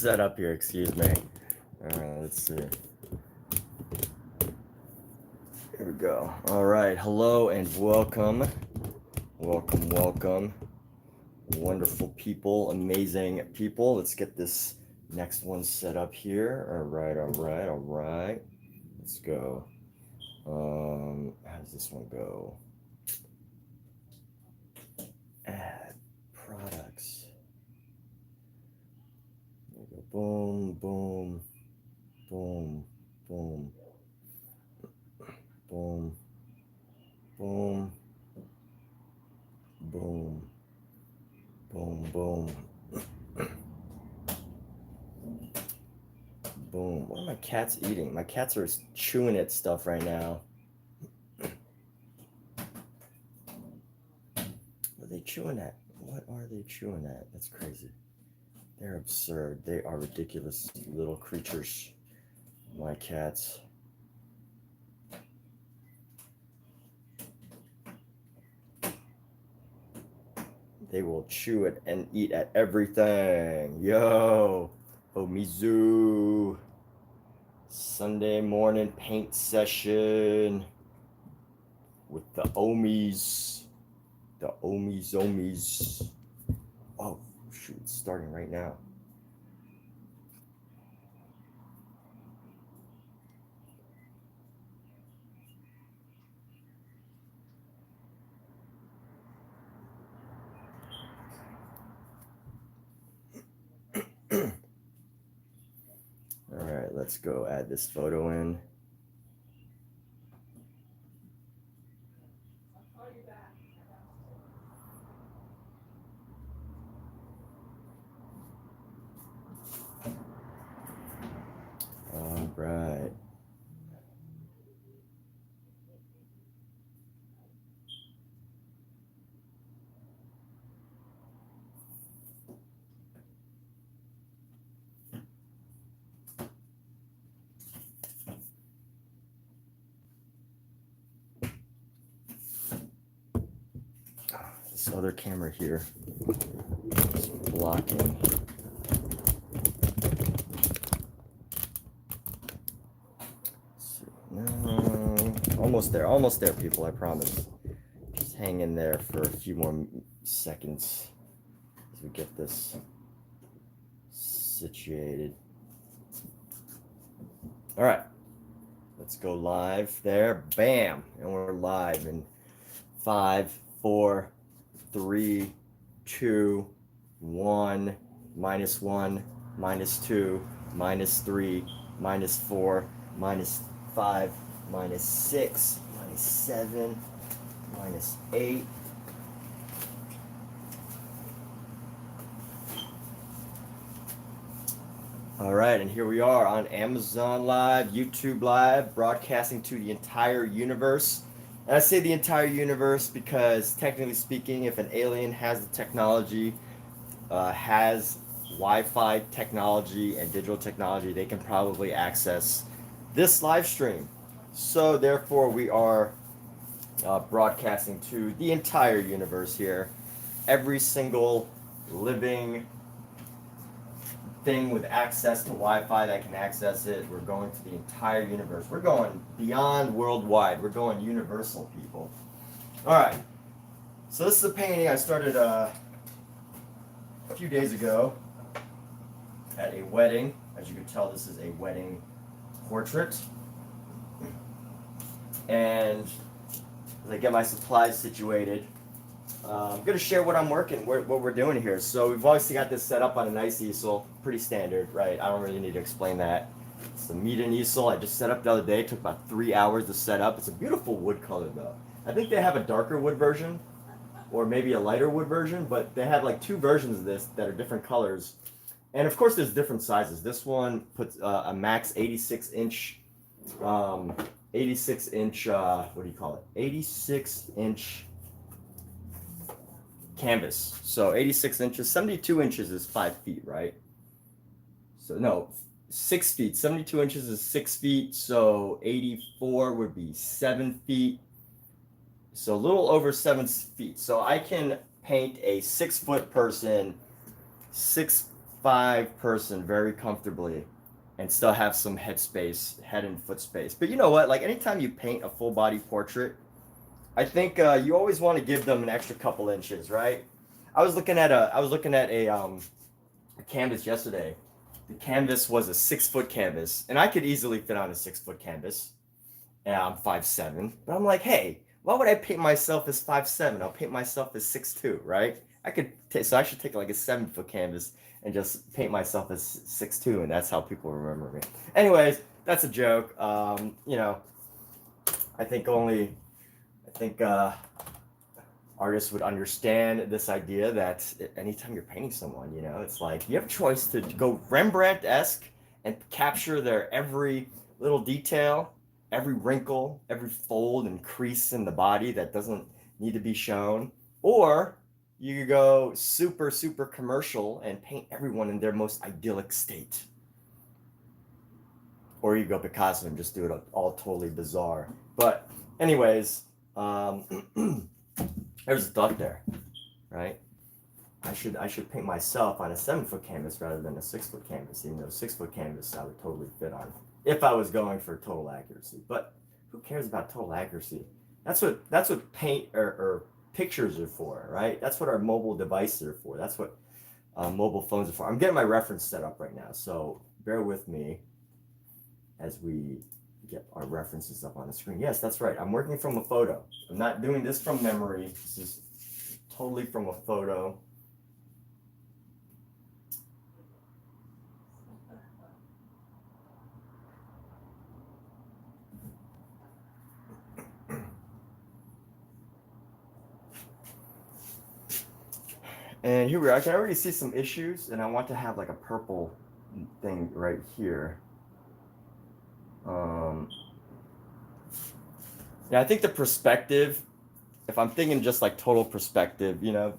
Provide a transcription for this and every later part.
set up here, excuse me. All right, let's see. Here we go. All right, hello and welcome. Welcome. Wonderful people, amazing people. Let's get this next one set up here. All right. Let's go. How does this one go? Add products. There we go. Boom, boom, boom, boom, boom, boom, boom, boom, boom, boom. What are my cats eating? My cats are chewing at stuff right now. What are they chewing at? What are they chewing at? That's crazy. They're absurd. They are ridiculous little creatures. My cats. They will chew it and eat at everything. Yo, Omizu. Sunday morning paint session with the Omies. The Omies. Oh, shoot, it's starting right now. All right, let's go add this photo in. All right. This other camera here is blocking. No, almost there, people, I promise. Just hang in there for a few more seconds as we get this situated. All right, let's go live there. Bam, and we're live in 5, 4, 3, 2, 1, -1, -2, -3, -4, -5, -6, -7, -8. All right, and here we are on Amazon Live, YouTube Live, broadcasting to the entire universe. And I say the entire universe because, technically speaking, if an alien has the technology, has Wi-Fi technology and digital technology, they can probably access this live stream. So therefore, we are broadcasting to the entire universe here. Every single living thing with access to Wi-Fi that can access it. We're going to the entire universe. We're going beyond worldwide. We're going universal, people. All right. So this is a painting I started a few days ago at a wedding. As you can tell, this is a wedding portrait. And as I get my supplies situated, I'm going to share what what we're doing here. So we've obviously got this set up on a nice easel, pretty standard, right? I don't really need to explain that. It's the Meeden easel I just set up the other day. It took about 3 hours to set up. It's a beautiful wood color though. I think they have a darker wood version or maybe a lighter wood version, but they have like 2 versions of this that are different colors. And of course there's different sizes. This one puts a max 86 inch, what do you call it? 86 inch canvas. So 86 inches, 72 inches is 5 feet, right? So no, 6 feet. 72 inches is 6 feet. So 84 would be 7 feet. So a little over 7 feet. So I can paint a 6 foot person 6 5-person very comfortably and still have some head space, head and foot space. But you know what? Like anytime you paint a full body portrait, I think you always want to give them an extra couple inches, right? I was looking at a canvas yesterday. The canvas was a 6-foot canvas, and I could easily fit on a 6-foot canvas. And I'm 5'7", but I'm like, hey, why would I paint myself as 5'7"? I'll paint myself as 6'2", right? So I should take like a 7-foot canvas and just paint myself as 6'2", and that's how people remember me. Anyways, that's a joke. You know, I think artists would understand this idea that anytime you're painting someone, you know, it's like you have a choice to go Rembrandt-esque and capture their every little detail, every wrinkle, every fold and crease in the body that doesn't need to be shown, or you could go super, super commercial and paint everyone in their most idyllic state. Or you go Picasso and just do it all totally bizarre. But anyways, there's a thought there, right? I should paint myself on a 7-foot canvas rather than a 6-foot canvas, even though a 6-foot canvas I would totally fit on if I was going for total accuracy. But who cares about total accuracy? That's what paint or pictures are for, right? That's what our mobile devices are for. That's what mobile phones are for. I'm getting my reference set up right now, so bear with me as we get our references up on the screen. Yes, that's right. I'm working from a photo. I'm not doing this from memory. This is totally from a photo. And here we are. I can already see some issues, and I want to have like a purple thing right here. Yeah, I think the perspective, if I'm thinking just like total perspective, you know,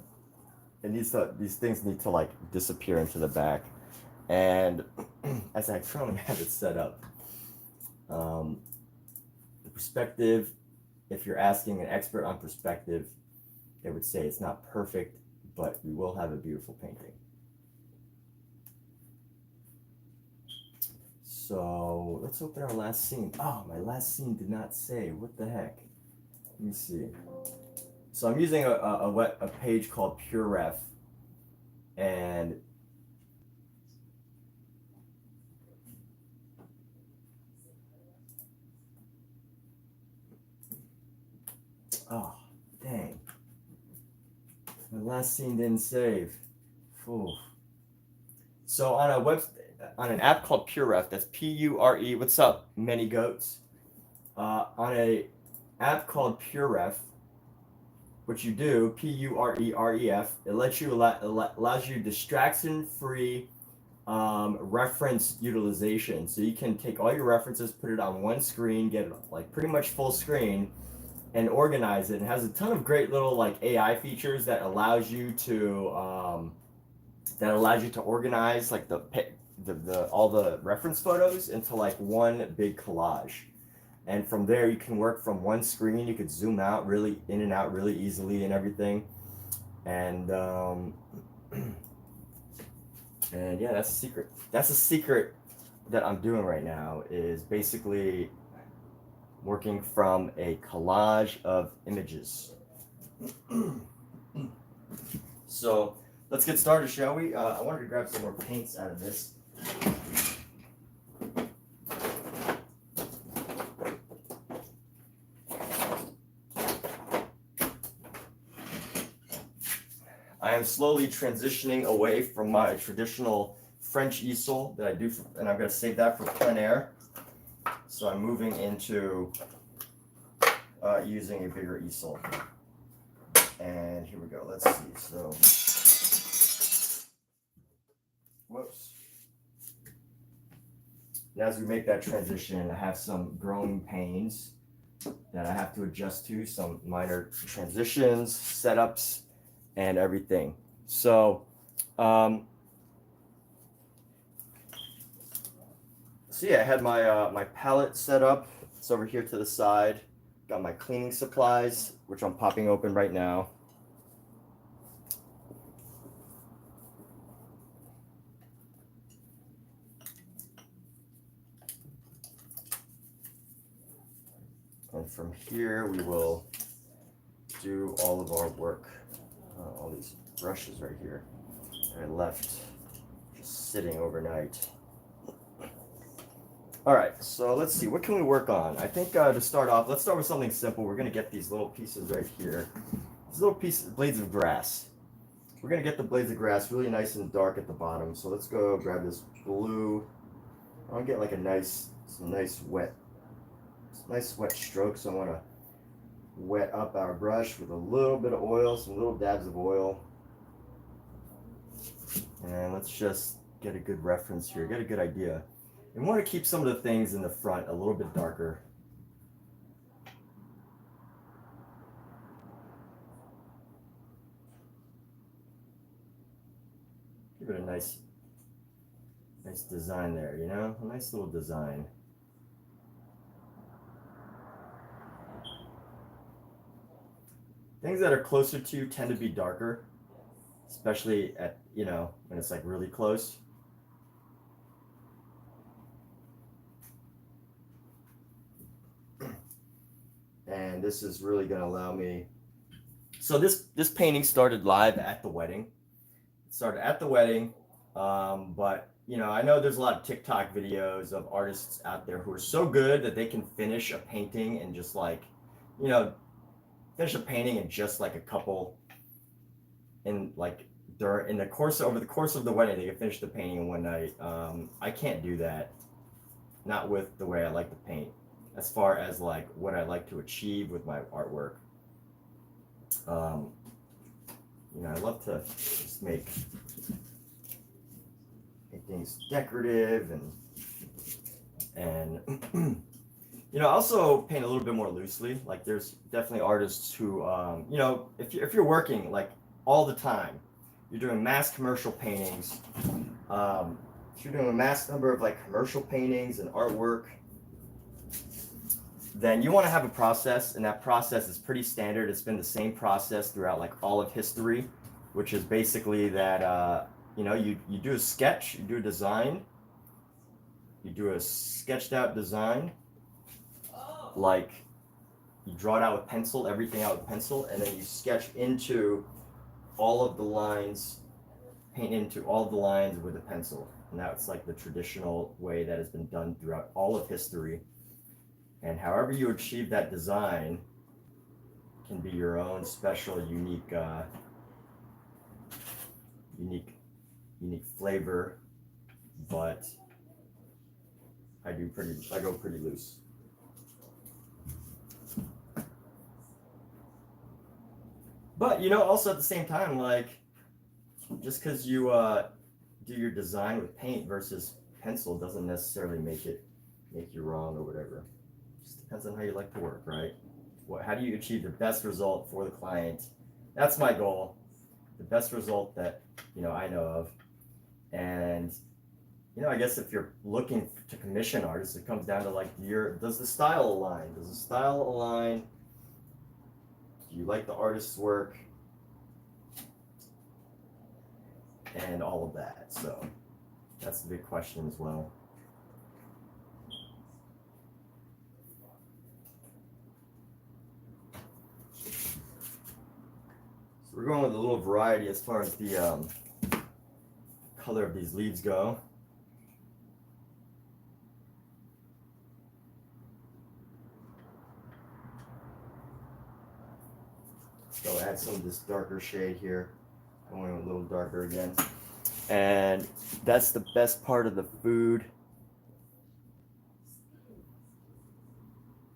these things need to like disappear into the back. And as I currently have it set up, the perspective, if you're asking an expert on perspective, they would say it's not perfect, but we will have a beautiful painting. So let's open our last scene. Oh, my last scene did not save. What the heck? Let me see. So I'm using a page called PureRef, and oh, dang. My last scene didn't save. Ooh. So on an app called PureRef, that's P-U-R-E. What's up, many goats? On a app called PureRef, what you do, P-U-R-E-R-E-F, it allows you distraction-free reference utilization. So you can take all your references, put it on one screen, get it like pretty much full screen, and organize it. And it has a ton of great little like AI features that allows you to organize like all the reference photos into like one big collage. And from there you can work from one screen. You could zoom out really in and out really easily and everything. And and yeah, that's a secret. That's a secret that I'm doing right now, is basically working from a collage of images. So let's get started, shall we? I wanted to grab some more paints out of this. I am slowly transitioning away from my traditional French easel that I do, and I'm going to save that for plein air. So I'm moving into using a bigger easel. And here we go. Let's see. So, whoops. And as we make that transition, I have some growing pains that I have to adjust to, some minor transitions, setups, and everything. So, yeah, I had my palette set up. It's over here to the side. Got my cleaning supplies, which I'm popping open right now. And from here, we will do all of our work. All these brushes right here that I left just sitting overnight. All right, so let's see, what can we work on? I think to start off, let's start with something simple. We're gonna get these little pieces right here. These little pieces, blades of grass. We're gonna get the blades of grass really nice and dark at the bottom. So let's go grab this blue. I'll get like some nice wet strokes. I wanna wet up our brush with a little bit of oil, some little dabs of oil. And let's just get a good reference here, get a good idea. And we want to keep some of the things in the front a little bit darker. Give it a nice design there, you know, a nice little design. Things that are closer to you tend to be darker, especially at, you know, when it's like really close. And this is really going to allow me. So this painting started live at the wedding. It started at the wedding, but you know, I know there's a lot of TikTok videos of artists out there who are so good that they can finish a painting and just like, you know, finish a painting in just like a couple, in like over the course of the wedding, they can finish the painting in one night. I can't do that, not with the way I like to paint. As far as like what I like to achieve with my artwork, you know, I love to just make things decorative and you know, also paint a little bit more loosely. Like there's definitely artists who, you know, if you're working like all the time, you're doing mass commercial paintings. If you're doing a mass number of like commercial paintings and artwork, then you want to have a process, and that process is pretty standard. It's been the same process throughout like all of history, which is basically that you know, you do a sketch, you do a design, you do a sketched out design, like you draw it out with pencil, everything out with pencil, and then you sketch into all of the lines, paint into all of the lines with a pencil. And that's like the traditional way that has been done throughout all of history. And however you achieve that design can be your own special, unique flavor. But I go pretty loose. But you know, also at the same time, like just because you do your design with paint versus pencil doesn't necessarily make you wrong or whatever. Just depends on how you like to work, right? How do you achieve the best result for the client? That's my goal. The best result that, you know, I know of. And, you know, I guess if you're looking to commission artists, it comes down to like does the style align? Does the style align? Do you like the artist's work? And all of that. So that's the big question as well. So we're going with a little variety as far as the color of these leaves go. So add some of this darker shade here. Going a little darker again. And that's the best part of the food.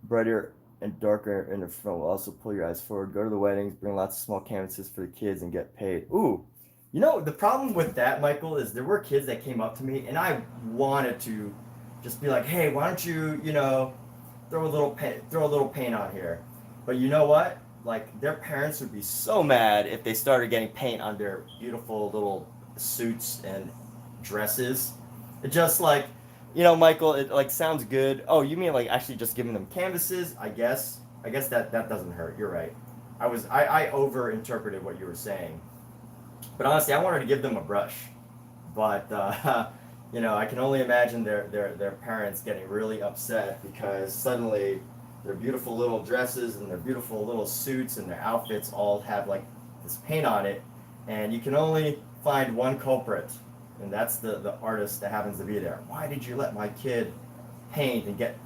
Brighter and darker in the front will also pull your eyes forward. Go to the weddings, bring lots of small canvases for the kids, and get paid. Ooh, you know, the problem with that, Michael, is there were kids that came up to me, and I wanted to just be like, hey, why don't you, you know, throw a little paint on here. But you know what? Like, their parents would be so mad if they started getting paint on their beautiful little suits and dresses. It just like, you know, Michael, it like sounds good. Oh, you mean like actually just giving them canvases? I guess that doesn't hurt. You're right. I overinterpreted what you were saying. But honestly, I wanted to give them a brush. But you know, I can only imagine their parents getting really upset because suddenly their beautiful little dresses and their beautiful little suits and their outfits all have like this paint on it, and you can only find one culprit, and that's the artist that happens to be there. Why did you let my kid paint and get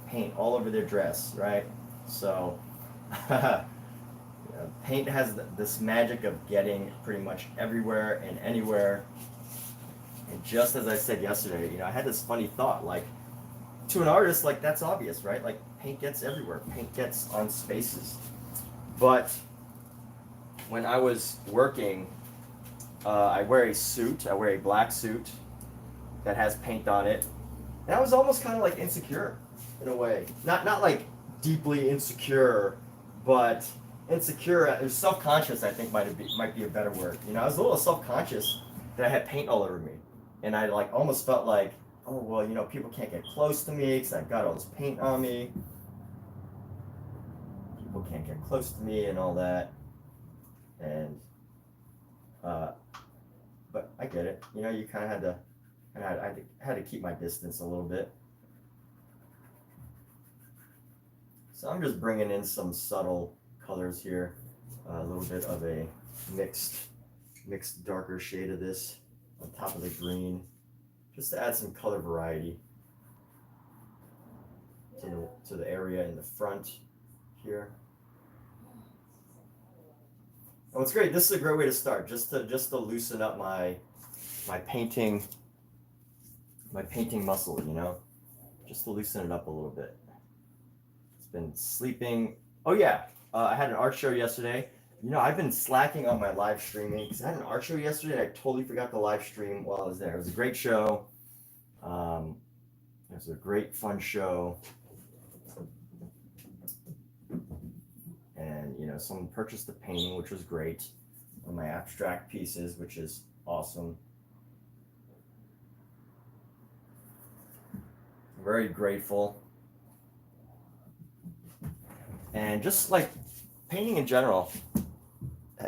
paint all over their dress, right? So paint has this magic of getting pretty much everywhere and anywhere. And just as I said yesterday, you know, I had this funny thought, like, to an artist, like, that's obvious, right? Like, paint gets everywhere. Paint gets on spaces. But when I was working, I wear a suit. I wear a black suit that has paint on it. And I was almost kind of like insecure in a way. Not like deeply insecure, but insecure, self-conscious, I think might be a better word. You know, I was a little self-conscious that I had paint all over me. And I like almost felt like, oh, well, you know, people can't get close to me because I've got all this paint on me. People can't get close to me and all that. And, but I get it. You know, you kind of had to, I had to keep my distance a little bit. So I'm just bringing in some subtle colors here. A little bit of a mixed darker shade of this on top of the green, just to add some color variety to the area in the front here. Oh, it's great. This is a great way to start, just to loosen up my painting muscle, you know, just to loosen it up a little bit. It's been sleeping. Oh yeah, I had an art show yesterday. You know, I've been slacking on my live streaming because I had an art show yesterday and I totally forgot to live stream while I was there. It was a great show. It was a great, fun show. And, you know, someone purchased the painting, which was great, on my abstract pieces, which is awesome. Very grateful. And just like painting in general,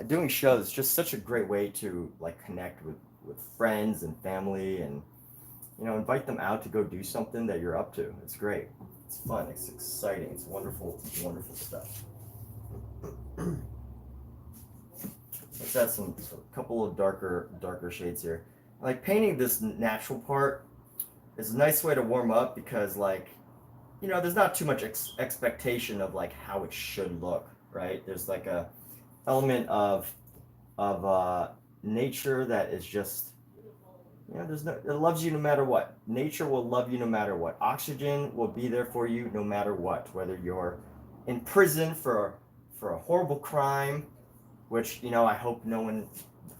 doing shows is just such a great way to like connect with friends and family, and you know, invite them out to go do something that you're up to. It's great. It's fun. It's exciting. It's wonderful, wonderful stuff. Let's add a couple of darker shades here. Like painting this natural part is a nice way to warm up because, like, you know, there's not too much expectation of like how it should look, right? There's like a element of nature that is just, you know, it loves you no matter what. Nature will love you no matter what. Oxygen will be there for you no matter what. Whether you're in prison for a horrible crime, which, you know, I hope no one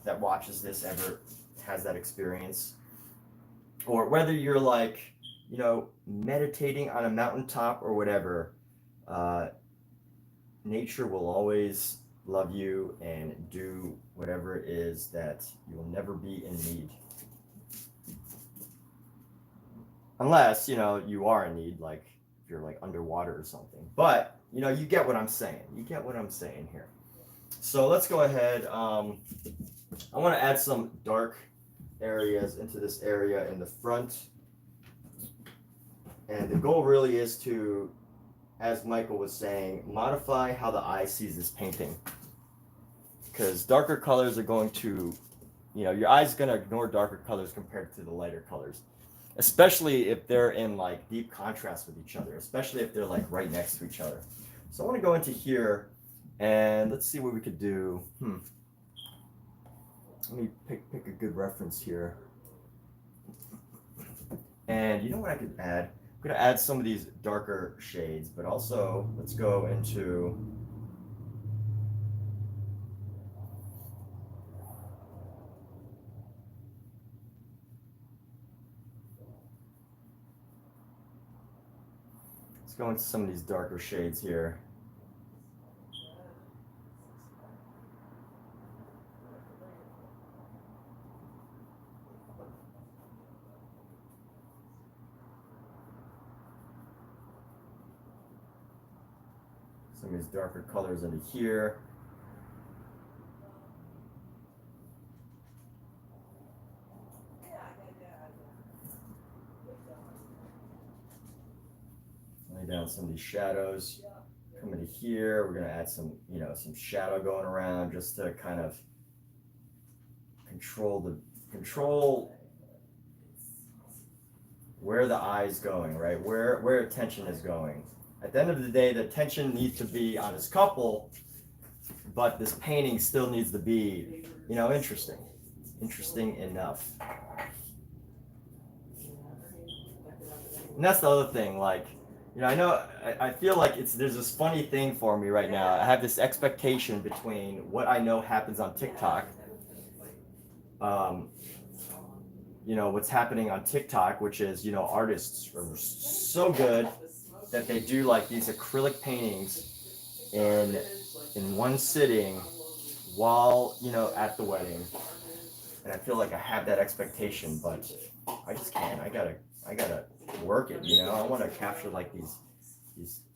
that watches this ever has that experience, or whether you're like, you know, meditating on a mountaintop or whatever, nature will always love you and do whatever it is that you will never be in need. Unless, you know, you are in need, like if you're like underwater or something. But, you know, you get what I'm saying. You get what I'm saying here. So let's go ahead. I want to add some dark areas into this area in the front. And the goal really is to, as Michael was saying, modify how the eye sees this painting. Because darker colors are going to, you know, your eye's going to ignore darker colors compared to the lighter colors. Especially if they're in like deep contrast with each other. Especially if they're like right next to each other. So I want to go into here and let's see what we could do. Let me pick a good reference here. And you know what I could add? I'm going to add some of these darker shades, but also let's go into some of these darker shades here. Some of these darker colors into here. Lay down on some of these shadows. Come into here, we're gonna add some, you know, some shadow going around just to kind of control where the eye is going, right? Where attention is going. At the end of the day, the attention needs to be on this couple, but this painting still needs to be, you know, interesting enough. And that's the other thing, like, you know, I feel like there's this funny thing for me right now. I have this expectation between what I know happens on TikTok, you know, what's happening on TikTok, which is, you know, artists are so good that they do like these acrylic paintings in one sitting while, you know, at the wedding. And I feel like I have that expectation, but I just can't. I gotta work it, you know. I want to capture like these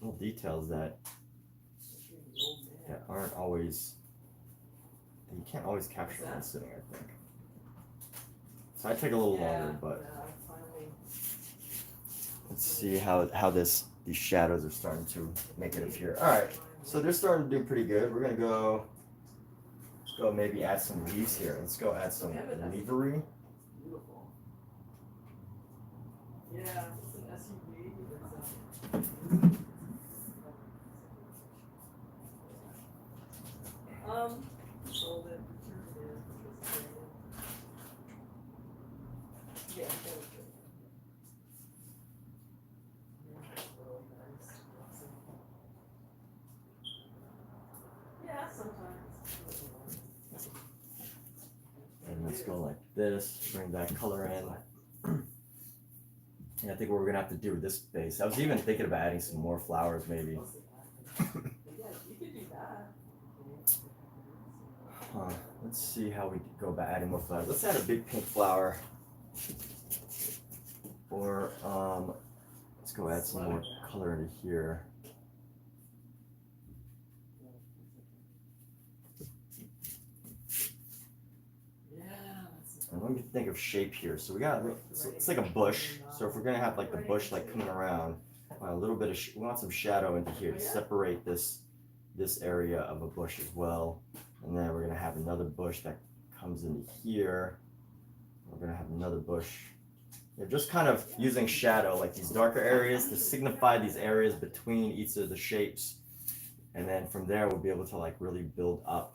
little details that aren't always, you can't always capture them sitting, I think. So I take a little longer, but let's see how these shadows are starting to make it appear. All right, so they're starting to do pretty good. We're gonna go maybe add some leaves here. Let's go add some leavery. Yeah, it's an SUV. Sold it. Yeah, yeah, sometimes. And let's go like this, bring that color in. And I think what we're gonna have to do with this base, I was even thinking about adding some more flowers maybe. Let's see how we go about adding more flowers. Let's add a big pink flower. Or let's go add some more color into here. And let me think of shape here. So we got, it's like a bush. So if we're gonna have like the bush like coming around, a little bit of, we want some shadow into here to separate this area of a bush as well. And then we're gonna have another bush that comes into here. We're gonna have another bush. They're just kind of using shadow, like these darker areas to signify these areas between each of the shapes. And then from there, we'll be able to like really build up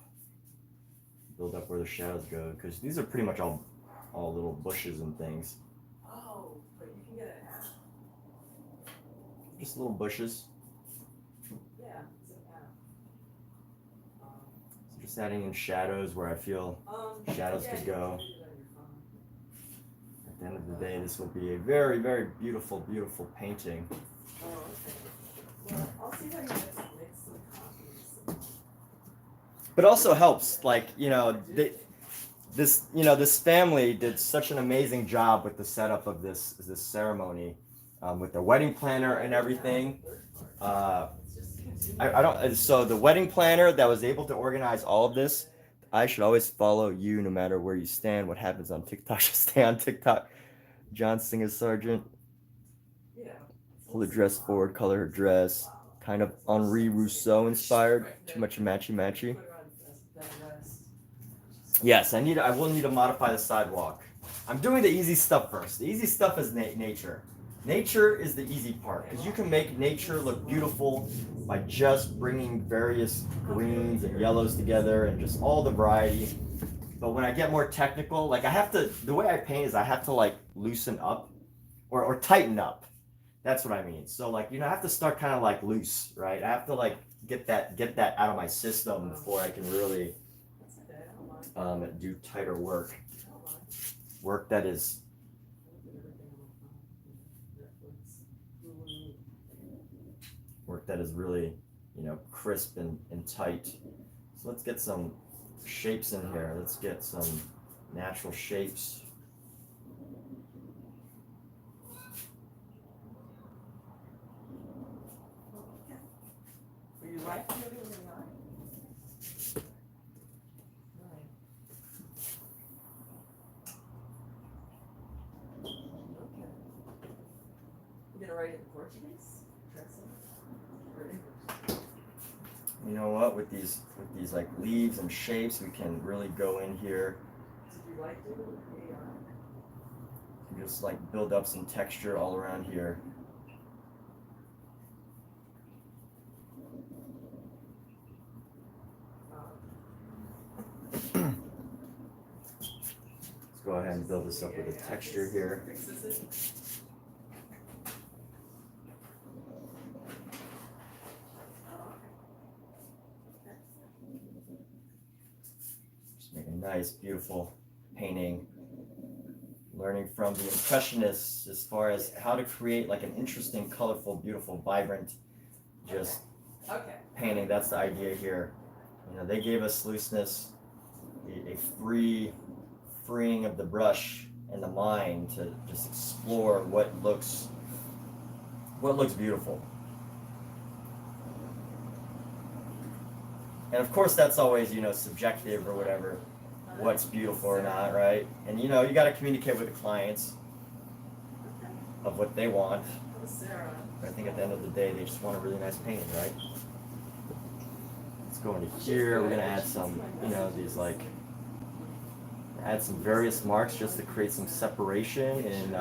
where the shadows go, because these are pretty much all little bushes and things. Oh, but you can get it half. Just little bushes. Yeah, it's a half. So just adding in shadows where I feel shadows could go. At the end of the day, this will be a very, very beautiful, beautiful painting. Oh, okay. Well, I'll see how you make some copies. But also helps, like, you know, this family did such an amazing job with the setup of this ceremony, with the wedding planner and everything. So the wedding planner that was able to organize all of this, I should always follow you no matter where you stand. What happens on TikTok should stay on TikTok. John Singer Sargent. Pull the dress forward, color her dress. Kind of Henri Rousseau inspired. Too much matchy. Yes, I will need to modify the sidewalk. I'm doing the easy stuff first. The easy stuff is nature. Nature is the easy part, because you can make nature look beautiful by just bringing various greens and yellows together and just all the variety. But when I get more technical, like the way I paint is I have to like loosen up or tighten up. That's what I mean. So like, you know, I have to start kind of like loose, right? I have to like get that out of my system before I can really do tighter work that is really, you know, crisp and tight. So let's get some shapes in here. Let's get some natural shapes. You like the other one or not? Okay. You gonna write it in Portuguese? You know what? With these like leaves and shapes, we can really go in here. Did you like doing And just like build up some texture all around here. Let's go ahead and build this up with a texture here. Just make a nice, beautiful painting. Learning from the Impressionists as far as how to create like an interesting, colorful, beautiful, vibrant, just painting. That's the idea here. You know, they gave us looseness, a freeing of the brush and the mind to just explore what looks beautiful. And of course, that's always, you know, subjective or whatever, what's beautiful or not, right? And you know, you got to communicate with the clients of what they want. But I think at the end of the day, they just want a really nice painting, right? Let's go into here. We're gonna add some, you know, these like, add some various marks just to create some separation in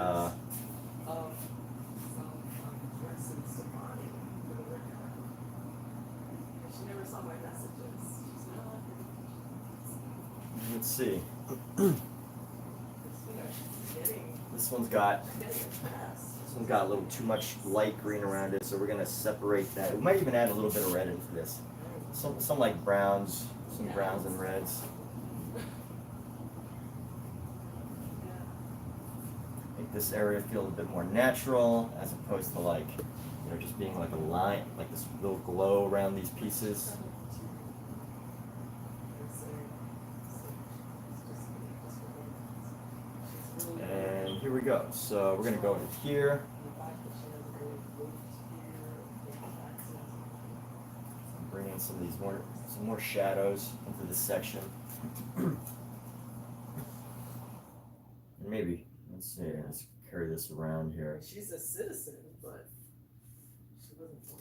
let's see. This one's got a little too much light green around it, so we're gonna separate that. We might even add a little bit of red into this. Some like browns, some browns and reds. Make this area feel a bit more natural, as opposed to like, you know, just being like a line, like this little glow around these pieces. And here we go. So we're gonna go in here. Bring in some of these more shadows into this section. Maybe, let's see, let's carry this around here. She's a citizen, but she wasn't born.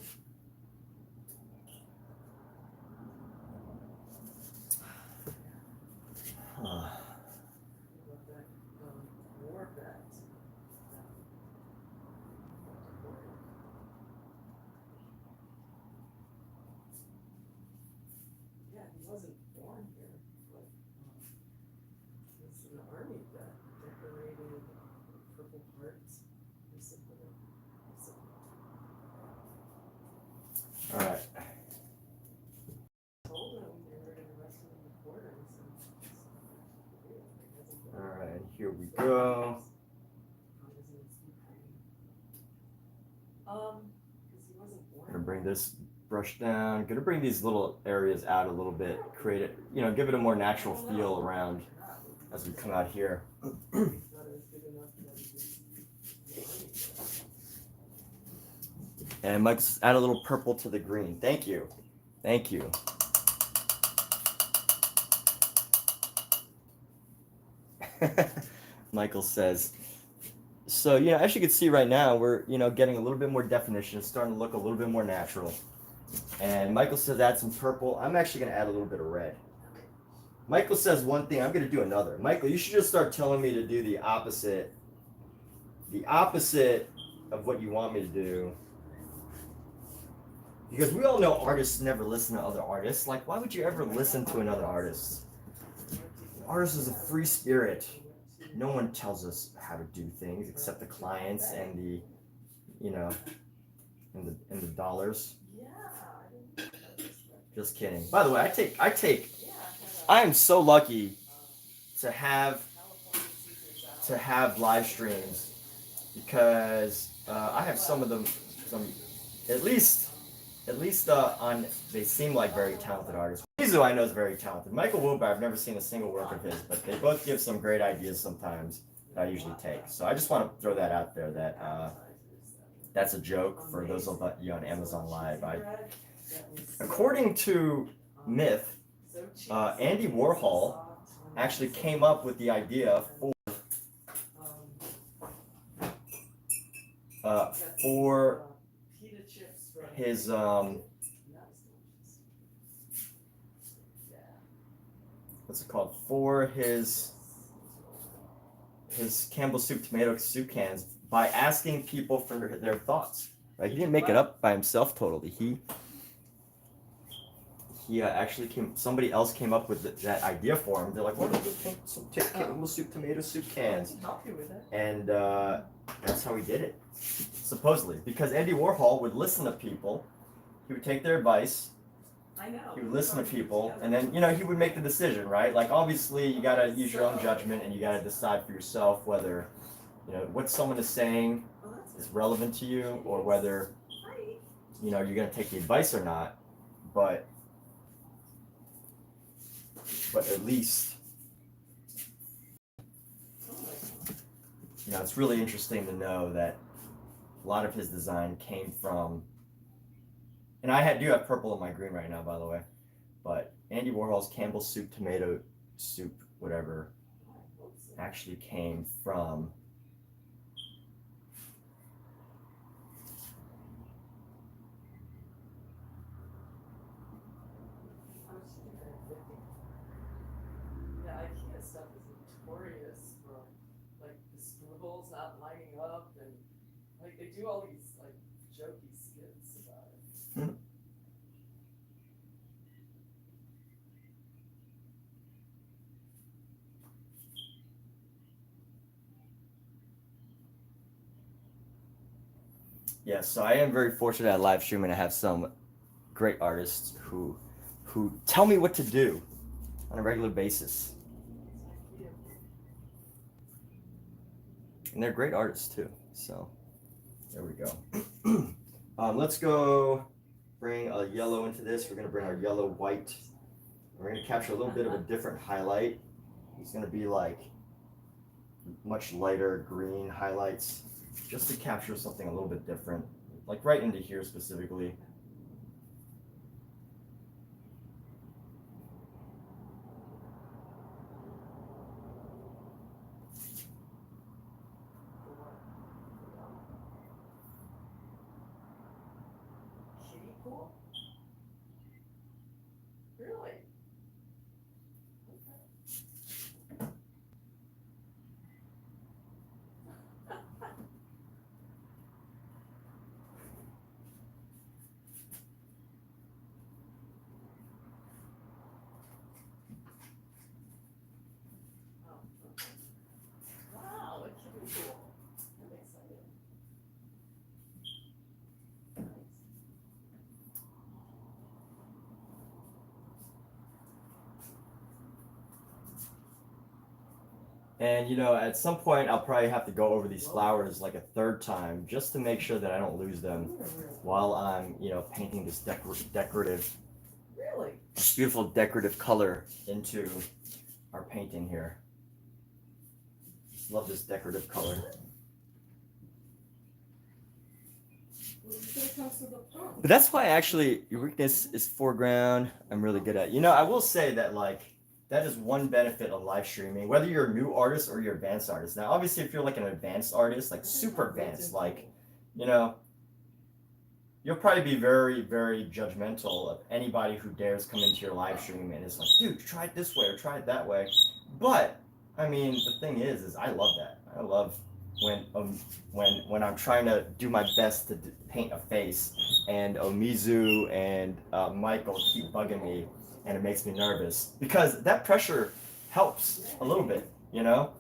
Yeah, he wasn't born here, but he was in the army that decorated Purple Hearts recently. All right. Told him they were going to arrest him in the quarters. All right, here we go. Gonna bring this brush down. Gonna bring these little areas out a little bit. Create it, you know, give it a more natural feel around as we come out here. And Mike's add a little purple to the green. Thank you. Thank you. Michael says, so, you know, as you can see right now, we're, you know, getting a little bit more definition. It's starting to look a little bit more natural. And Michael says add some purple. I'm actually going to add a little bit of red. Michael says one thing, I'm going to do another. Michael, you should just start telling me to do the opposite of what you want me to do. Because we all know artists never listen to other artists. Like, why would you ever listen to another artist? An artist is a free spirit. No one tells us how to do things except the clients and the, you know, and the dollars. Just kidding. By the way, I am so lucky to have live streams because I have some of them, at least on, they seem like very talented artists. Who I know is very talented. Michael Wilbur, I've never seen a single work of his, but they both give some great ideas sometimes that I usually take. So I just want to throw that out there that that's a joke for those of you on Amazon Live. According to myth, Andy Warhol actually came up with the idea for his what's it called, for his Campbell soup tomato soup cans by asking people for their thoughts. Right? He didn't make it up by himself totally. He actually somebody else came up with that idea for him. They're like, why don't you paint some Campbell soup tomato soup cans? I can help you with it. And that's how he did it, supposedly. Because Andy Warhol would listen to people, he would take their advice, I know. he would listen to people, and then, you know, he would make the decision, right? Like, obviously, you gotta use your own judgment, and you gotta decide for yourself whether, you know, what someone is saying is relevant to you, or whether, you know, you're gonna take the advice or not. But at least, you know, it's really interesting to know that a lot of his design came from, and I do have purple in my green right now, by the way, but Andy Warhol's Campbell soup tomato soup, whatever, actually came from IKEA stuff is notorious for like the scribbles not lining up, and like they do all these like jokey skits about it. Yeah, so I am very fortunate at live streaming to have some great artists who tell me what to do on a regular basis. And they're great artists too. So there we go. Let's go bring a yellow into this. We're gonna bring our yellow white. We're gonna capture a little bit of a different highlight. It's gonna be like much lighter green highlights, just to capture something a little bit different, like right into here specifically. Kiddie pool? Really? Wow, a kiddie pool. I'm excited. And you know, at some point I'll probably have to go over these flowers like a third time just to make sure that I don't lose them while I'm, you know, painting this decorative, Really? this beautiful decorative color into our painting here. Love this decorative color. But that's why actually your weakness is foreground. I'm really good at. You know, I will say that like that is one benefit of live streaming, whether you're a new artist or you're an advanced artist. Now, obviously, if you're like an advanced artist, like super advanced, like, you know, you'll probably be very, very judgmental of anybody who dares come into your live stream and is like, dude, try it this way or try it that way. But I mean, the thing is I love that. I love when I'm trying to do my best to paint a face, and Omizu and Michael keep bugging me, and it makes me nervous because that pressure helps a little bit, you know.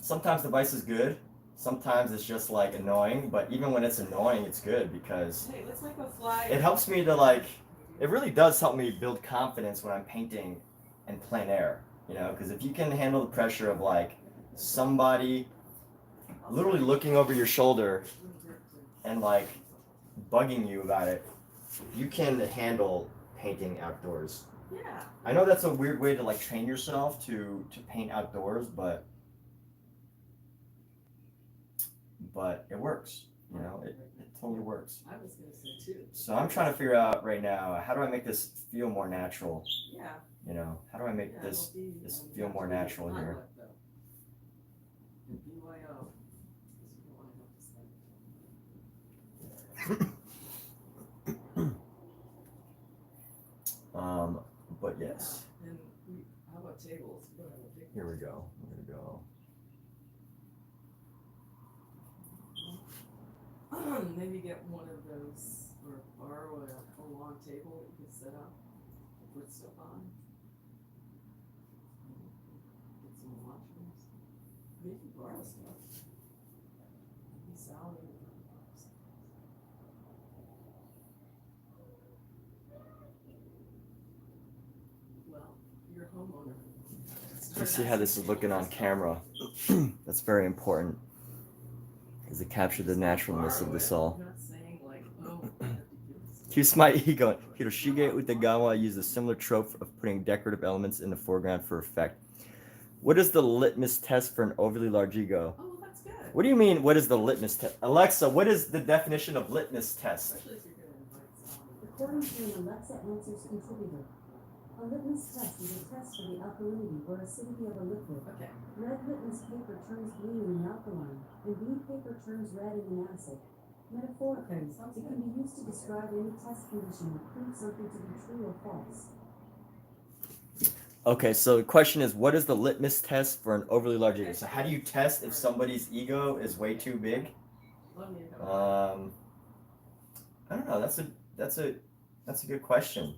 Sometimes the vice is good, sometimes it's just like annoying, but even when it's annoying, it's good because Hey, let's make a fly. it helps me to like. It really does help me build confidence when I'm painting in plein air, you know, because if you can handle the pressure of like somebody literally looking over your shoulder and like bugging you about it, you can handle painting outdoors. Yeah. I know that's a weird way to like train yourself to paint outdoors, but it works, you know, it totally works. I was gonna say too. So I'm trying to figure out right now, how do I make this feel more natural? Yeah. You know, how do I make this feel more natural here? BYO. But yes. And tables, but I will pick. Here we go. I'm gonna go. Maybe get one of those, or borrow a long table that you can set up to put stuff on. Get some watchers. Maybe borrow stuff. Maybe Sally would borrow stuff. Well, you're a homeowner. Let's see how this is looking on camera. That's very important. Is to capture the naturalness of this all. I'm not saying like, oh, I have to give this Here's my ego. Hiroshige Utagawa used a similar trope of putting decorative elements in the foreground for effect. What is the litmus test for an overly large ego? Oh, well, that's good. What do you mean, what is the litmus test? Alexa, what is the definition of litmus test? Especially if you're going to invite someone. According to an Alexa Answers contributor, a litmus test is a test for the alkalinity or acidity of a liquid. Okay. Red litmus paper turns green in an alkaline, and green paper turns red in an acid. Metaphorically, Okay, sounds it good. can be used to describe any test condition that proves something to be true or false. Okay, so the question is, what is the litmus test for an overly large ego? So how do you test if somebody's ego is way too big? Let me know. I don't know. That's a good question.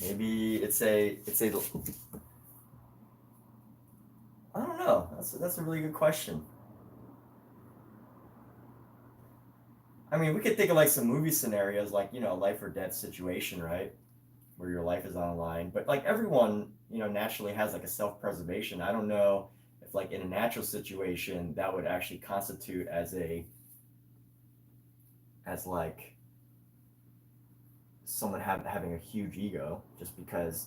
Maybe it's a I don't know. That's a really good question. I mean, we could think of like some movie scenarios, like, you know, life or death situation, right? Where your life is on the line. But like everyone, you know, naturally has like a self-preservation. I don't know if like in a natural situation that would actually constitute as like someone having a huge ego just because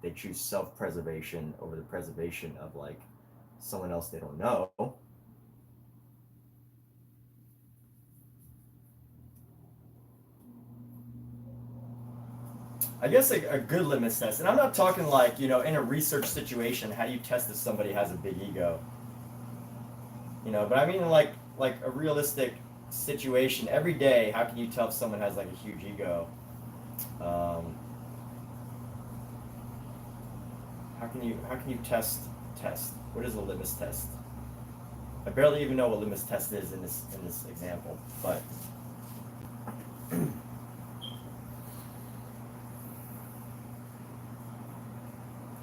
they choose self-preservation over the preservation of like someone else they don't know. I guess a good litmus test, and I'm not talking like, you know, in a research situation, how do you test if somebody has a big ego? You know, but I mean like a realistic situation every day. How can you tell if someone has like a huge ego? How can you test? What is a litmus test? I barely even know what litmus test is in this example, but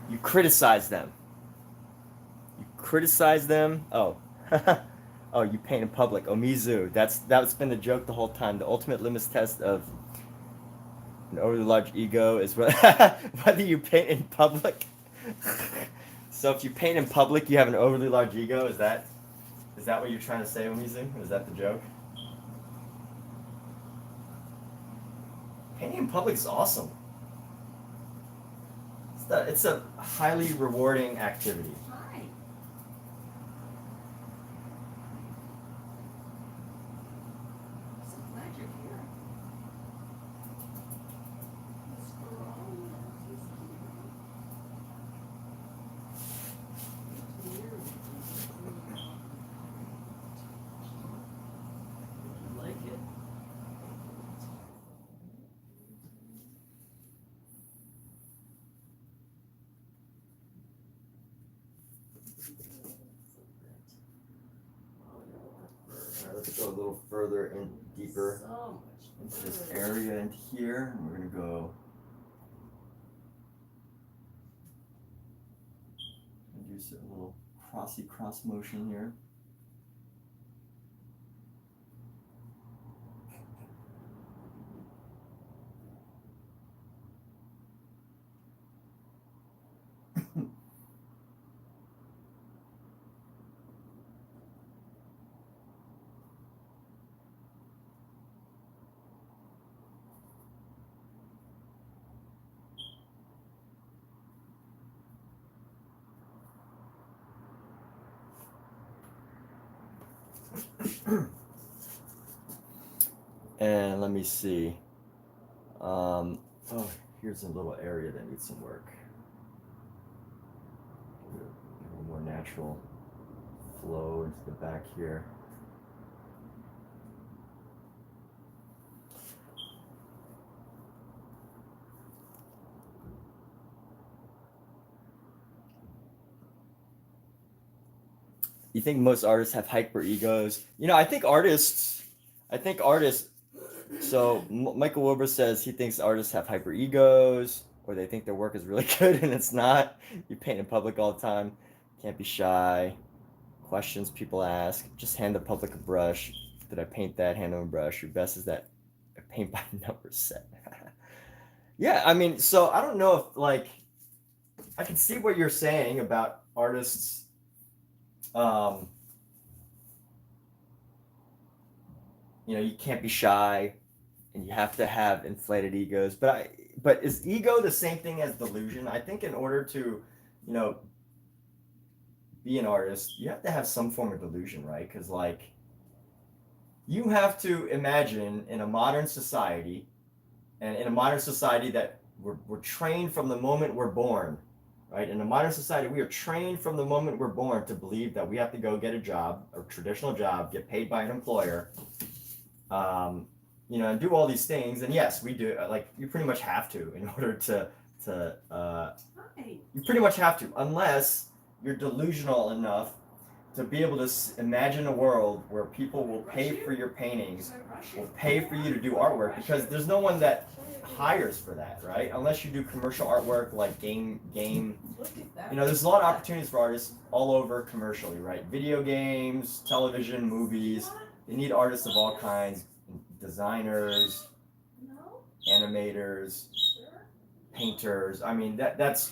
you criticize them. Oh. Oh, you paint in public. Omizu. That's been the joke the whole time. The ultimate litmus test of an overly large ego is whether you paint in public. So if you paint in public, you have an overly large ego. Is that what you're trying to say, Omizu? Is that the joke? Painting in public is awesome. It's a highly rewarding activity. Hi. I'm so glad you're here. You like it? Alright, let's go a little further and deeper So into much this further. area and here, and we're gonna go and do a little cross motion here. And let me see. Oh, here's a little area that needs some work. Give it a little more natural flow into the back here. You think most artists have hyper egos? You know, I think artists. So Michael Wilbur says he thinks artists have hyper egos, or they think their work is really good and it's not. You paint in public all the time. Can't be shy. Questions people ask. Just hand the public a brush. Did I paint that? Hand them a brush. Your best is that a paint by numbers set. Yeah, I mean, so I don't know if like I can see what you're saying about artists. You know, you can't be shy, and you have to have inflated egos. But is ego the same thing as delusion? I think in order to, you know, be an artist, you have to have some form of delusion, right? Because like, you have to imagine in a modern society, and in a modern society that we're trained from the moment we're born, right? In a modern society, we are trained from the moment we're born to believe that we have to go get a job, a traditional job, get paid by an employer, you know, and do all these things. And yes, we do. Like, you pretty much have to in order you pretty much have to, unless you're delusional enough to be able to imagine a world where people will pay for your paintings, will pay for you to do artwork, because there's no one that hires for that, right? Unless you do commercial artwork like game. You know, there's a lot of opportunities for artists all over commercially, right? Video games, television, movies. They need artists of all kinds, designers, animators, painters. I mean, that's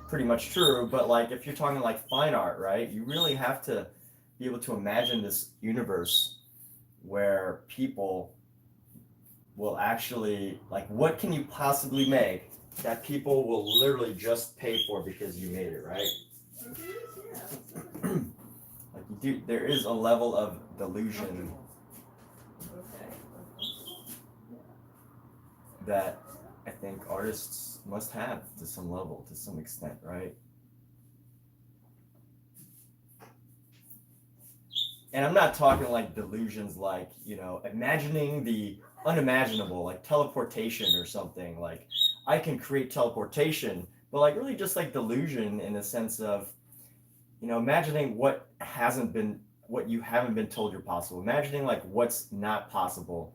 pretty much true. But like, if you're talking like fine art, right? You really have to be able to imagine this universe where people will actually, like, what can you possibly make that people will literally just pay for because you made it, right? Like, you do, there is a level of delusion that I think artists must have to some level, to some extent, right? And I'm not talking like delusions like, you know, imagining the unimaginable, like teleportation or something. Like, I can create teleportation, but like really just like delusion in the sense of, you know, imagining what you haven't been told you're possible. Imagining like what's not possible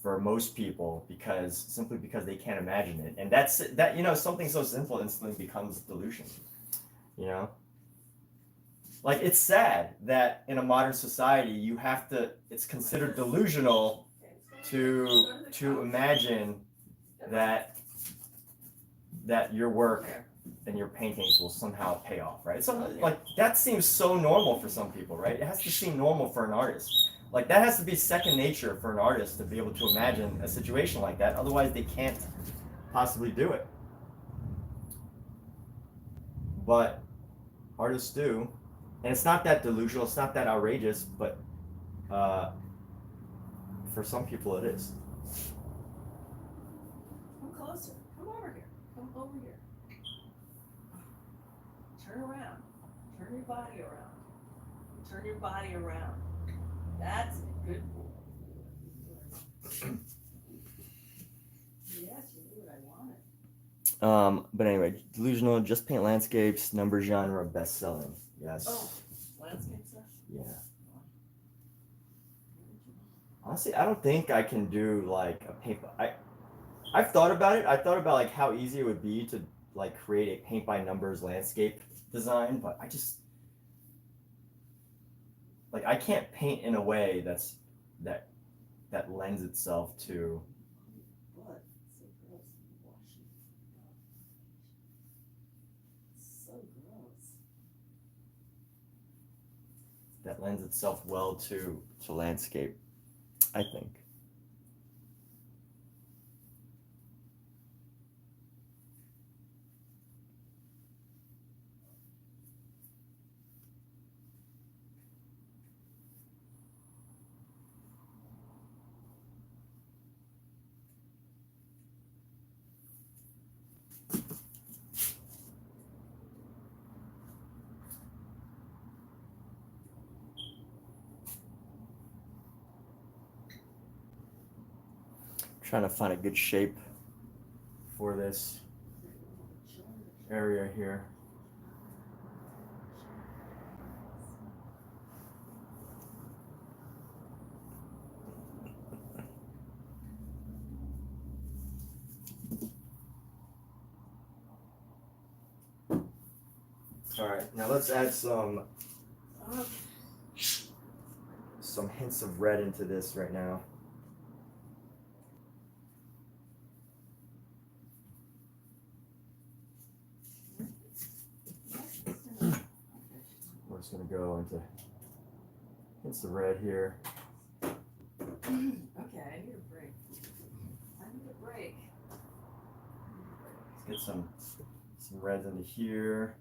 for most people simply because they can't imagine it. And that, you know, something so simple instantly becomes delusion, you know? Like, it's sad that in a modern society it's considered delusional to imagine that your work and your paintings will somehow pay off, right? So like, that seems so normal for some people, right? It has to seem normal for an artist. Like, that has to be second nature for an artist to be able to imagine a situation like that. Otherwise, they can't possibly do it. But artists do. And it's not that delusional, it's not that outrageous, but for some people it is. Come closer. Come over here. Come over here. Turn around. Turn your body around. Turn your body around. That's a good boy. Yes, you knew what I wanted. But anyway, delusional, just paint landscapes, number genre, best-selling. Yes. Oh, landscape stuff? Yeah. Honestly, I don't think I can do like a paint. I've thought about it. I thought about like how easy it would be to like create a paint by numbers landscape design, but I just like, I can't paint in a way that lends itself to. Blood. So gross. Washing. So gross. That lends itself well to landscape, I think. Trying to find a good shape for this area here. All right, now let's add some Okay. hints of red into this right now. We're just gonna go into hints of red here. Okay, I need a break. I need a break. Let's get some reds into here.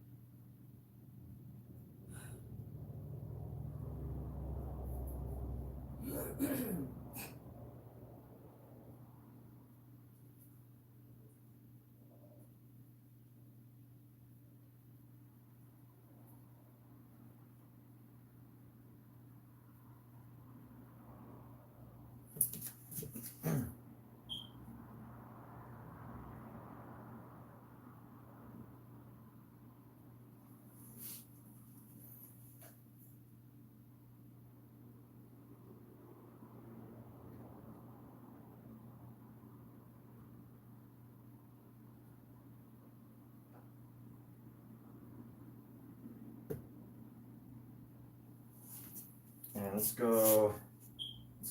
And let's go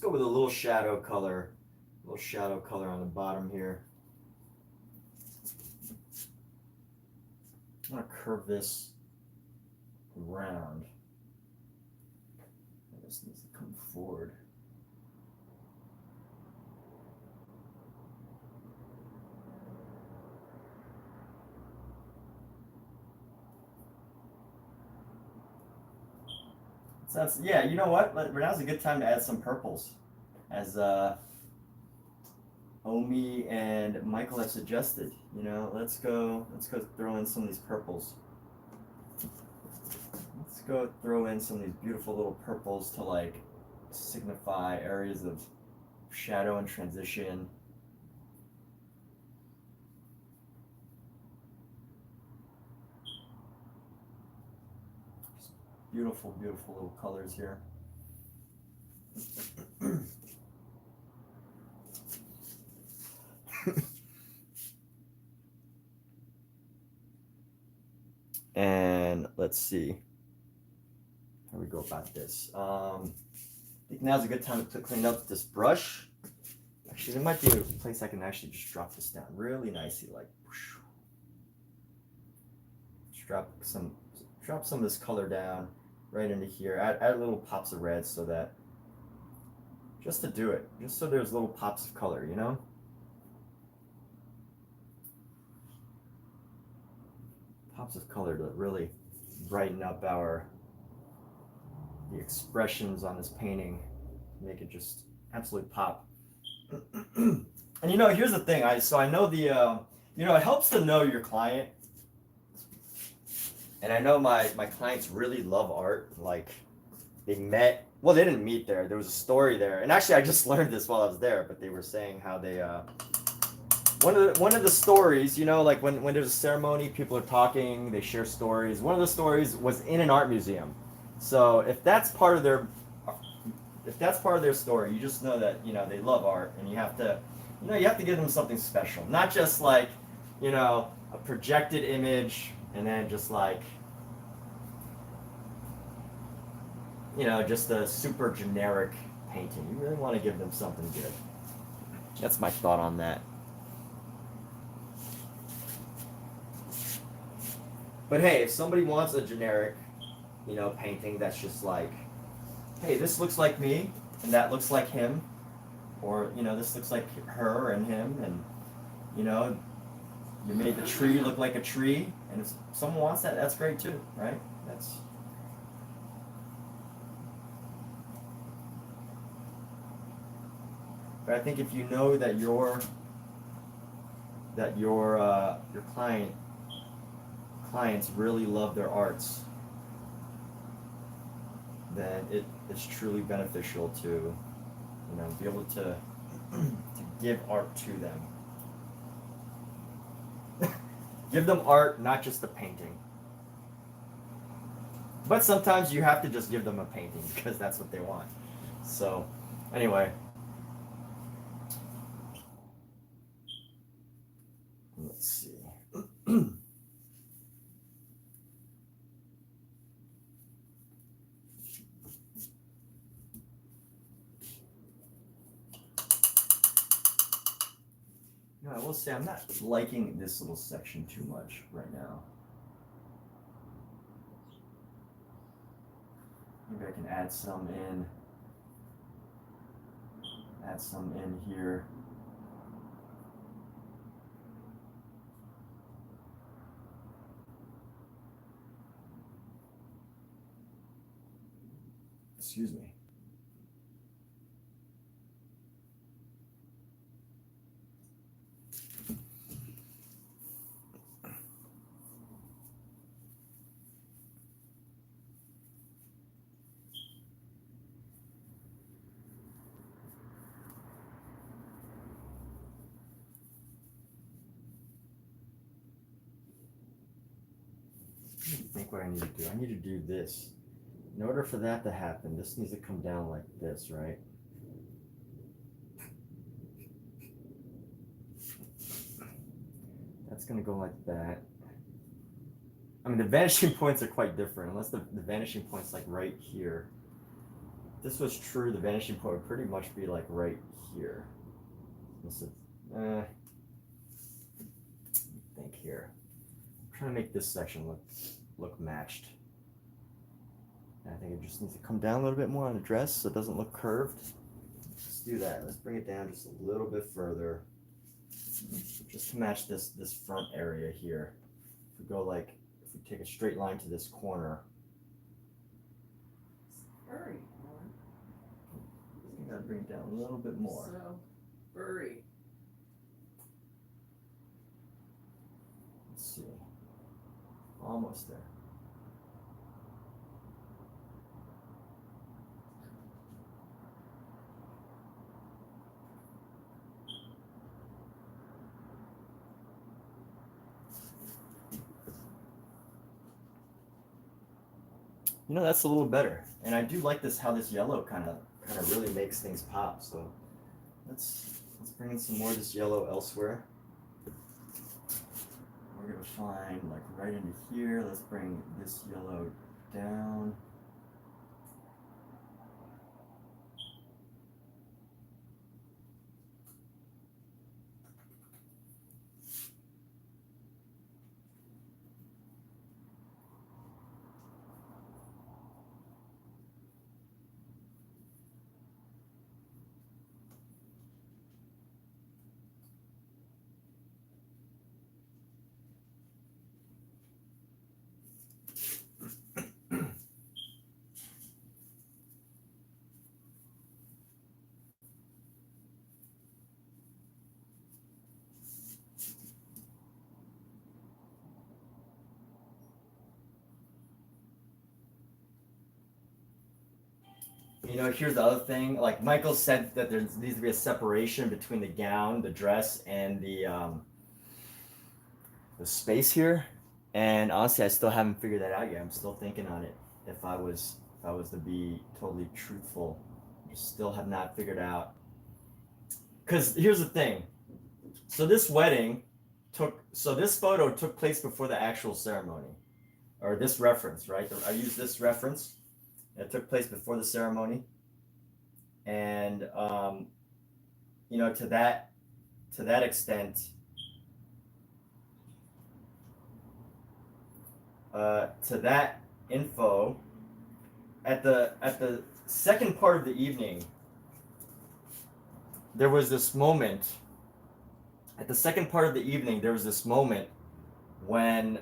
with a little shadow color on the bottom here. I'm gonna curve this around. This needs to come forward. So that's, yeah, you know what? Now's a good time to add some purples, as Omi and Michael have suggested. You know, let's go throw in some of these purples. Let's go throw in some of these beautiful little purples to like signify areas of shadow and transition. Beautiful, beautiful little colors here. And let's see how we go about this. I think now's a good time to clean up this brush. Actually, there might be a place I can actually just drop this down really nicely, like whoosh. Just drop some of this color down right into here. Add little pops of red so that, just to do it, just so there's little pops of color, you know? Pops of color to really brighten up the expressions on this painting, make it just absolutely pop. And you know, here's the thing, I know the you know, it helps to know your client. And I know my clients really love art. Like, they didn't meet there. There was a story there. And actually, I just learned this while I was there, but they were saying how they, one of the stories, you know, like when there's a ceremony, people are talking, they share stories. One of the stories was in an art museum. So if that's part of their story, you just know that, you know, they love art, and you have to give them something special. Not just like, you know, a projected image, and then just like, you know, just a super generic painting. You really want to give them something good. That's my thought on that. But hey, if somebody wants a generic, you know, painting that's just like, hey, this looks like me, and that looks like him, or, you know, this looks like her and him, and, you know, you made the tree look like a tree, and if someone wants that, that's great too, right? But I think if you know that your clients really love their arts, then it's truly beneficial to, you know, be able to give art to them. Give them art, not just a painting. But sometimes you have to just give them a painting because that's what they want. So, anyway. Let's see. I will say I'm not liking this little section too much right now. Maybe I can add some in. Add some in here. Excuse me. I think what I need to do, I need to do this. In order for that to happen, this needs to come down like this, right? That's gonna go like that. I mean, the vanishing points are quite different, unless the vanishing point's like right here. If this was true, the vanishing point would pretty much be like right here. This is, I think here. I'm trying to make this section look matched. And I think it just needs to come down a little bit more on the dress so it doesn't look curved. Let's do that. Let's bring it down just a little bit further, just to match this front area here. If we go like, if we take a straight line to this corner. Furry. You gotta bring it down a little bit more. So, furry. Let's see. Almost there. You know, that's a little better. And I do like this, how this yellow kind of really makes things pop. So let's bring in some more of this yellow elsewhere. We're gonna find like right into here. Let's bring this yellow down. You know, here's the other thing. Like Michael said that there needs to be a separation between the gown, the dress, and the space here. And honestly, I still haven't figured that out yet. I'm still thinking on it. If I was to be totally truthful, I still have not figured out. Because here's the thing. So this wedding this photo took place before the actual ceremony, or this reference, right? I used this reference. It took place before the ceremony, and you know, to that extent, to that info, at the second part of the evening, there was this moment. At the second part of the evening, there was this moment when.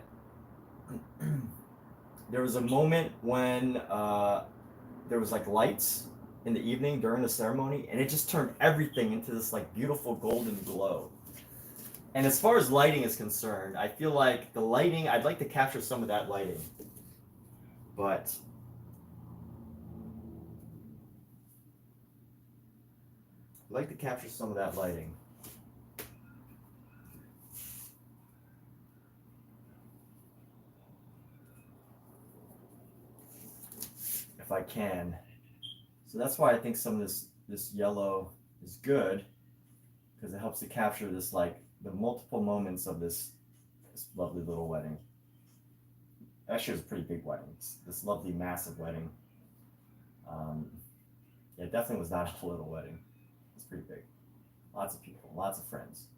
There was a moment when there was like lights in the evening during the ceremony, and it just turned everything into this like beautiful golden glow. And as far as lighting is concerned, I feel like the lighting, I'd like to capture some of that lighting, but I'd like to capture some of that lighting. If I can. So that's why I think some of this yellow is good, because it helps to capture this, like the multiple moments of this lovely little wedding. Actually, it was a pretty big wedding. This lovely massive wedding. Yeah, it definitely was not a little wedding. It's pretty big. Lots of people, lots of friends.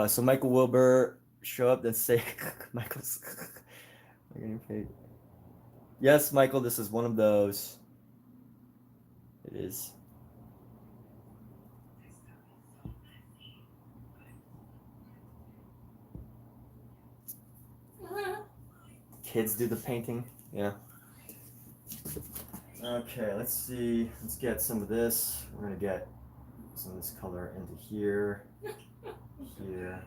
So Michael Wilbur, show up and say, Michael's. Yes, Michael, this is one of those. It is. Kids do the painting, yeah. Okay, let's see. Let's get some of this. We're gonna get some of this color into here, here.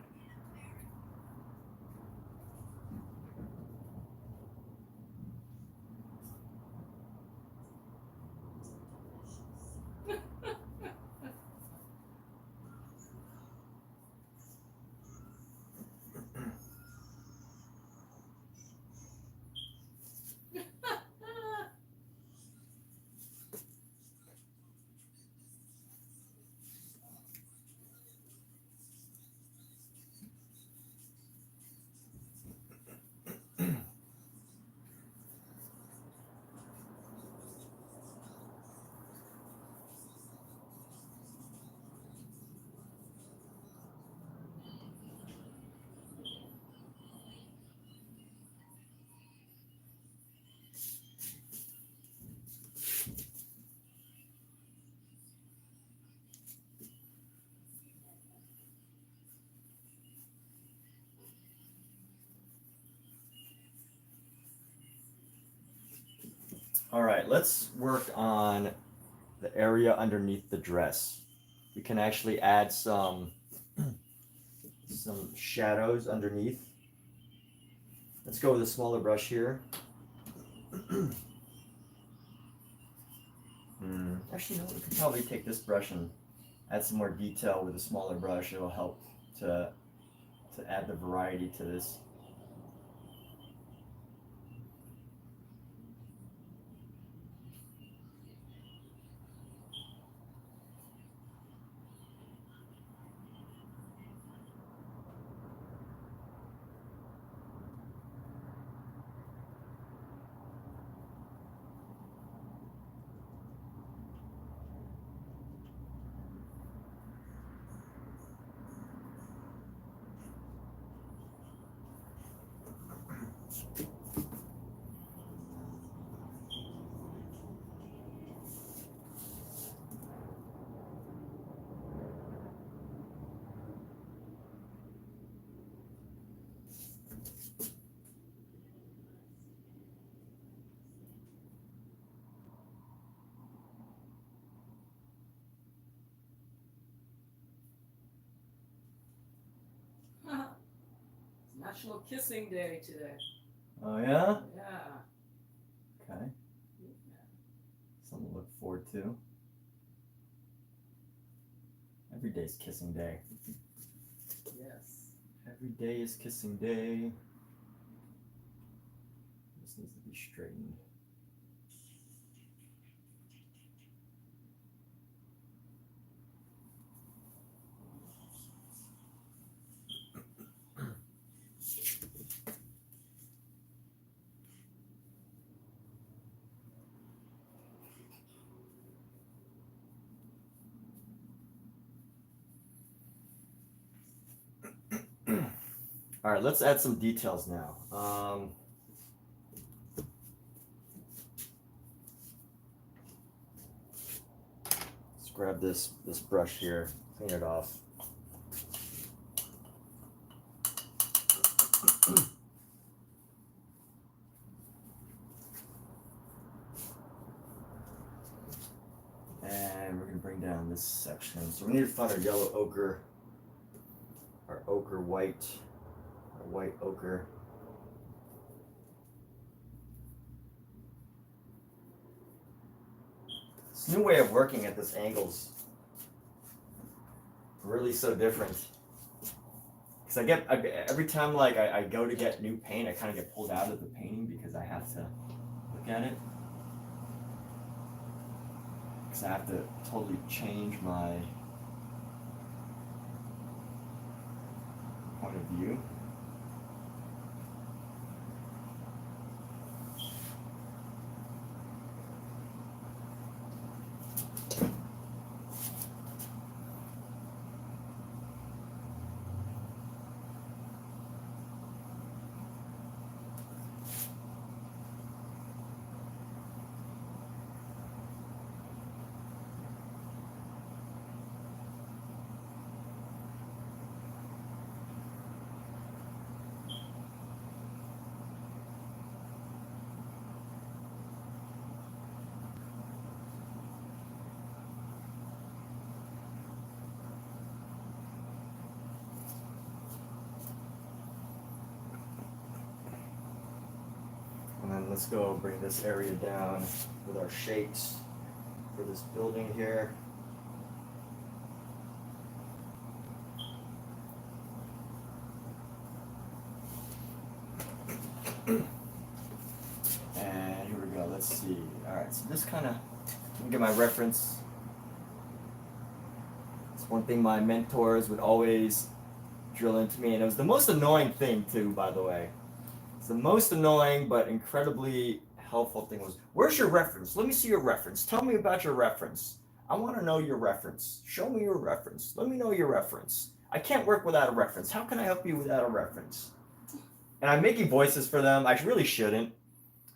All right, let's work on the area underneath the dress. We can actually add some shadows underneath. Let's go with a smaller brush here. Actually, no, we could probably take this brush and add some more detail with a smaller brush. It'll help to add the variety to this. National Kissing Day today. Oh yeah? Yeah. Okay. Something to look forward to. Every day's kissing day. Yes. Every day is kissing day. This needs to be straightened. All right, let's add some details now. Let's grab this brush here, clean it off. And we're gonna bring down this section. So we need to find our yellow ochre, our ochre white. White ochre. This new way of working at this angle's really so different. Because every time like I go to get new paint, I kind of get pulled out of the painting because I have to look at it. Because I have to totally change my point of view. then let's go bring this area down with our shapes for this building here. And here we go, let's see. All right, so this kind of, let me get my reference. It's one thing my mentors would always drill into me, and it was the most annoying thing too, by the way. It's the most annoying but incredibly helpful thing was, where's your reference? Let me see your reference. Tell me about your reference. I want to know your reference. Show me your reference. Let me know your reference. I can't work without a reference. How can I help you without a reference? And I'm making voices for them. I really shouldn't.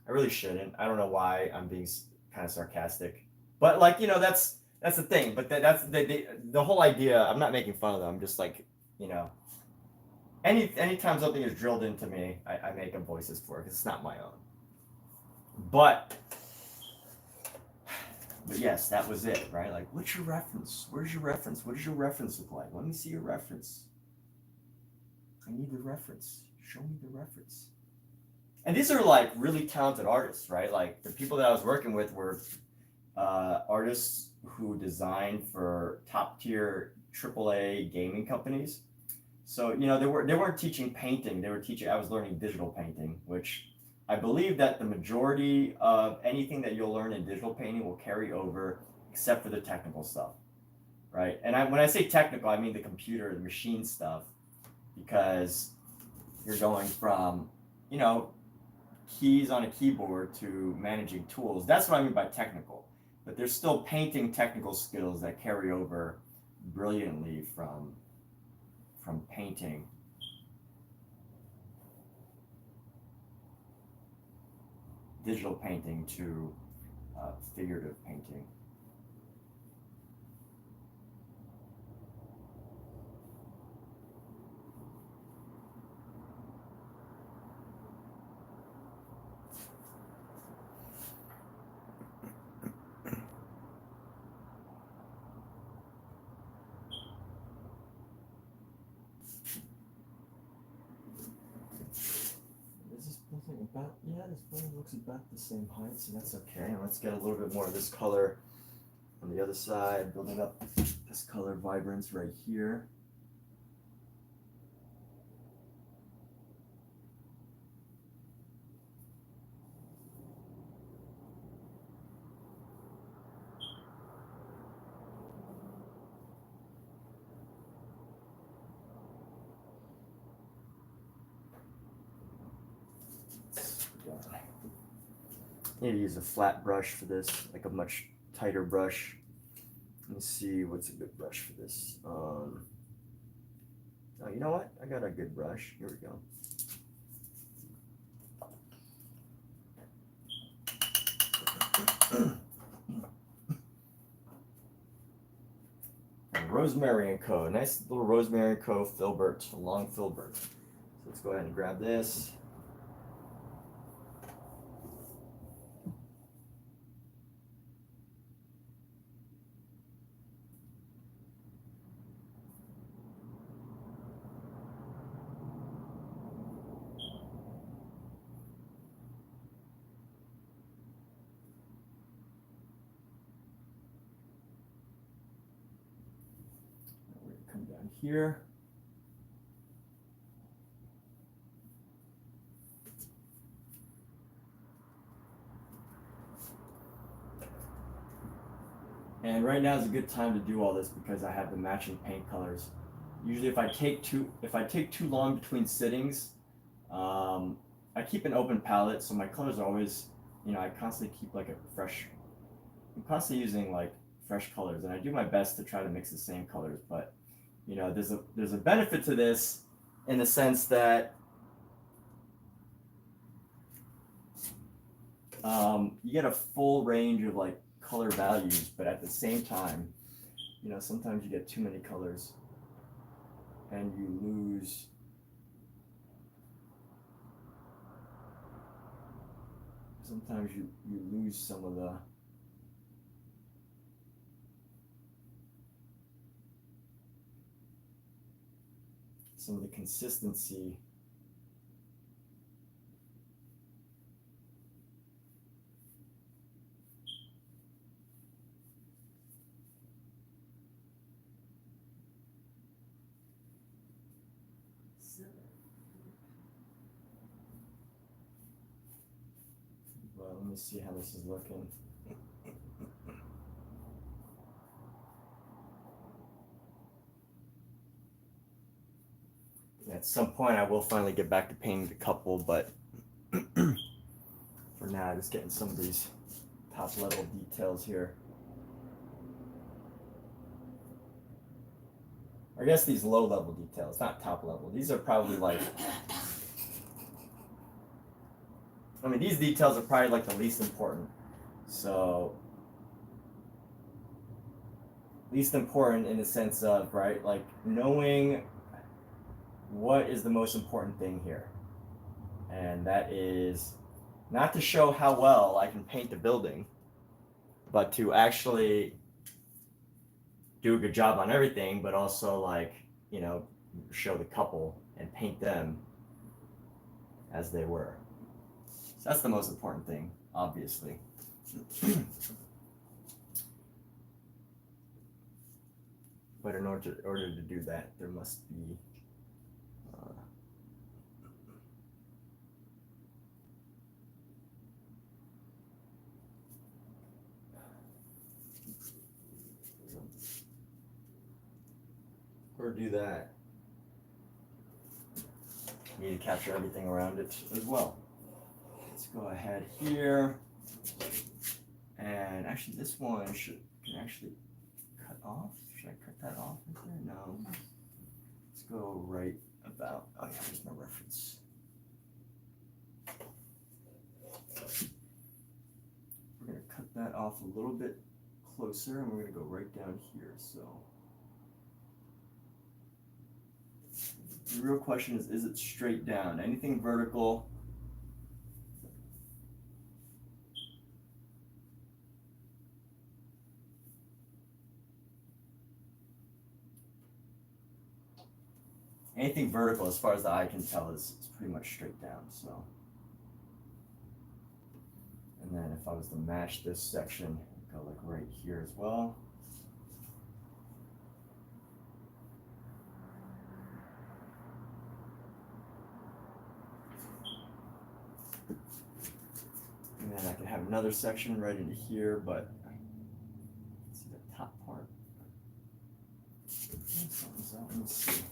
I really shouldn't. I don't know why I'm being kind of sarcastic. But like, you know, that's the thing. But that's the whole idea. I'm not making fun of them. I'm just like, you know, anytime something is drilled into me, I make up voices for it because it's not my own. But yes, that was it, right? Like, what's your reference? Where's your reference? What does your reference look like? Let me see your reference. I need the reference. Show me the reference. And these are like really talented artists, right? Like the people that I was working with were artists who designed for top tier AAA gaming companies. So, you know, they weren't teaching painting. They were teaching, I was learning digital painting, which I believe that the majority of anything that you'll learn in digital painting will carry over except for the technical stuff, right? And when I say technical, I mean the computer, the machine stuff, because you're going from, you know, keys on a keyboard to managing tools. That's what I mean by technical. But there's still painting technical skills that carry over brilliantly from painting. Digital painting to figurative painting. This building looks about the same height, so that's okay. And let's get a little bit more of this color on the other side, building up this color vibrance right here. I need to use a flat brush for this, like a much tighter brush. Let me see what's a good brush for this. Oh, you know what? I got a good brush. Here we go. Rosemary Co. Nice little Rosemary Co. filbert, a long filbert. So let's go ahead and grab this. Come down here. And right now is a good time to do all this because I have the matching paint colors. Usually if I take too long between sittings, I keep an open palette, so my colors are always, you know, I constantly keep like I'm constantly using like fresh colors, and I do my best to try to mix the same colors, but you know, there's a benefit to this in the sense that you get a full range of like color values, but at the same time, you know, sometimes you get too many colors and you lose some of the consistency but let me see how this is looking. At some point, I will finally get back to painting the couple, but for now, just getting some of these top level details here. I guess these low level details, not top level. These are probably like, I mean, these details are probably like the least important. So, least important in the sense of, right, like knowing what is the most important thing here. And that is not to show how well I can paint the building, but to actually do a good job on everything, but also like, you know, show the couple and paint them as they were. So that's the most important thing, obviously. But in order to do that, there must be do that. You need to capture everything around it as well. Let's go ahead here. And actually this one can actually cut off. Should I cut that off right there? No. Let's go right about, oh yeah, there's my reference. We're gonna cut that off a little bit closer and we're gonna go right down here, so. The real question is it straight down? Anything vertical, as far as the eye can tell, is pretty much straight down, so. And then if I was to match this section, go like right here as well. And then I can have another section right into here, but let's see the top part. Let me see.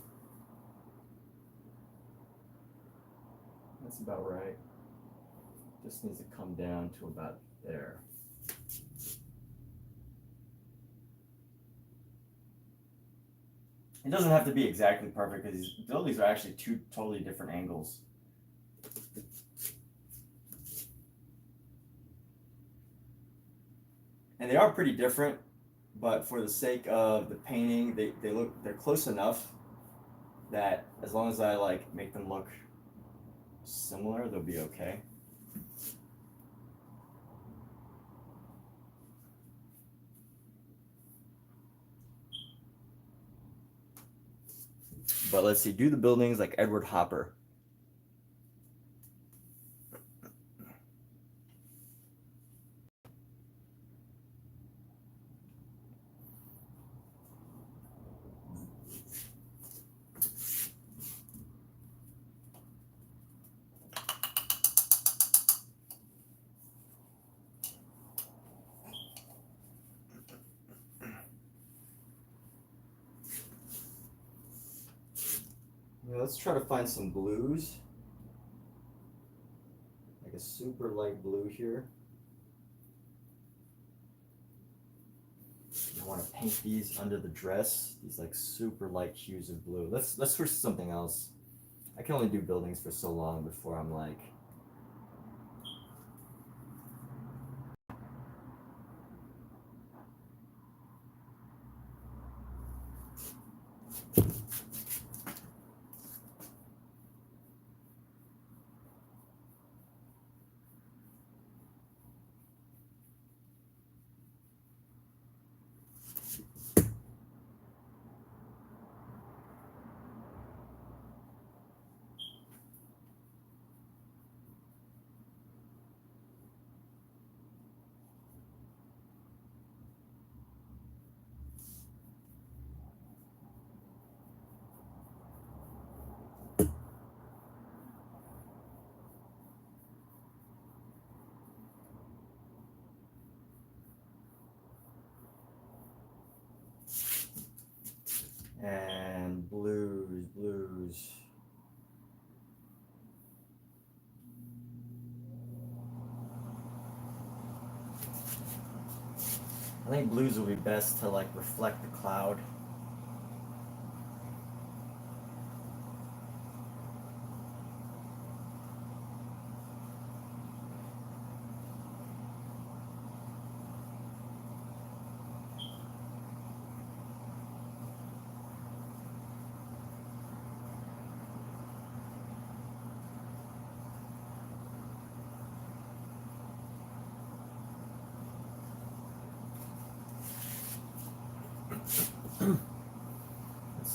That's about right. Just needs to come down to about there. It doesn't have to be exactly perfect because these buildings are actually two totally different angles. And they are pretty different, but for the sake of the painting, they're close enough that as long as I like make them look similar, they'll be okay. But let's see, do the buildings like Edward Hopper. Let's try to find some blues, like a super light blue here. I want to paint these under the dress, these like super light hues of blue. Let's switch to something else. I can only do buildings for so long before I'm like, I think blues will be best to like reflect the cloud.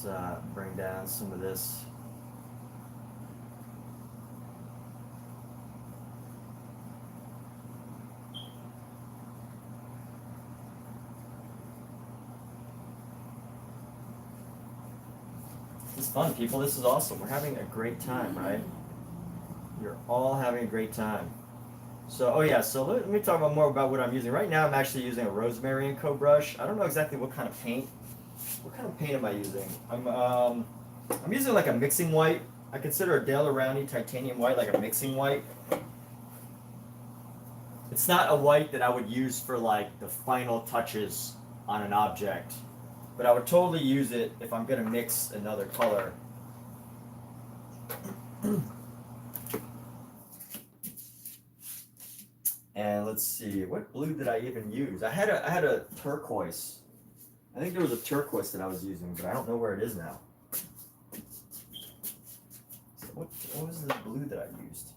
Let's bring down some of this. This is fun, people. This is awesome. We're having a great time, right? You're all having a great time. So, oh yeah, so let me talk about more about what I'm using. Right now I'm actually using a Rosemary Co brush. I don't know exactly what kind of paint. What kind of paint am I using? I'm using like a mixing white. I consider a Dale Rowney titanium white like a mixing white. It's not a white that I would use for like the final touches on an object, but I would totally use it if I'm gonna mix another color. And let's see, what blue did I even use? I had a turquoise. I think there was a turquoise that I was using, but I don't know where it is now. So what was the blue that I used?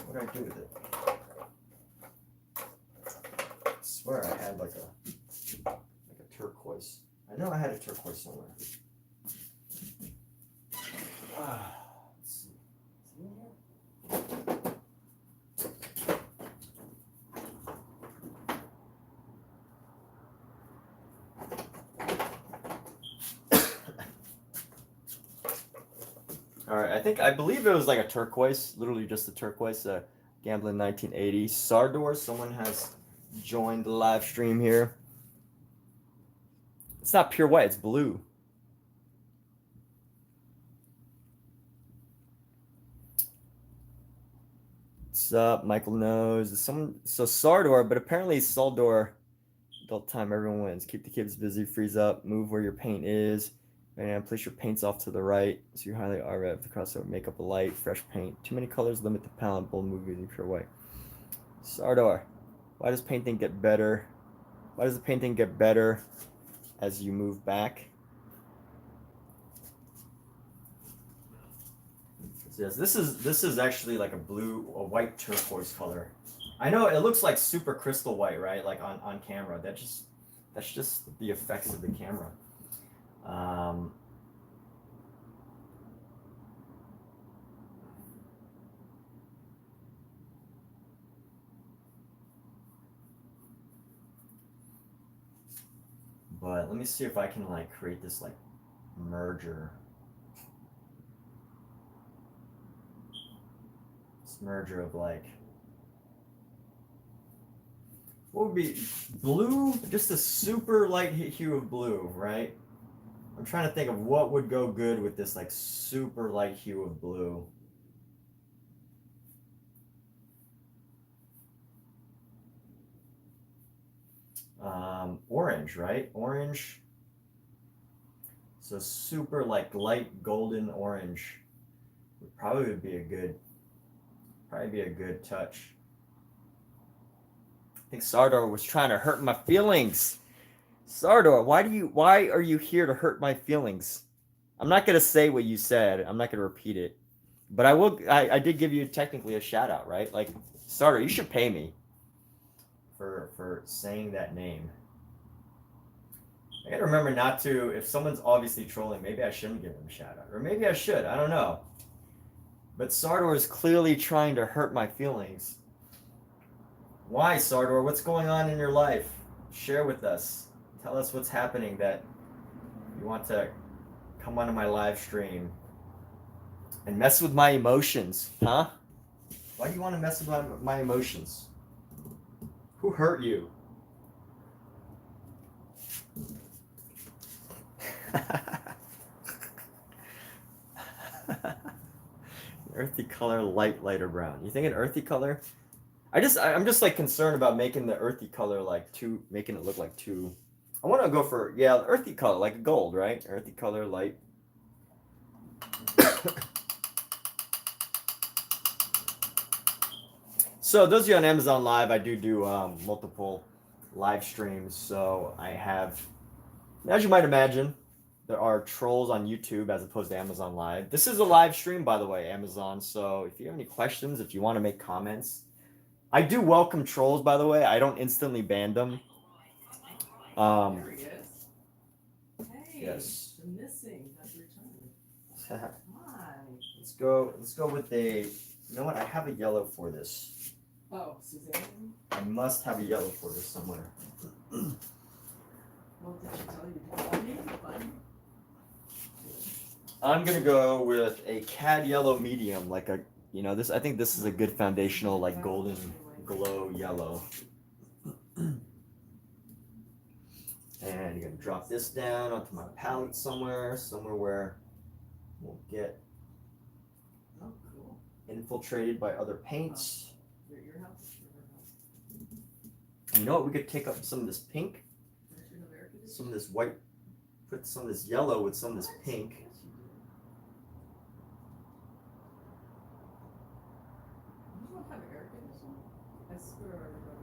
What did I do with it? I swear I had like a turquoise. I know I had a turquoise somewhere. Let's see. Is it in here? All right, I believe it was like a turquoise, literally just a turquoise, Gamblin 1980. Sardor, someone has joined the live stream here. It's not pure white, it's blue. What's up? Michael knows. So Sardor, but apparently Saldor, adult time, everyone wins. Keep the kids busy, freeze up, move where your paint is. And place your paints off to the right, so you highlight RF, the crossover, make up a light, fresh paint. Too many colors limit the palette, bold move using pure white. Sardor, why does painting get better? Why does the painting get better as you move back? So yes, this is actually like a white turquoise color. I know it looks like super crystal white, right? Like on camera. That's just the effects of the camera. But let me see if I can like create this like merger. This merger of like, what would be blue? Just a super light hue of blue, right? I'm trying to think of what would go good with this like super light hue of blue. Orange, right? Orange. So super like light golden orange would probably be a good touch. I think Sardor was trying to hurt my feelings. Sardor, why are you here to hurt my feelings? I'm not gonna say what you said. I'm not gonna repeat it. But I will. I did give you technically a shout out, right? Like Sardor, you should pay me for saying that name. I gotta remember not to. If someone's obviously trolling, maybe I shouldn't give them a shout out, or maybe I should. I don't know. But Sardor is clearly trying to hurt my feelings. Why, Sardor? What's going on in your life? Share with us. Tell us what's happening that you want to come onto my live stream and mess with my emotions, huh? Why do you want to mess with my emotions? Who hurt you? Earthy color, lighter brown. You think an earthy color? I'm just like concerned about making the earthy color like making it look like too I want to go for, yeah, earthy color, like a gold, right? Earthy color, light. So those of you on Amazon Live, I do multiple live streams. So I have, as you might imagine, there are trolls on YouTube as opposed to Amazon Live. This is a live stream, by the way, Amazon. So if you have any questions, if you want to make comments, I do welcome trolls, by the way. I don't instantly ban them. There he is. Hey, Yes. the missing has returned. Hi. Let's go with a, you know what? I have a yellow for this. Oh, Suzanne? I must have a yellow for this somewhere. Well, did she tell you to call me? Fine. I'm gonna go with a cad yellow medium, like a, you know, this. I think this is a good foundational, like golden glow yellow. And you're gonna drop this down onto my palette somewhere where it won't get Oh, cool. infiltrated by other paints. Your house is your house. You know what? We could take up some of this pink, Don't you have air conditioning? some of this white, put some of this yellow with some of this pink. Yes, you do. You don't have air conditioning? I swear I remember.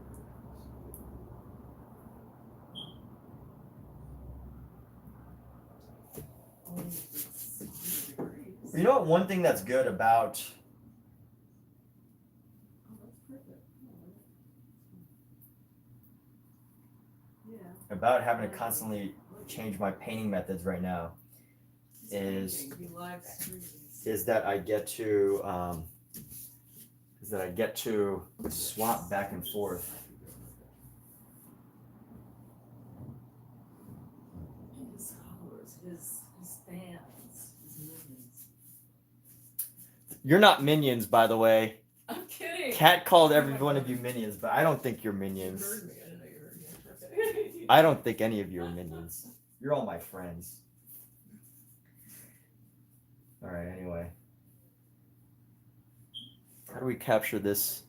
Only if it's 100 degrees. You know what? One thing that's good about Oh, that's perfect. Yeah. about having to constantly change my painting methods right now He's is painting. He live streams. is that I get to swap back and forth. His followers, his fans, his minions. You're not minions, by the way. I'm kidding. Kat called every one of you minions, but I don't think you're You minions. heard me. I didn't know you heard me. Okay. I don't think any of you are minions. You're all my friends. All right. Anyway, how do we capture this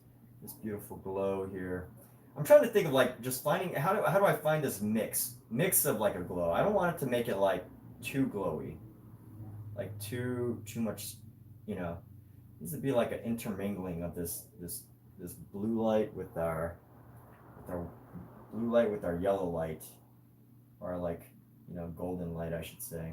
beautiful glow here? I'm trying to think of like just finding how do I find this mix of like a glow. I don't want it to make it like too glowy, like too much, you know. It needs to be like an intermingling of this blue light with our blue light with our yellow light, or like, you know, golden light, I should say.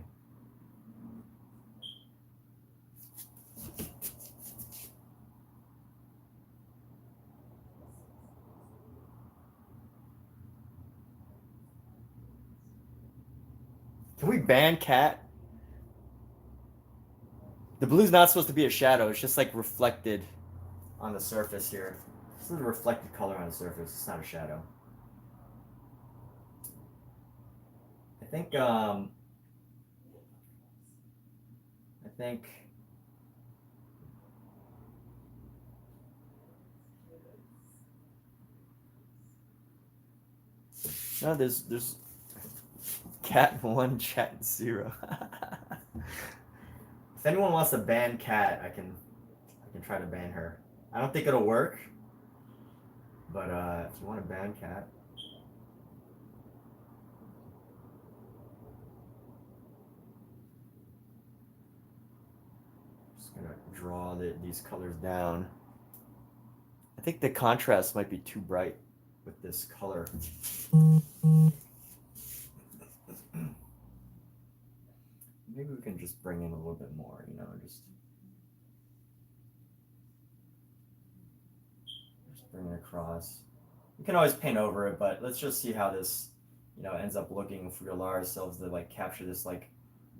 Can we ban Cat? The blue's not supposed to be a shadow. It's just like reflected on the surface here. This is a reflected color on the surface. It's not a shadow. I think no, there's Cat 1, Chat 0. If anyone wants to ban Cat, I can try to ban her. I don't think it'll work, but if you want to ban Cat, just gonna draw these colors down. I think the contrast might be too bright with this color. Maybe we can just bring in a little bit more, you know, just bring it across. We can always paint over it, but let's just see how this, you know, ends up looking if we allow ourselves to like capture this like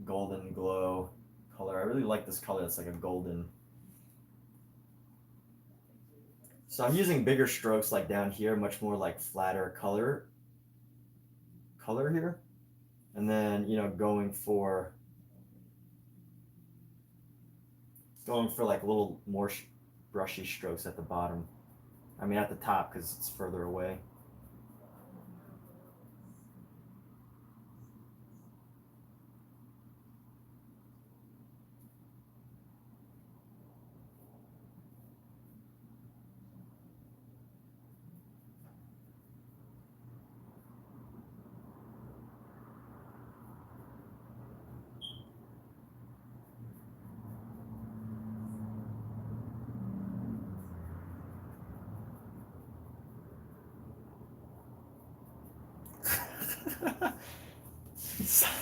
golden glow color. I really like this color. It's like a golden. So I'm using bigger strokes like down here, much more like flatter color here. And then, you know, going for like a little more brushy strokes at the bottom. I mean at the top because it's further away.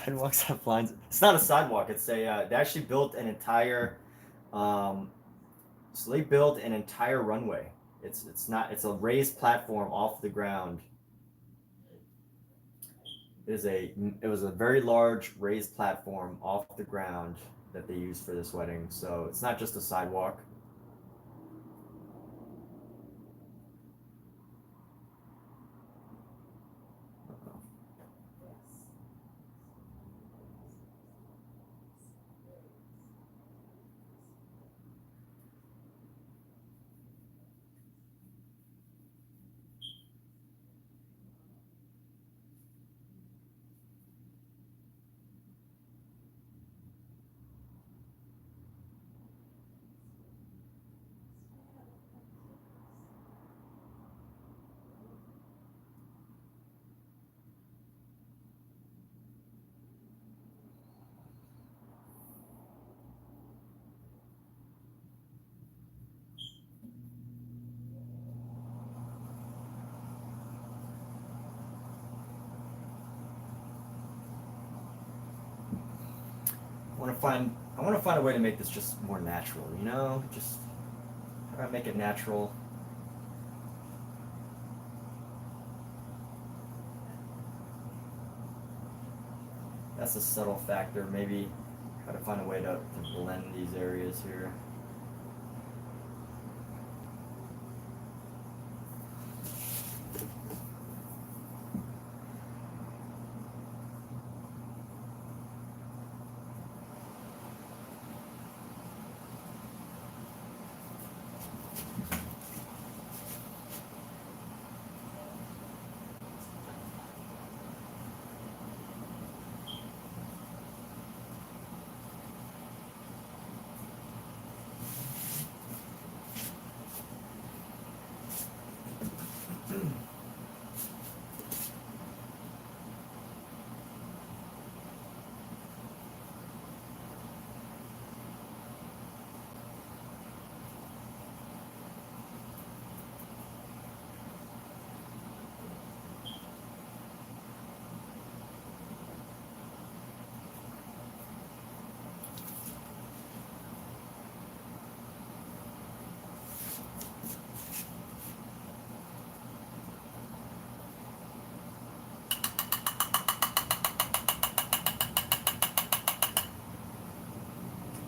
Sidewalks have lines. It's not a sidewalk. It's a. They actually built an entire. So they built an entire runway. It's not. It's a raised platform off the ground. It was a very large raised platform off the ground that they used for this wedding. So it's not just a sidewalk. I want to find a way to make this just more natural, you know? Just how do I make it natural? That's a subtle factor. Maybe try to find a way to blend these areas here.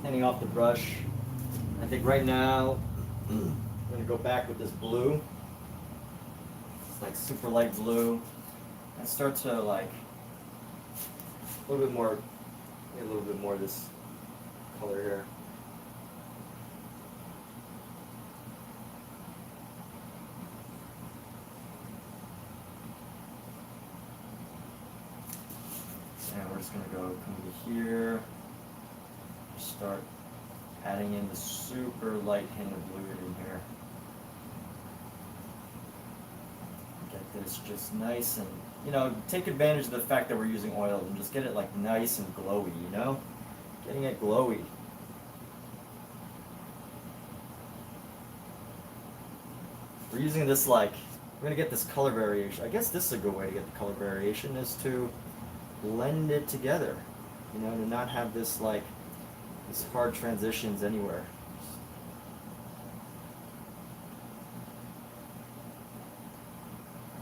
Handing off the brush. I think right now I'm gonna go back with this blue. It's like super light blue. And start to like a little bit more of this color here. And we're just gonna go come to here. Start adding in the super light hint of blue in here. Get this just nice and, you know, take advantage of the fact that we're using oil and just get it like nice and glowy, you know? Getting it glowy. We're using this like, we're gonna get this color variation. I guess this is a good way to get the color variation is to blend it together. You know, to not have this like, these hard transitions anywhere.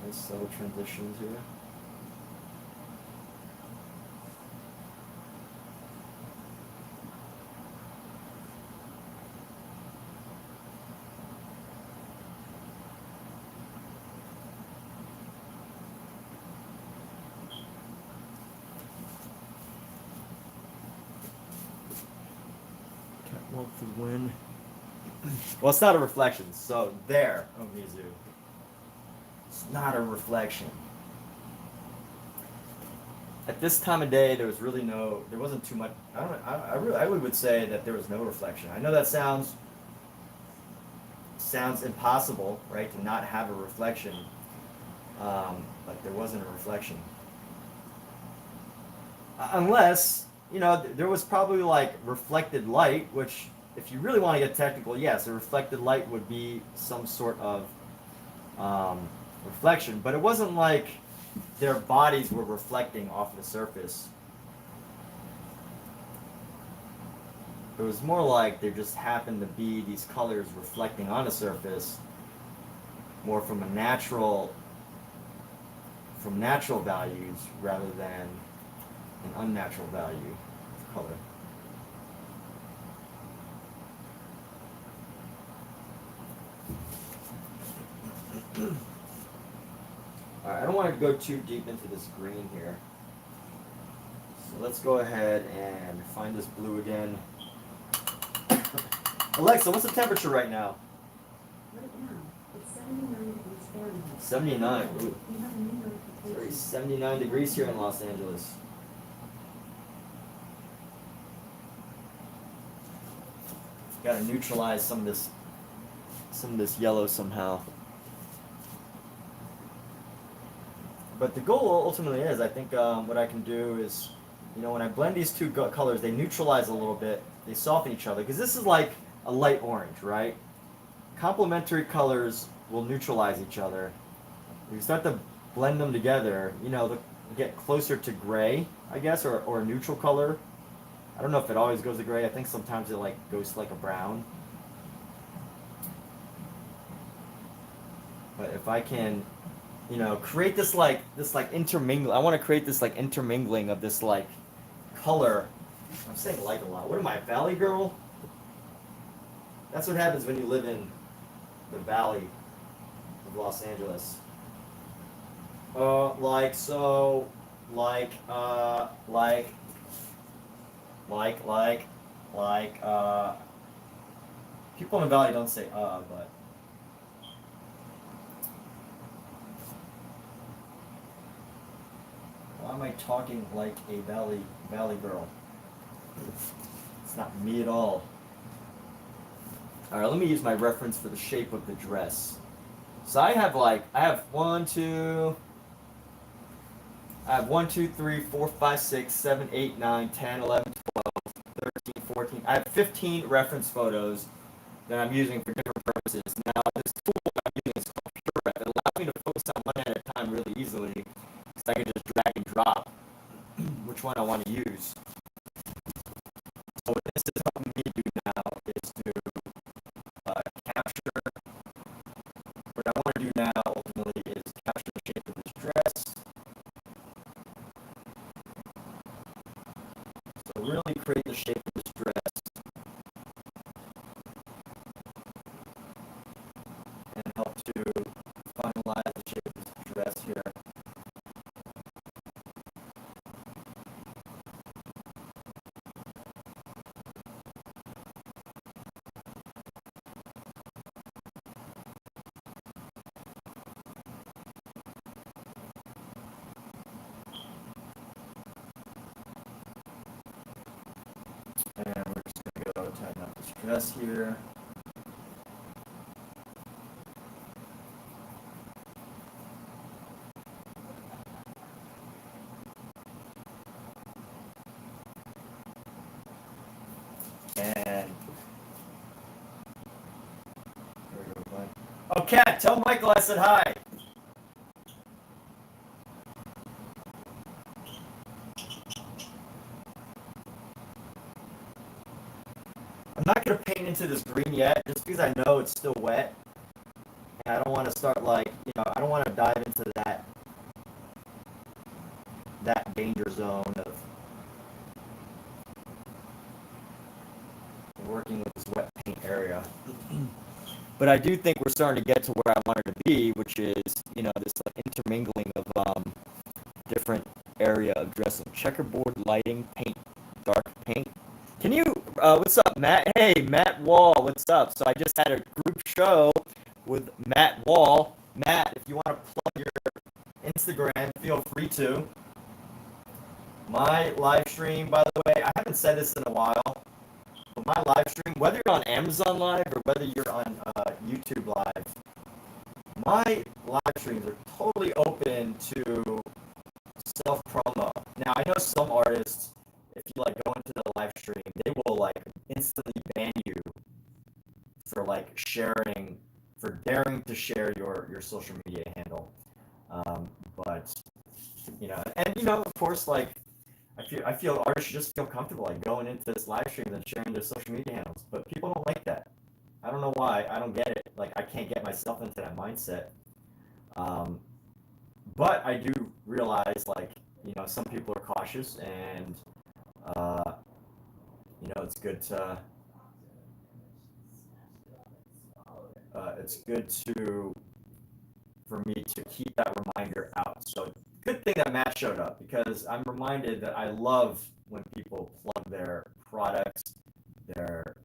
Nice subtle transitions here. Catwalk to win. Well, it's not a reflection, so there, Omizu. It's not a reflection. At this time of day, there wasn't too much. I would say that there was no reflection. I know that sounds impossible, right, to not have a reflection, but there wasn't a reflection. Unless, you know, there was probably like reflected light, which, if you really want to get technical, yes, a reflected light would be some sort of reflection, but it wasn't like their bodies were reflecting off the surface. It was more like there just happened to be these colors reflecting on a surface more from natural values rather than an unnatural value of color. Alright, I don't want to go too deep into this green here. So let's go ahead and find this blue again. Alexa, what's the temperature right now? Right now, it's 79 degrees Fahrenheit. 79. Ooh. You have a new notification. It's 79 degrees here in Los Angeles. Gotta neutralize some of this yellow somehow. But the goal ultimately is, I think what I can do is, you know, when I blend these two colors, they neutralize a little bit, they soften each other, because this is like a light orange, right? Complementary colors will neutralize each other. If you start to blend them together, you know, they get closer to gray, I guess, or a neutral color. I don't know if it always goes to gray. I think sometimes it like goes to like a brown. But if I can, you know, create this like intermingle. I want to create this like intermingling of this like color. I'm saying like a lot. What am I, a valley girl? That's what happens when you live in the valley of Los Angeles. Like so, like people in the valley don't say but. Why am I talking like a valley girl? It's not me at all. Alright, let me use my reference for the shape of the dress. So I have 1, 2, 3, 4, 5, 6, 7, 8, 9, 10, 11, 12, 13, 14. I have 15 reference photos that I'm using for different purposes. Now, this tool I'm using is called PureRef. It allows me to focus on one at a time really easily, because I can just drag and drop which one I want to use. So what this is helping me do now is to capture, what I want to do now ultimately is capture the shape of this dress. So really create the shape of this dress and help to finalize the shape of this dress here. And we're just going to go tighten up this dress here. And there we go, Glenn. Oh, Kat, tell Michael I said hi. I'm not going to paint into this green yet, just because I know it's still wet. And I don't want to start I don't want to dive into that danger zone of working with this wet paint area. But I do think we're starting to get to where I wanted to be, which is, you know, this like intermingling of different area of dress, like checkerboard, lighting, paint, dark paint. Can you, what's up, Matt? Hey, Matt Wall, what's up? So I just had a group show with Matt Wall. Matt, if you want to plug your Instagram, feel free to. My live stream, by the way, I haven't said this in a while, but my live stream, whether you're on Amazon Live or whether you're on YouTube Live, my live streams are totally open to self-promo. Now, I know some artists, if you like go into the live stream, they will like instantly ban you for like sharing, for daring to share your social media handle. But you know, and you know, of course, like I I feel artists should just feel comfortable like going into this live stream and sharing their social media handles, but people don't like that. I don't know why. I don't get it. Like I can't get myself into that mindset. But I do realize like, you know, some people are cautious and, you know, it's good to, for me to keep that reminder out. So good thing that Matt showed up, because I'm reminded that I love when people plug their products, their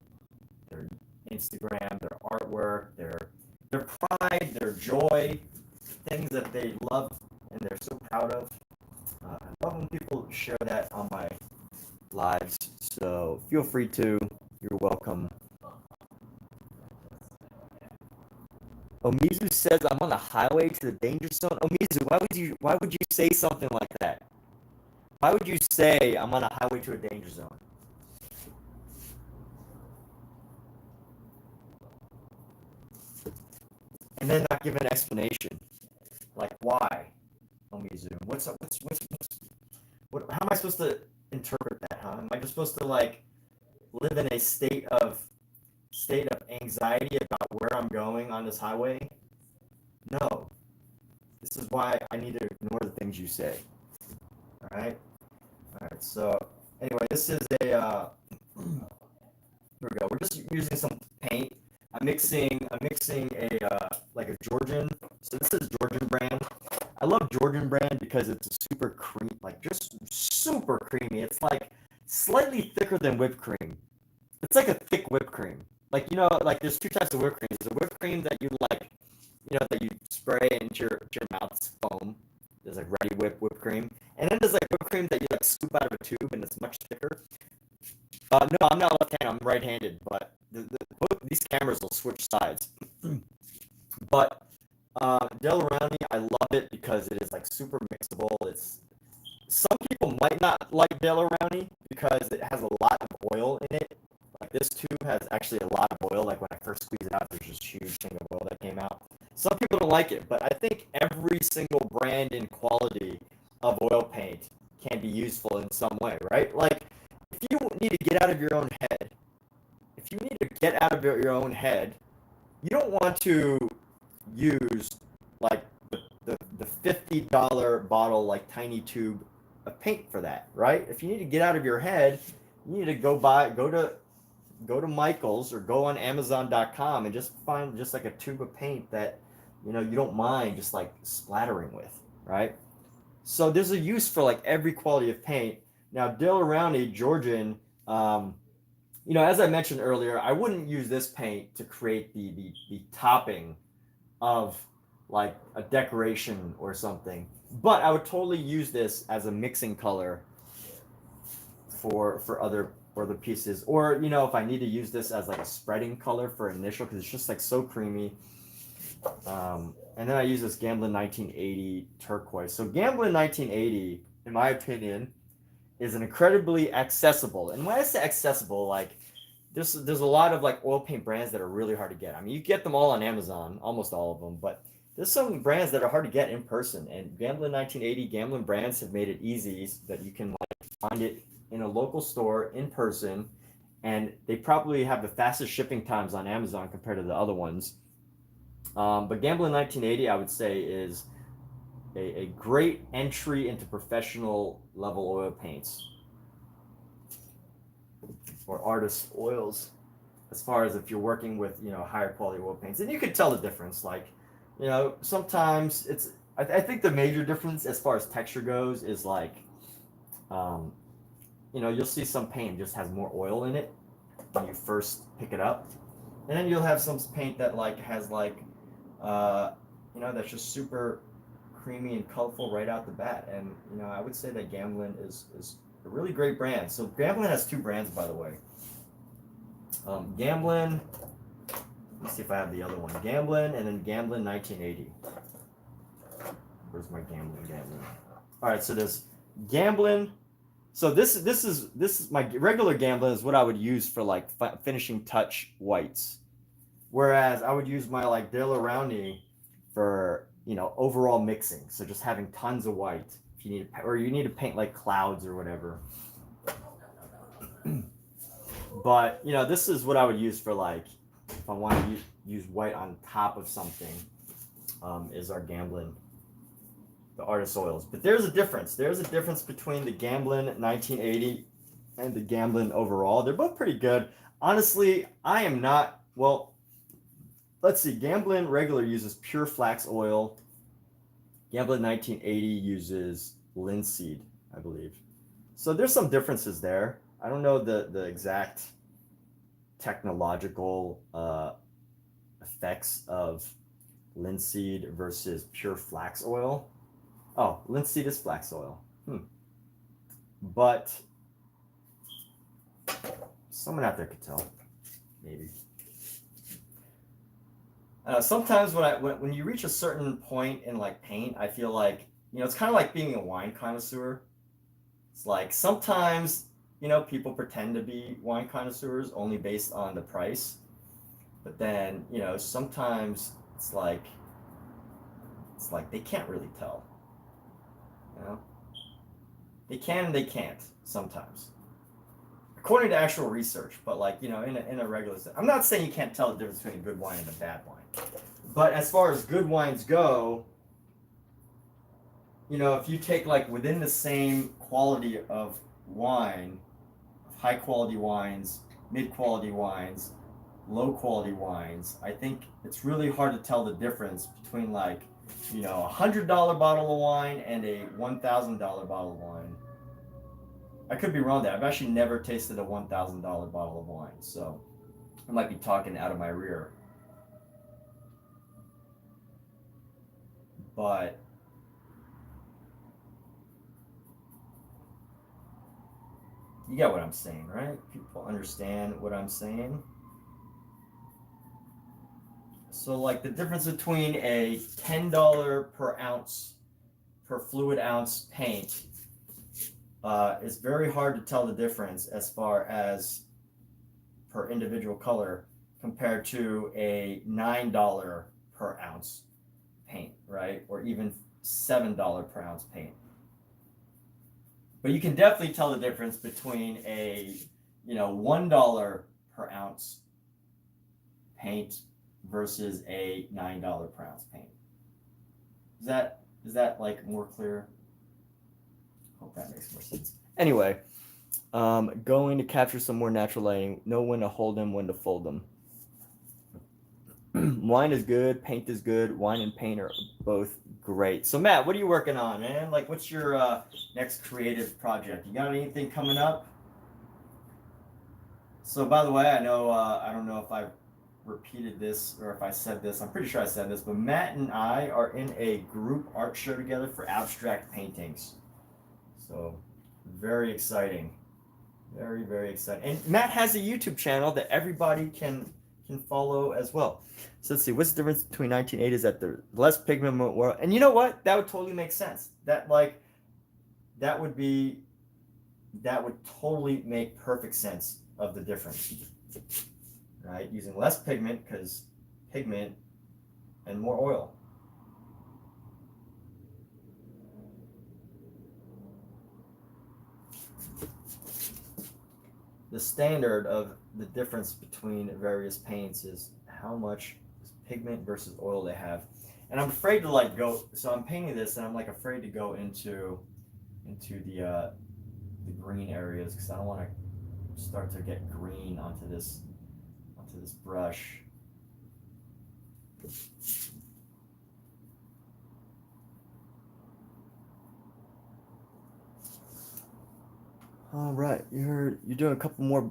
Instagram, their artwork, their pride, their joy, things that they love and they're so proud of. I love when people share that on my lives. So feel free to. You're welcome. Omizu says I'm on the highway to the danger zone. Omizu, why would you say something like that? Why would you say I'm on a highway to a danger zone? And then not give an explanation. Like why? Omizu. How am I supposed to interpret that, huh? Am I just supposed to like live in a state of anxiety about where I'm going on this highway? No. This is why I need to ignore the things you say. All right. So anyway, this is a. Here we go. We're just using some paint. I'm mixing a like a Georgian. So this is Georgian brand. I love Georgian brand because it's super creamy, like just super creamy. It's like slightly thicker than whipped cream. It's like a thick whipped cream. Like, you know, like there's two types of whipped cream. There's a whipped cream that you like, you know, that you spray into your mouth, it's foam. There's like ready whipped cream. And then there's like whipped cream that you like scoop out of a tube and it's much thicker. No, I'm not left-handed, I'm right-handed, but these cameras will switch sides. But Del Rowney, I love it because it is like super mixable. Some people might not like Del Rowney because it has a lot of oil in it. Like this tube has actually a lot of oil. Like when I first squeeze it out, there's this huge thing of oil that came out. Some people don't like it, but I think every single brand and quality of oil paint can be useful in some way, right? Like if you need to get out of your own head, you don't want to use like the $50 bottle, like tiny tube of paint for that, right? If you need to get out of your head, you need to go to Michael's or go on Amazon.com and just find just like a tube of paint that, you know, you don't mind just like splattering with, right? So there's a use for like every quality of paint. Now, Del Rowney, Georgian, you know, as I mentioned earlier, I wouldn't use this paint to create the topping of like a decoration or something, but I would totally use this as a mixing color for other pieces, or you know, if I need to use this as like a spreading color for initial, because it's just like so creamy. And then I use this Gamblin 1980 turquoise. So Gamblin 1980, in my opinion, is an incredibly accessible. And when I say accessible, like there's a lot of like oil paint brands that are really hard to get. I mean, you get them all on Amazon, almost all of them, but there's some brands that are hard to get in person. And Gamblin 1980, Gamblin brands have made it easy so that you can like find it in a local store in person, and they probably have the fastest shipping times on Amazon compared to the other ones. But Gamblin 1980, I would say, is a great entry into professional level oil paints or artist oils, as far as if you're working with, you know, higher quality oil paints. And you could tell the difference. Like, you know, sometimes I think the major difference as far as texture goes is like, you know, you'll see some paint just has more oil in it when you first pick it up. And then you'll have some paint that like has like, you know, that's just super creamy and colorful right out the bat. And, you know, I would say that Gamblin is a really great brand. So Gamblin has two brands, by the way. Gamblin, let's see if I have the other one. Gamblin and then Gamblin 1980. Where's my Gamblin? All right, so there's Gamblin. So this is my regular Gamblin is what I would use for like finishing touch whites, whereas I would use my like Del Rowney for, you know, overall mixing. So just having tons of white. If if you need to, or you need to paint like clouds or whatever. But you know, this is what I would use for like if I want to use white on top of something. Is our Gamblin, the artist oils. But there's a difference. There's a difference between the Gamblin 1980 and the Gamblin overall. They're both pretty good. Honestly, I am not, well, let's see. Gamblin regular uses pure flax oil. Gamblin 1980 uses linseed, I believe. So there's some differences there. I don't know the exact technological effects of linseed versus pure flax oil. Oh, linseed is flax oil. But someone out there could tell, maybe. Sometimes when you reach a certain point in like paint, I feel like, you know, it's kind of like being a wine connoisseur. It's like sometimes, you know, people pretend to be wine connoisseurs only based on the price, but then, you know, sometimes it's like they can't really tell. You know, they can and they can't sometimes, according to actual research. But like, you know, in a regular sense, I'm not saying you can't tell the difference between a good wine and a bad wine, but as far as good wines go, you know, if you take like within the same quality of wine, high quality wines, mid quality wines, low quality wines, I think it's really hard to tell the difference between like, you know, $100 bottle of wine and a $1,000 bottle of wine. I could be wrong there. I've actually never tasted a $1,000 bottle of wine, so I might be talking out of my rear. But you get what I'm saying, right? People understand what I'm saying. So like the difference between a $10 per ounce, per fluid ounce paint is very hard to tell the difference as far as per individual color compared to a $9 per ounce paint, right? Or even $7 per ounce paint. But you can definitely tell the difference between a, you know, $1 per ounce paint versus a $9 per ounce paint. Is that like more clear? Hope that makes more sense. Anyway, going to capture some more natural lighting. Know when to hold them, when to fold them. Wine is good, paint is good. Wine and paint are both great. So Matt, what are you working on, man? Like, what's your next creative project? You got anything coming up? So by the way, I know I don't know if I repeated this or if I said this. I'm pretty sure I said this, but Matt and I are in a group art show together for abstract paintings. So very exciting. Very, very exciting. And Matt has a YouTube channel that everybody can follow as well. So let's see, what's the difference between 1980 is that the less pigment world, and you know what? That would totally make sense. That would totally make perfect sense of the difference. Right? Using less pigment because pigment and more oil. The standard of the difference between various paints is how much pigment versus oil they have. And I'm afraid to like go, so I'm painting this and I'm like afraid to go into the green areas because I don't want to start to get green onto this brush. All right, you're doing a couple more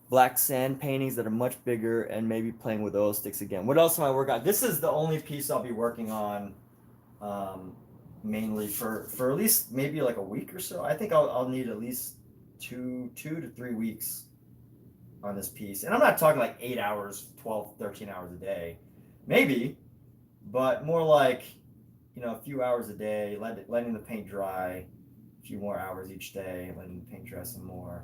black sand paintings that are much bigger and maybe playing with oil sticks again. What else am I working on? This is the only piece I'll be working on mainly for at least maybe like a week or so. I think I'll need at least two to 3 weeks on this piece. And I'm not talking like 8 hours, 12, 13 hours a day. Maybe, but more like, you know, a few hours a day, letting the paint dry, a few more hours each day, letting the paint dry some more.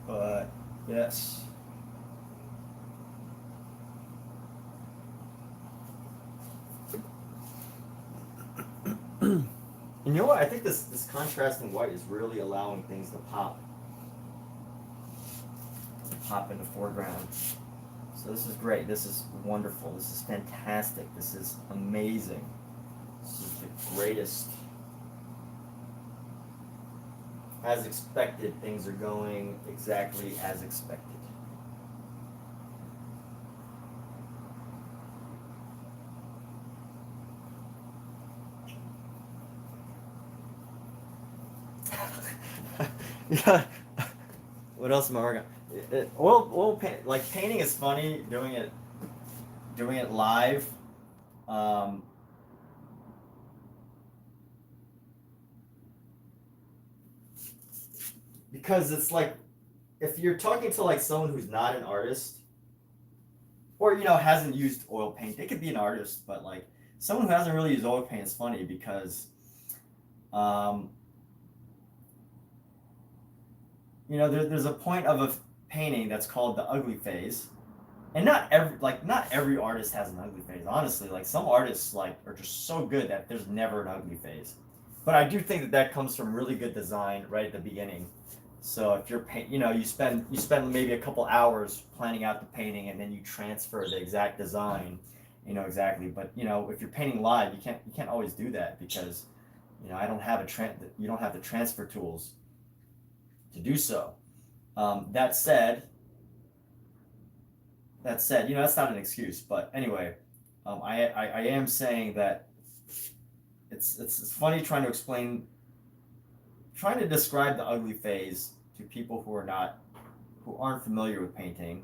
But yes. And you know what? I think this contrasting white is really allowing things to pop in the foreground. So this is great. This is wonderful. This is fantastic. This is amazing. This is the greatest. As expected, things are going exactly as expected. Yeah. What else am I working on? Oil paint, like painting is funny. Doing it live. Because it's like, if you're talking to like someone who's not an artist, or hasn't used oil paint, they could be an artist, but like someone who hasn't really used oil paint is funny because, there's a point of a painting that's called the ugly phase, and not every artist has an ugly phase. Honestly, like some artists are just so good that there's never an ugly phase. But I do think that comes from really good design right at the beginning. So if you're you spend maybe a couple hours planning out the painting, and then you transfer the exact design, exactly. But if you're painting live, you can't always do that because I don't have you don't have the transfer tools to do so. That said, that's not an excuse. But anyway, I am saying that it's funny trying to describe the ugly phase to people who aren't familiar with painting,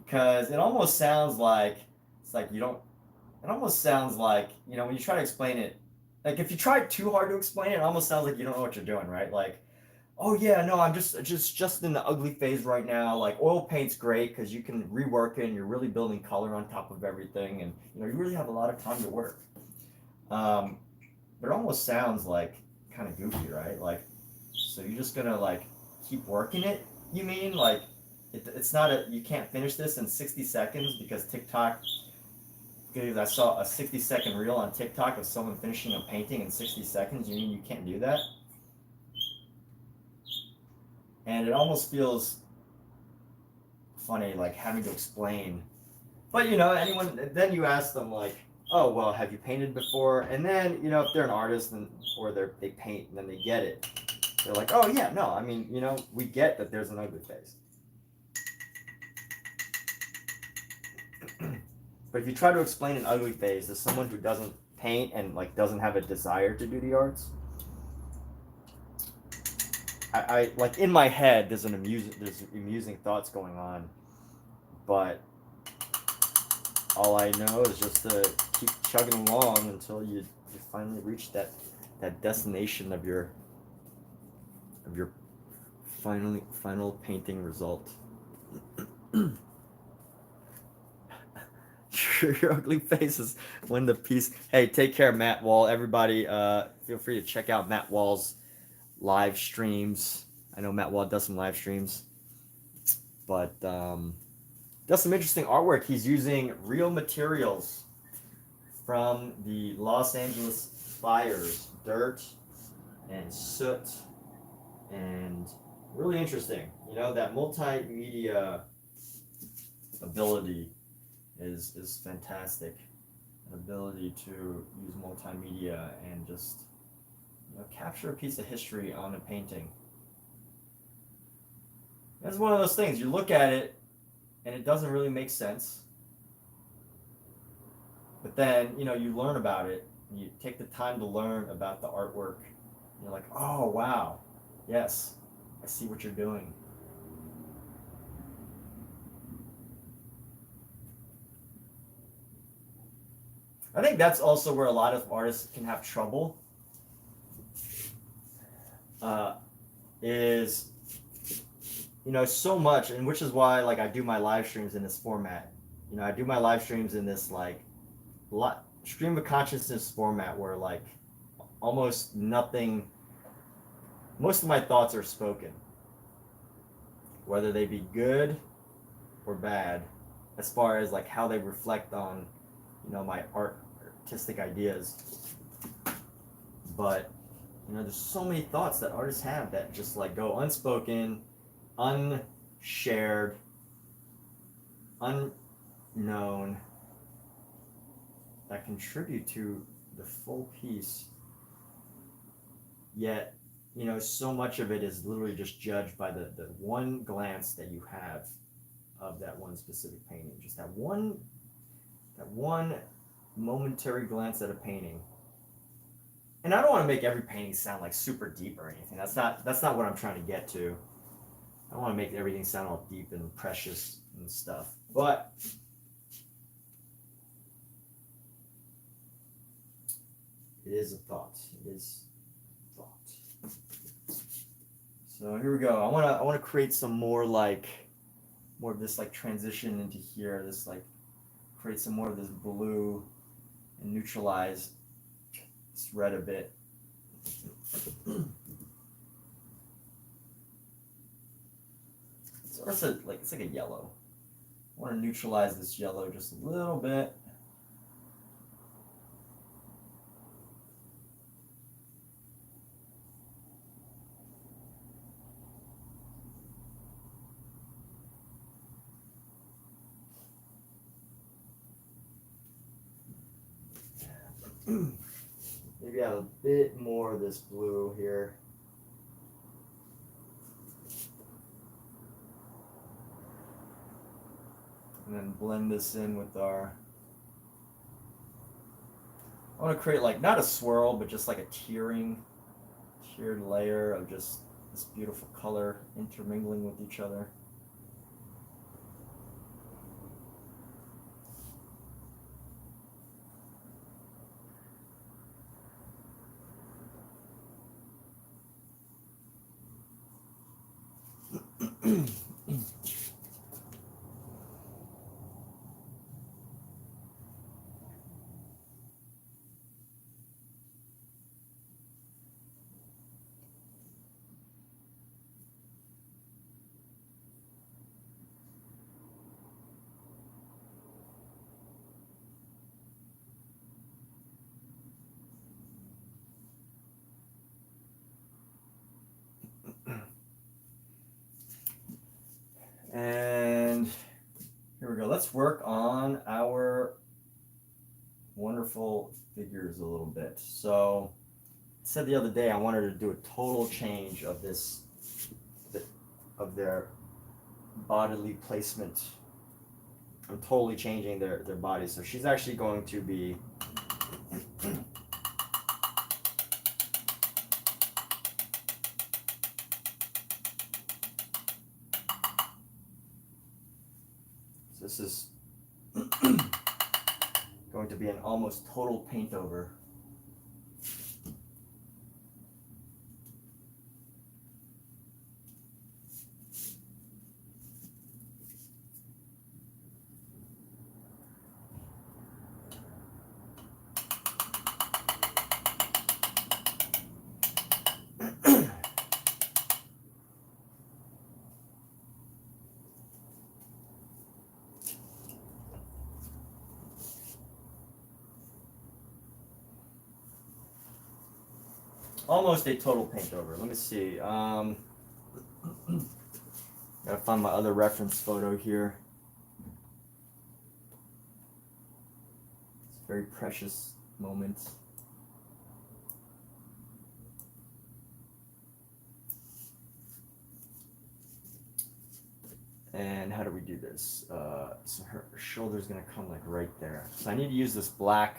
because it almost sounds like when you try to explain it, like if you try too hard to explain it, it almost sounds like you don't know what you're doing, right? Like, oh yeah, no, I'm just in the ugly phase right now. Like oil paint's great because you can rework it and you're really building color on top of everything, and you really have a lot of time to work. But it almost sounds like kind of goofy, right? Like, so you're just gonna like keep working it? You mean like it's not you can't finish this in 60 seconds because TikTok? Because I saw a 60-second reel on TikTok of someone finishing a painting in 60 seconds. You mean you can't do that? And it almost feels funny, like having to explain. But then you ask them like, oh well, have you painted before? And then if they're an artist or they paint and then they get it, they're like, oh yeah, no, I mean we get that there's an ugly phase. But if you try to explain an ugly phase to someone who doesn't paint and like doesn't have a desire to do the arts, I like in my head there's amusing thoughts going on, but all I know is just to keep chugging along until you finally reach that destination of your final painting result. Your ugly face is when the piece. Hey, take care, Matt Wall. Everybody, feel free to check out Matt Wall's live streams. I know Matt Wall does some live streams, but does some interesting artwork. He's using real materials from the Los Angeles fires, dirt and soot, and really interesting. That multimedia ability is fantastic. An ability to use multimedia and just capture a piece of history on a painting. That's one of those things. You look at it and it doesn't really make sense, but then you learn about it and you take the time to learn about the artwork. And you're like, oh wow, yes, I see what you're doing. I think that's also where a lot of artists can have trouble. Is so much, and which is why like I do my live streams in this format. I do my live streams in this like stream of consciousness format where like almost nothing. Most of my thoughts are spoken. whether they be good or bad, as far as like how they reflect on, you know, my artistic ideas. But you know, there's so many thoughts that artists have that just like go unspoken, unshared, unknown, that contribute to the full piece. Yet, you know, so much of it is literally just judged by the one glance that you have of that one specific painting. Just that one momentary glance at a painting. And I don't want to make every painting sound like super deep or anything. That's not what I'm trying to get to. I don't want to make everything sound all deep and precious and stuff. But it is a thought. It is thought. So here we go. I want to create some more of this like transition into here. This like create some more of this blue and neutralize this red a bit. So it's like a yellow. I want to neutralize this yellow just a little bit. Maybe add a bit more of this blue here. And then blend this in with our, I want to create like, not a swirl, but just like a tiered layer of just this beautiful color intermingling with each other. And here we go. Let's work on our wonderful figures a little bit. So I said the other day I wanted to do a total change of their bodily placement. I'm totally changing their bodies. So she's actually going to be this is going to be an almost total paint over. Almost a total paint over. Let me see. Gotta find my other reference photo here. It's a very precious moment. And how do we do this? So her shoulder's gonna come like right there. So I need to use this black.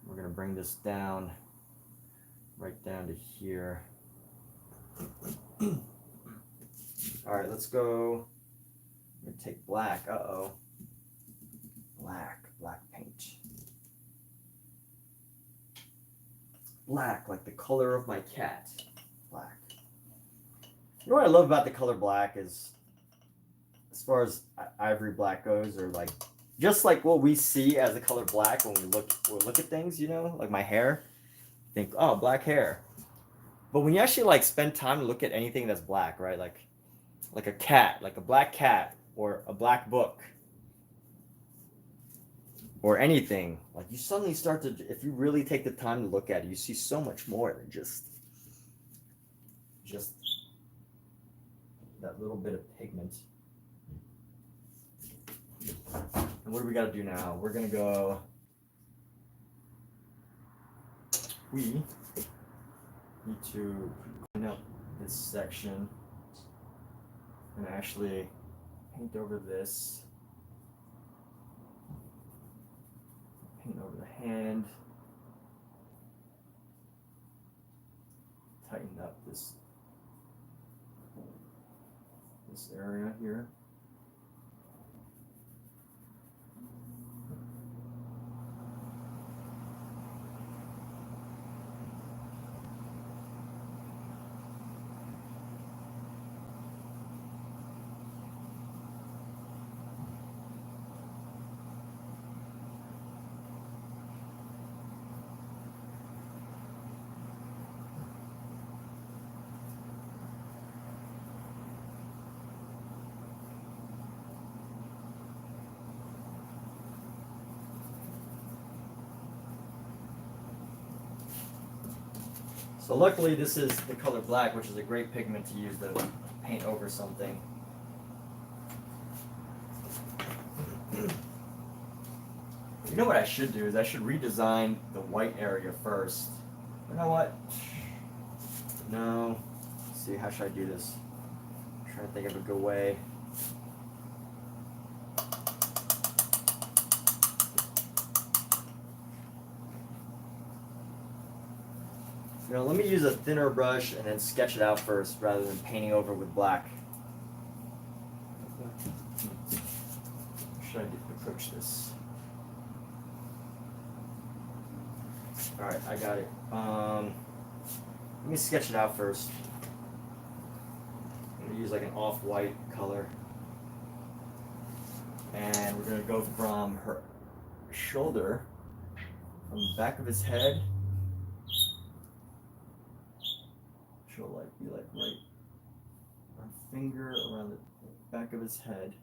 We're gonna bring this down. Right down to here. All right, let's go. I'm gonna take black. Uh-oh. Black paint. Black, like the color of my cat. Black. You know what I love about the color black is, as far as ivory black goes, or like, just like what we see as the color black when we look at things, you know, like my hair. Think, oh, black hair. But when you actually like spend time to look at anything that's black, right? Like like a cat, like a black cat or a black book or anything, like you suddenly start to, if you really take the time to look at it, you see so much more than just that little bit of pigment. And what do we got to do now? We're going to go, we need to clean up this section and actually paint over this, paint over the hand, tighten up this area here. So luckily this is the color black, which is a great pigment to use to paint over something. You know what I should do is I should redesign the white area first. You know what? No. Let's see, how should I do this? I'm trying to think of a good way. You know, let me use a thinner brush and then sketch it out first rather than painting over with black. How should I approach this? Alright, I got it. Let me sketch it out first. I'm going to use like an off-white color. And we're going to go from her shoulder, from the back of his head. She'll like be like right, our finger around the back of his head.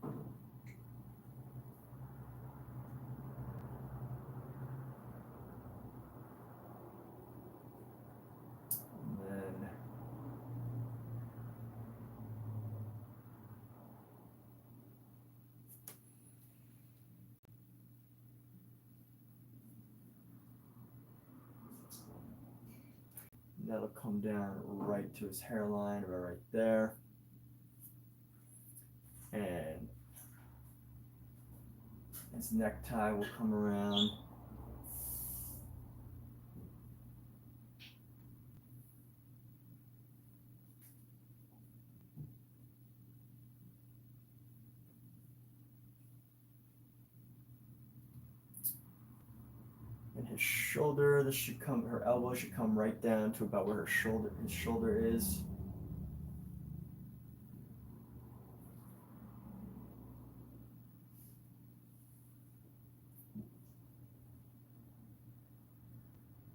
And then that'll come down right to his hairline, right there. And his necktie will come around. And his shoulder, this should come, her elbow should come right down to about where his shoulder is.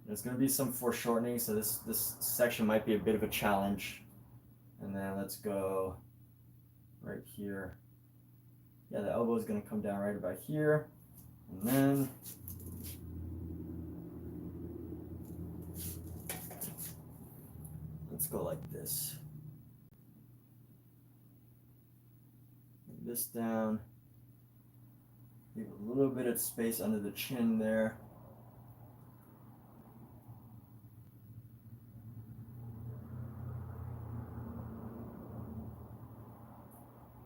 There's going to be some foreshortening, so this section might be a bit of a challenge. And then let's go right here. Yeah, the elbow is going to come down right about here. And then let's go like this. Bring this down. Leave a little bit of space under the chin there.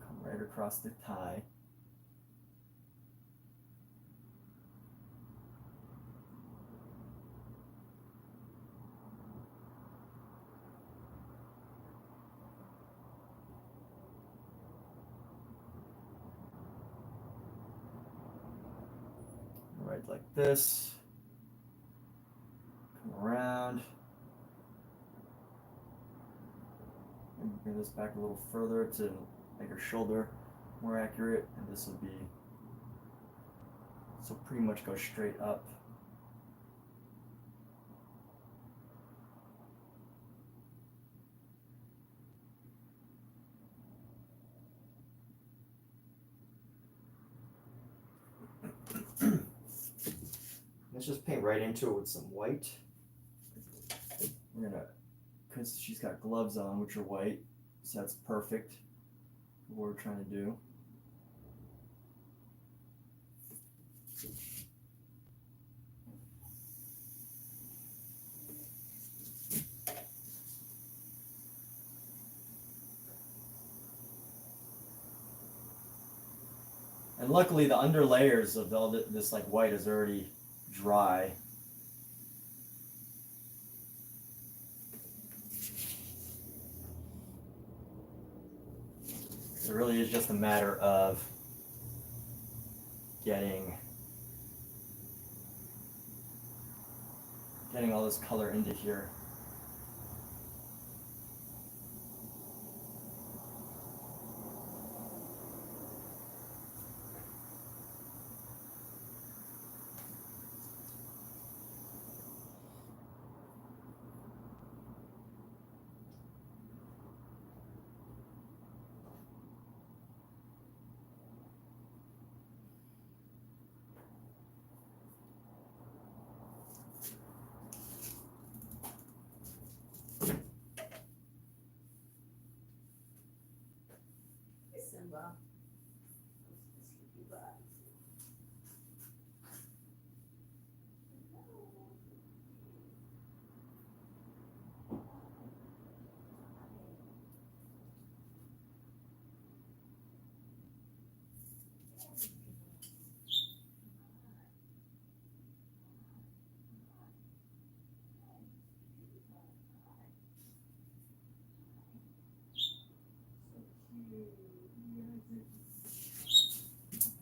Come right across the tie. Right like this, come around, and bring this back a little further to make her shoulder more accurate, and this will be, so pretty much go straight up. Let's just paint right into it with some white. We're gonna, because she's got gloves on, which are white, so that's perfect for what we're trying to do. And luckily the under layers of all this like white is already dry. It really is just a matter of getting all this color into here. Simba.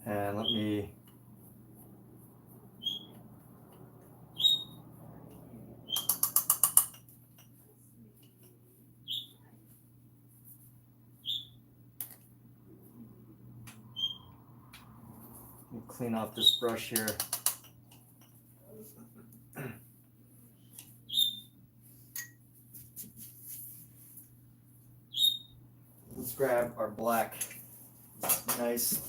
And let me clean off this brush here. Let's grab our black, nice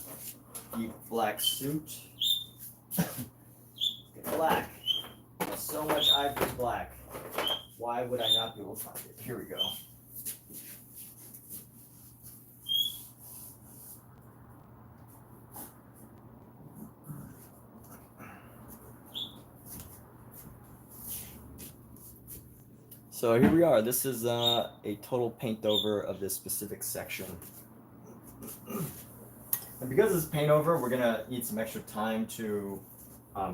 deep black suit. Get black. There's so much ivory black. Why would I not be able to find it? Here we go. So here we are. This is a total paint over of this specific section. And because it's paint over, we're gonna need some extra time to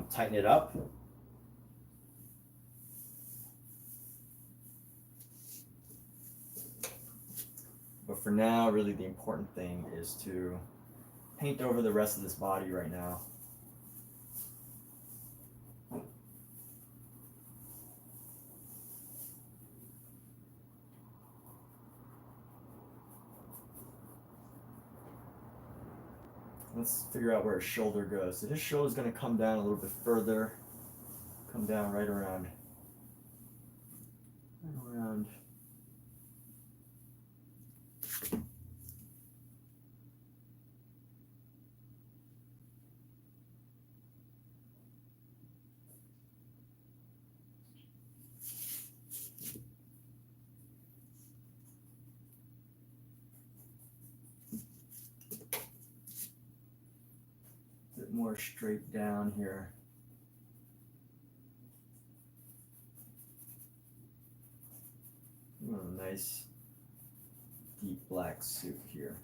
tighten it up. But for now, really the important thing is to paint over the rest of this body right now. Let's figure out where his shoulder goes. So his shoulder is going to come down a little bit further, come down right around. Bit more straight down here. A nice deep black suit here.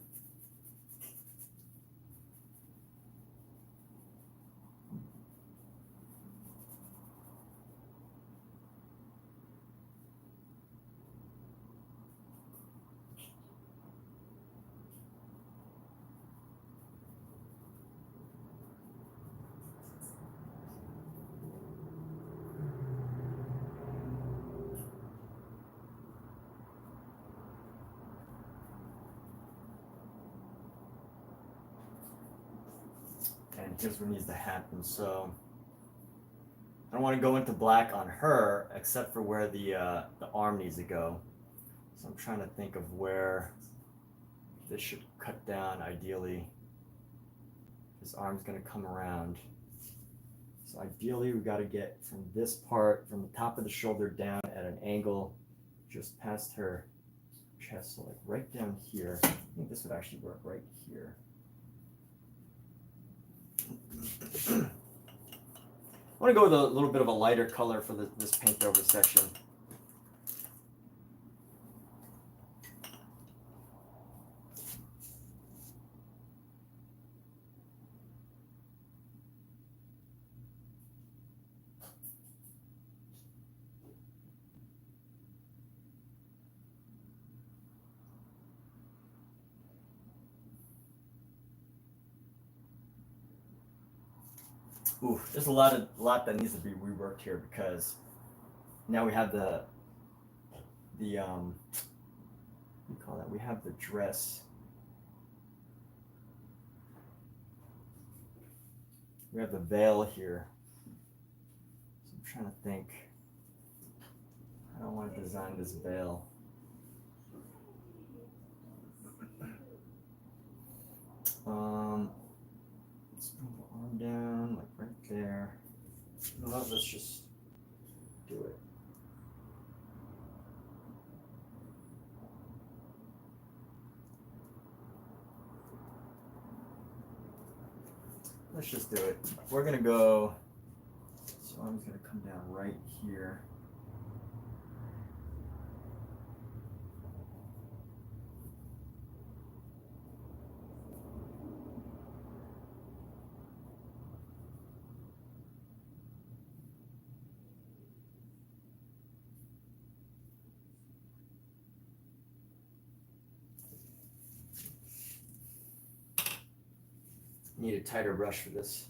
And here's what needs to happen. So I don't want to go into black on her except for where the arm needs to go. So I'm trying to think of where this should cut down ideally. His arm's going to come around. So ideally we got to get from this part, from the top of the shoulder down at an angle just past her chest, so like right down here. I think this would actually work right here. I want to go with a little bit of a lighter color for this paint over section. Ooh, there's a lot that needs to be reworked here, because now we have the what do you call that? We have the dress. We have the veil here. So I'm trying to think. I don't want to design this veil. Let's bring the arm down, like right there. No, let's just do it. Let's just do it. We're gonna go, so arm's gonna come down right here. Need a tighter brush for this.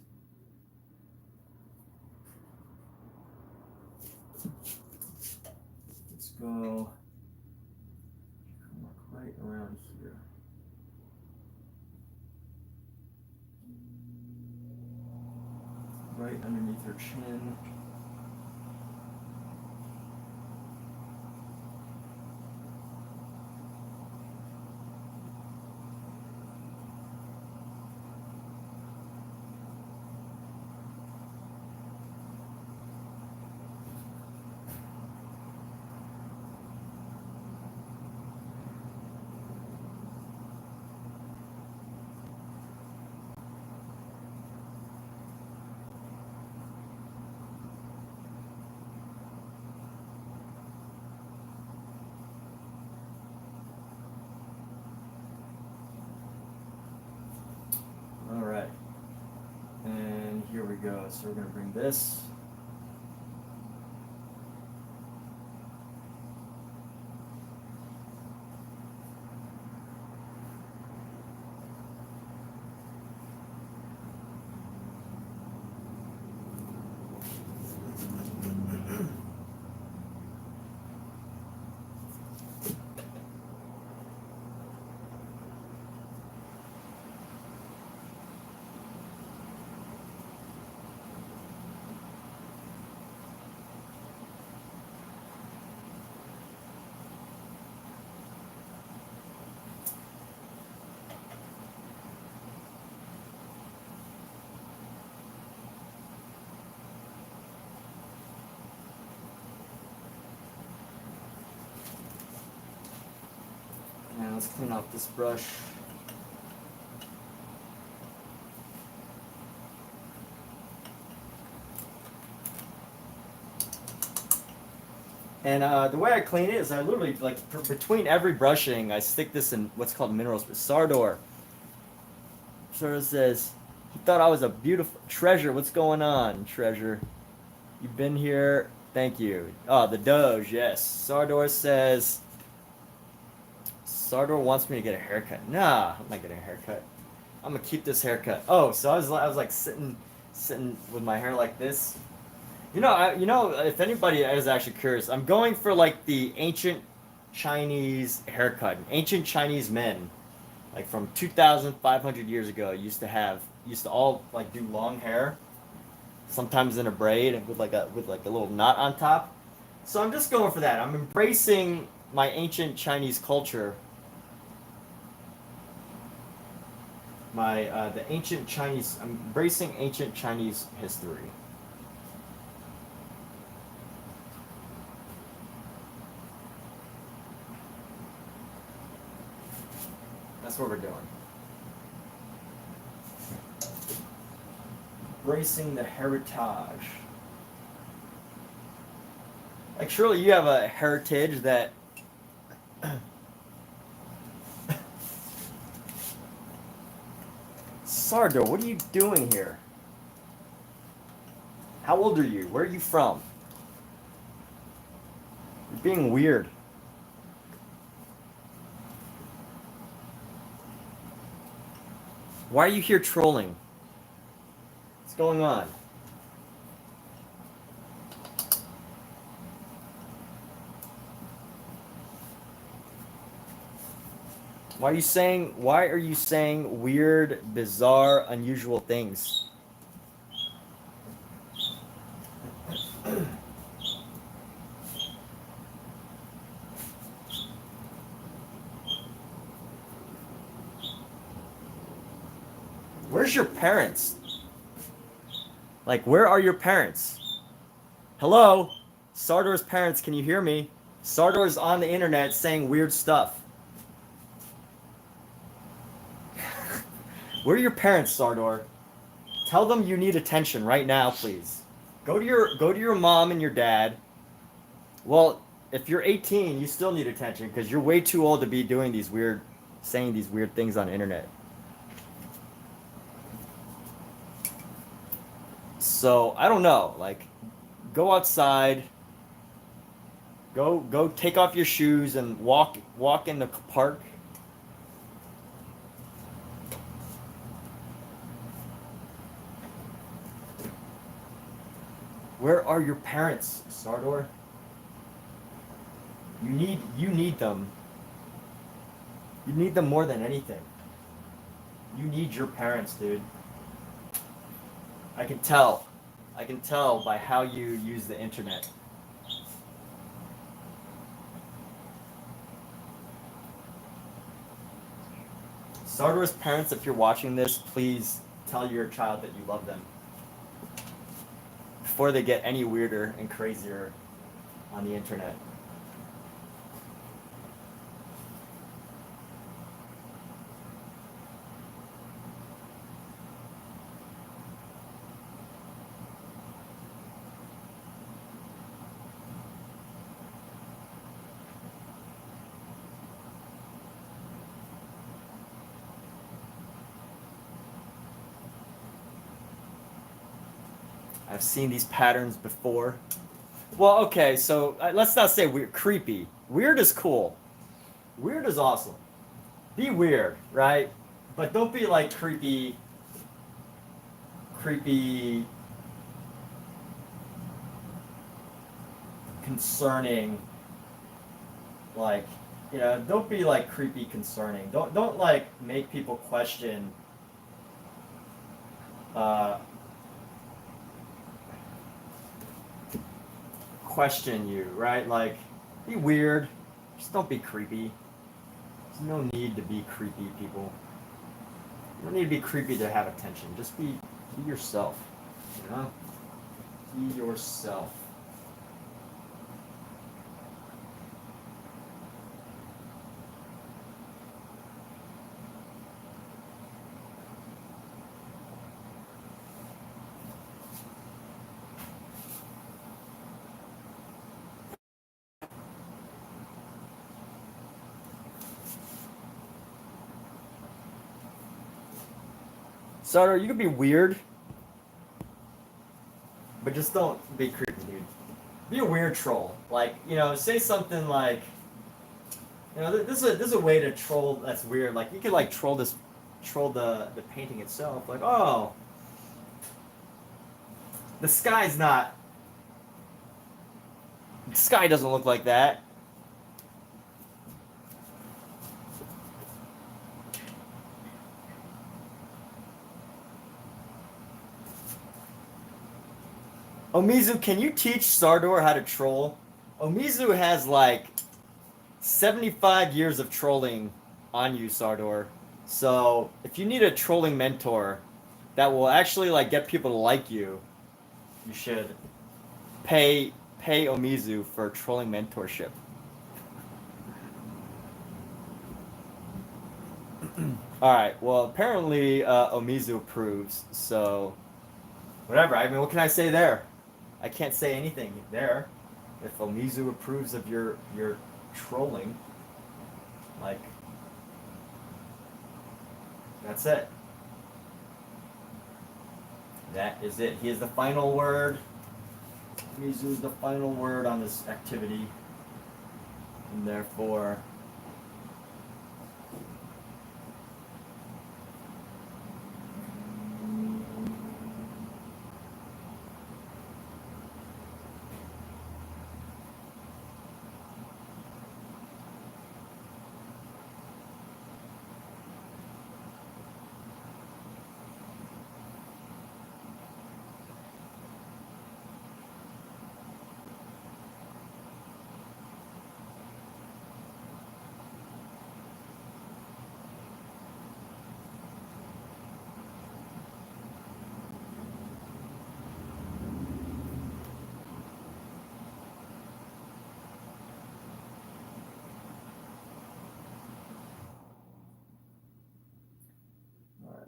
Let's go right around here. Right underneath her chin. All right, and here we go. So we're gonna bring this. And let's clean off this brush. And the way I clean it is I literally, like, between every brushing, I stick this in what's called minerals. Sardor. Sardor says, he thought I was a beautiful treasure. What's going on, treasure? You've been here. Thank you. Oh, the Doge, yes. Sardor says, Sardor wants me to get a haircut. Nah, I'm not getting a haircut. I'm gonna keep this haircut. Oh, so I was like sitting with my hair like this. You know, if anybody is actually curious, I'm going for like the ancient Chinese haircut. Ancient Chinese men, like from 2,500 years ago, used to all like do long hair, sometimes in a braid and with like a little knot on top. So I'm just going for that. I'm embracing my ancient Chinese culture. I'm embracing ancient Chinese history. That's what we're doing. Embracing the heritage. Like, surely you have a heritage that Sardo, what are you doing here? How old are you? Where are you from? You're being weird. Why are you here trolling? What's going on? Why are you saying weird, bizarre, unusual things? Where's your parents? Like, where are your parents? Hello? Sardor's parents, can you hear me? Sardor's on the internet saying weird stuff. Where are your parents, Sardor? Tell them you need attention right now, please. Go to your mom and your dad. Well, if you're 18, you still need attention because you're way too old to be doing saying these weird things on the internet. So, I don't know, like, go outside, go take off your shoes and walk in the park. Where are your parents, Sardor? You need them. You need them more than anything. You need your parents, dude. I can tell by how you use the internet. Sardor's parents, if you're watching this, please tell your child that you love them before they get any weirder and crazier on the internet. I've seen these patterns before. Well, okay, so let's not say weird. Creepy. Weird is cool. Weird is awesome. Be weird, right? But don't be like creepy, concerning. Like, you know, don't be like creepy, concerning. Don't like make people question. Question you, right? Like, be weird. Just don't be creepy. There's no need to be creepy, people. You don't need to be creepy to have attention. Just be yourself. You know? Be yourself. Sardo, you can be weird, but just don't be creepy, dude. Be a weird troll. Like, you know, say something like, you know, this is a way to troll that's weird. Like, you could like troll the painting itself. Like, oh, the sky doesn't look like that. Omizu, can you teach Sardor how to troll? Omizu has like 75 years of trolling on you, Sardor. So if you need a trolling mentor that will actually like get people to like you, you should pay Omizu for trolling mentorship. All right. Well, apparently Omizu approves. So, whatever. I mean, what can I say there? I can't say anything there. If Omizu approves of your trolling, like, that's it. That is it. He is the final word. Omizu is the final word on this activity, and therefore.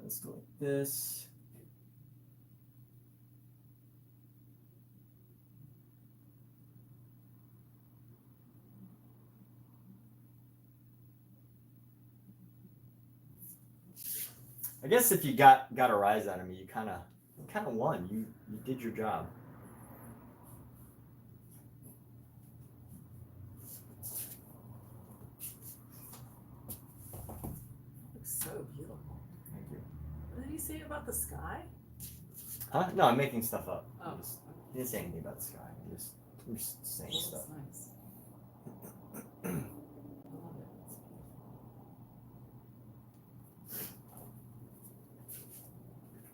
Let's go like this. I guess if you got a rise out of me, you kind of won. You did your job. Looks so beautiful. Thank you. What did he say about the sky? Huh? No, I'm making stuff up. Oh, He didn't say anything about the sky. I'm just saying that's stuff. nice. I love it.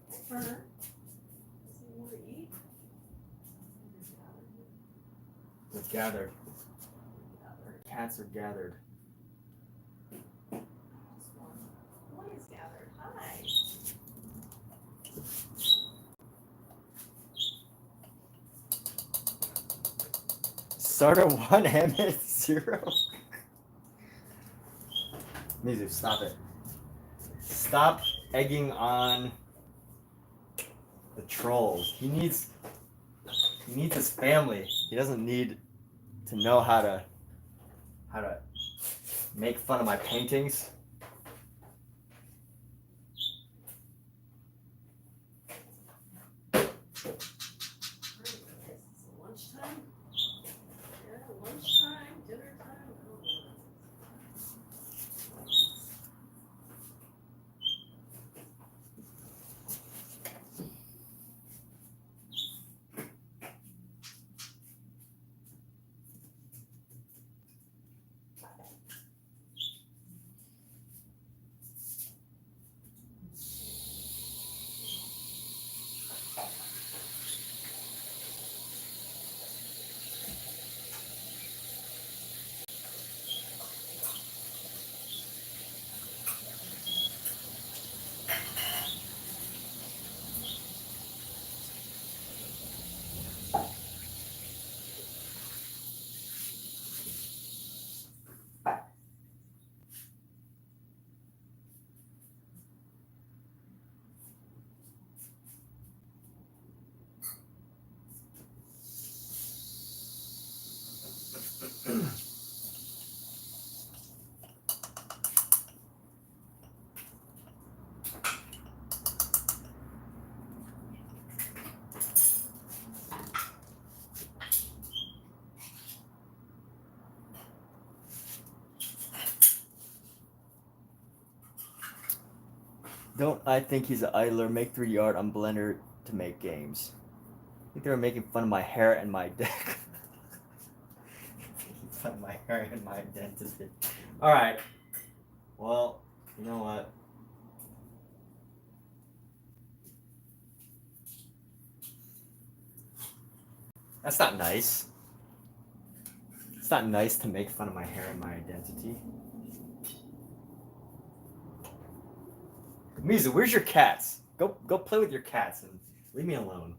It's beautiful. Turner, does he want to eat? It's gathered. Gathered. Cats are gathered. Just one is gathered. Hi. Starter 1, Emmett 0. Mizu, stop it. Stop egging on the trolls. He needs his family. He doesn't need to know how to make fun of my paintings. It's lunchtime. Yeah, lunchtime, dinner time. Oh, Don't I think he's an idler? Make 3D art on Blender to make games. I think they were making fun of my hair and my deck. Making fun of my hair and my identity. Alright. Well, you know what? That's not nice. It's not nice to make fun of my hair and my identity. Mizu, where's your cats? Go play with your cats and leave me alone.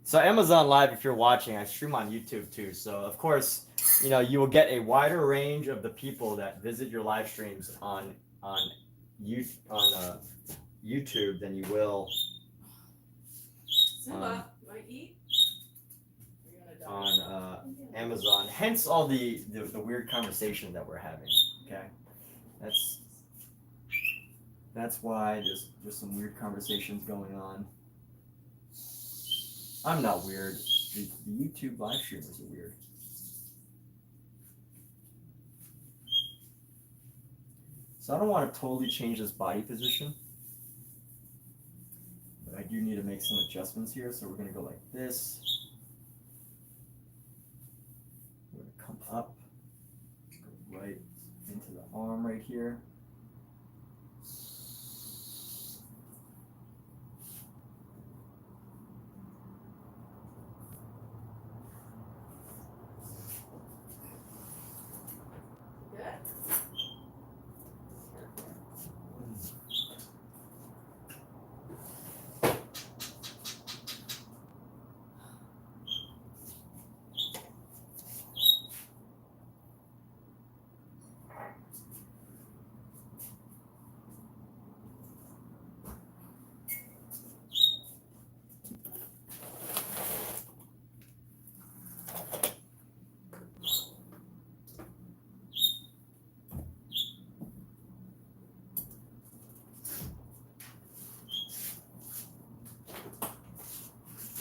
So Amazon Live, if you're watching, I stream on YouTube too. So of course, you know, you will get a wider range of the people that visit your live streams on YouTube than you will Simba, you wanna eat? Or you wanna die? on Amazon. Hence all the weird conversation that we're having. Okay, that's why there's some weird conversations going on. I'm not weird. The YouTube live streamers are weird. So I don't want to totally change this body position, but I do need to make some adjustments here. So we're going to go like this. We're going to come up, go right into the arm right here.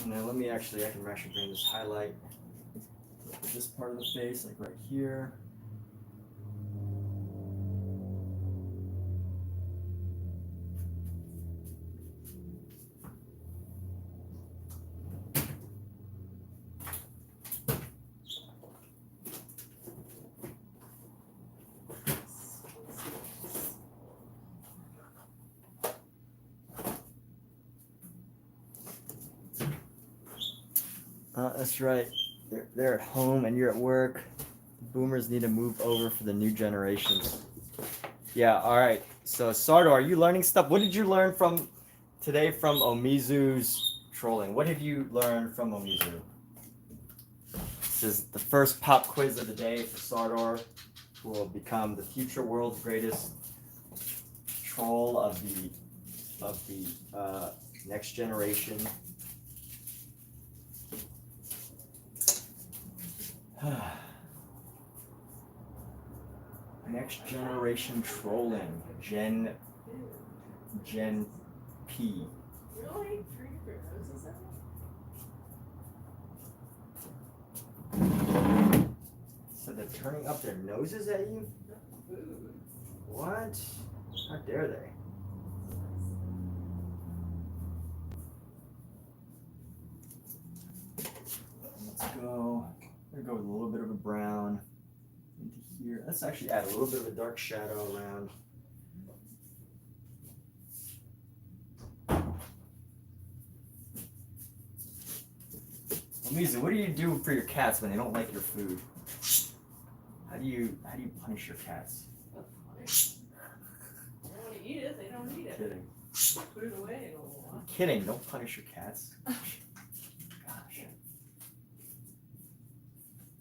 Now let me I can actually bring this highlight to this part of the face, like right here. That's right. They're at home and you're at work. Boomers need to move over for the new generations. Yeah, all right. So, Sardo, are you learning stuff? What did you learn from today from Omizu's trolling? What did you learn from Omizu? This is the first pop quiz of the day for Sardor, who will become the future world's greatest troll of the next generation. Next generation trolling, Gen P. Really? 3 different roses at me? So they're turning up their noses at you? Food. What? How dare they? Let's go. I'm gonna go with a little bit of a brown into here. Let's actually add a little bit of a dark shadow around. Lisa, what do you do for your cats when they don't like your food? How do you punish your cats? That's funny. They don't want to eat it, they don't eat it. Kidding. Put it away in a little while. Kidding. Don't punish your cats. Gosh.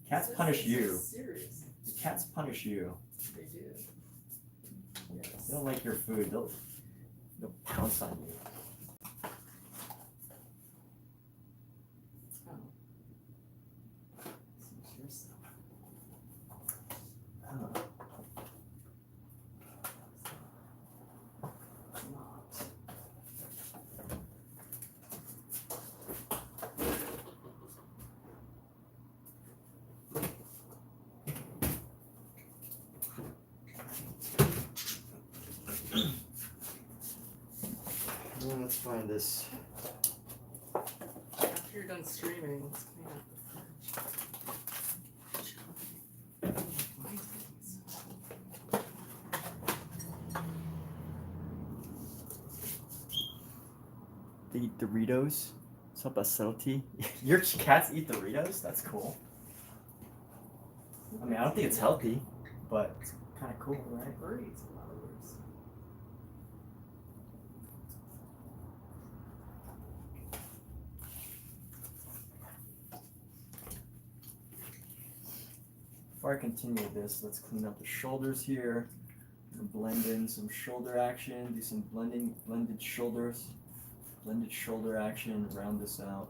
Cats punish you. Serious. The cats punish you. They do. Yeah, if they don't like your food, they'll pounce on you. Oh. Oh. Well, let's find this. After you're done streaming, let's clean up the fridge. My things. They eat Doritos. What's up, a subtlety? Your cats eat Doritos? That's cool. I mean, I don't think it's healthy, but it's kind of cool, right? Bird eats a lot of words. before I continue with this, let's clean up the shoulders here. And blend in some shoulder action, do some blended shoulder action, round this out.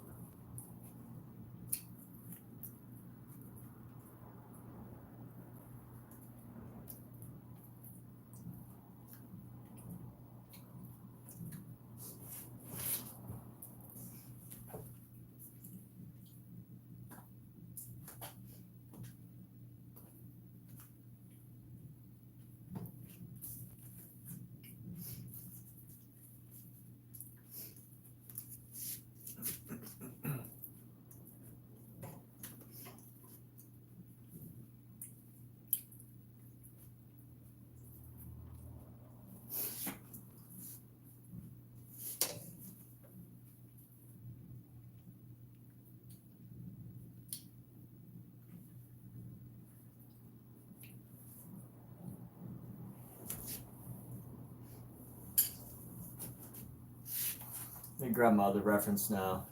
Let me grab my other reference now.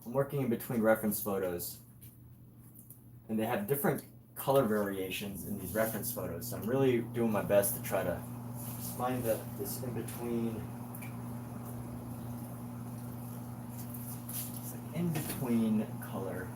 I'm working in between reference photos, and they have different color variations in these reference photos. So I'm really doing my best to try to find this in between. It's like in between color.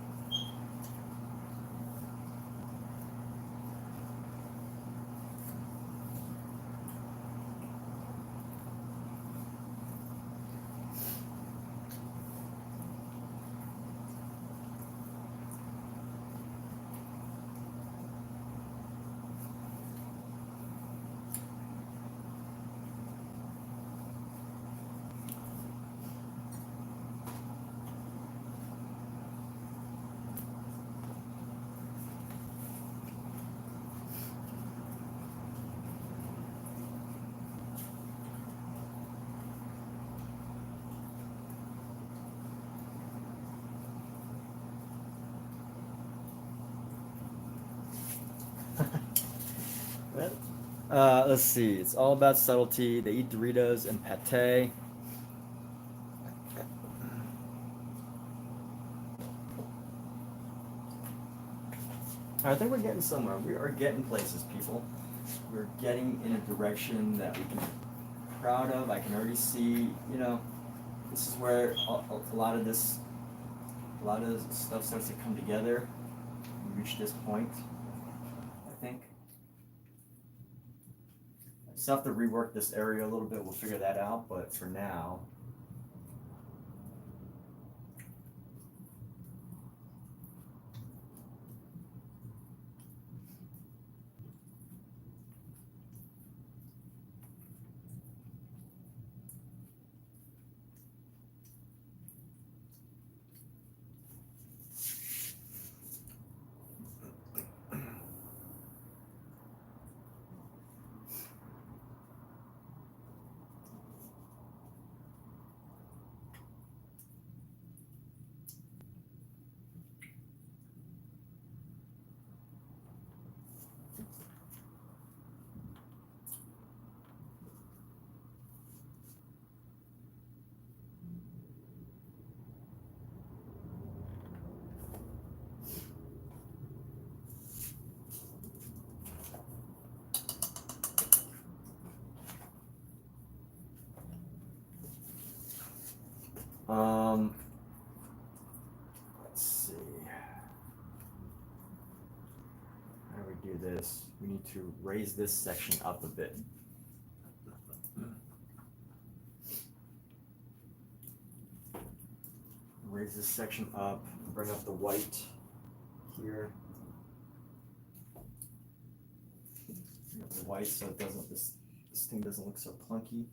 Let's see. It's all about subtlety. They eat Doritos and pate. I think we're getting somewhere. We are getting places, people. We're getting in a direction that we can be proud of. I can already see, you know, this is where a lot of this stuff starts to come together. We reach this point, I think. I just have to rework this area a little bit. We'll figure that out, but for now, let's see. How do we do this? We need to raise this section up a bit. Raise this section up, bring up the white here. Bring up the white so it doesn't, this thing doesn't look so clunky.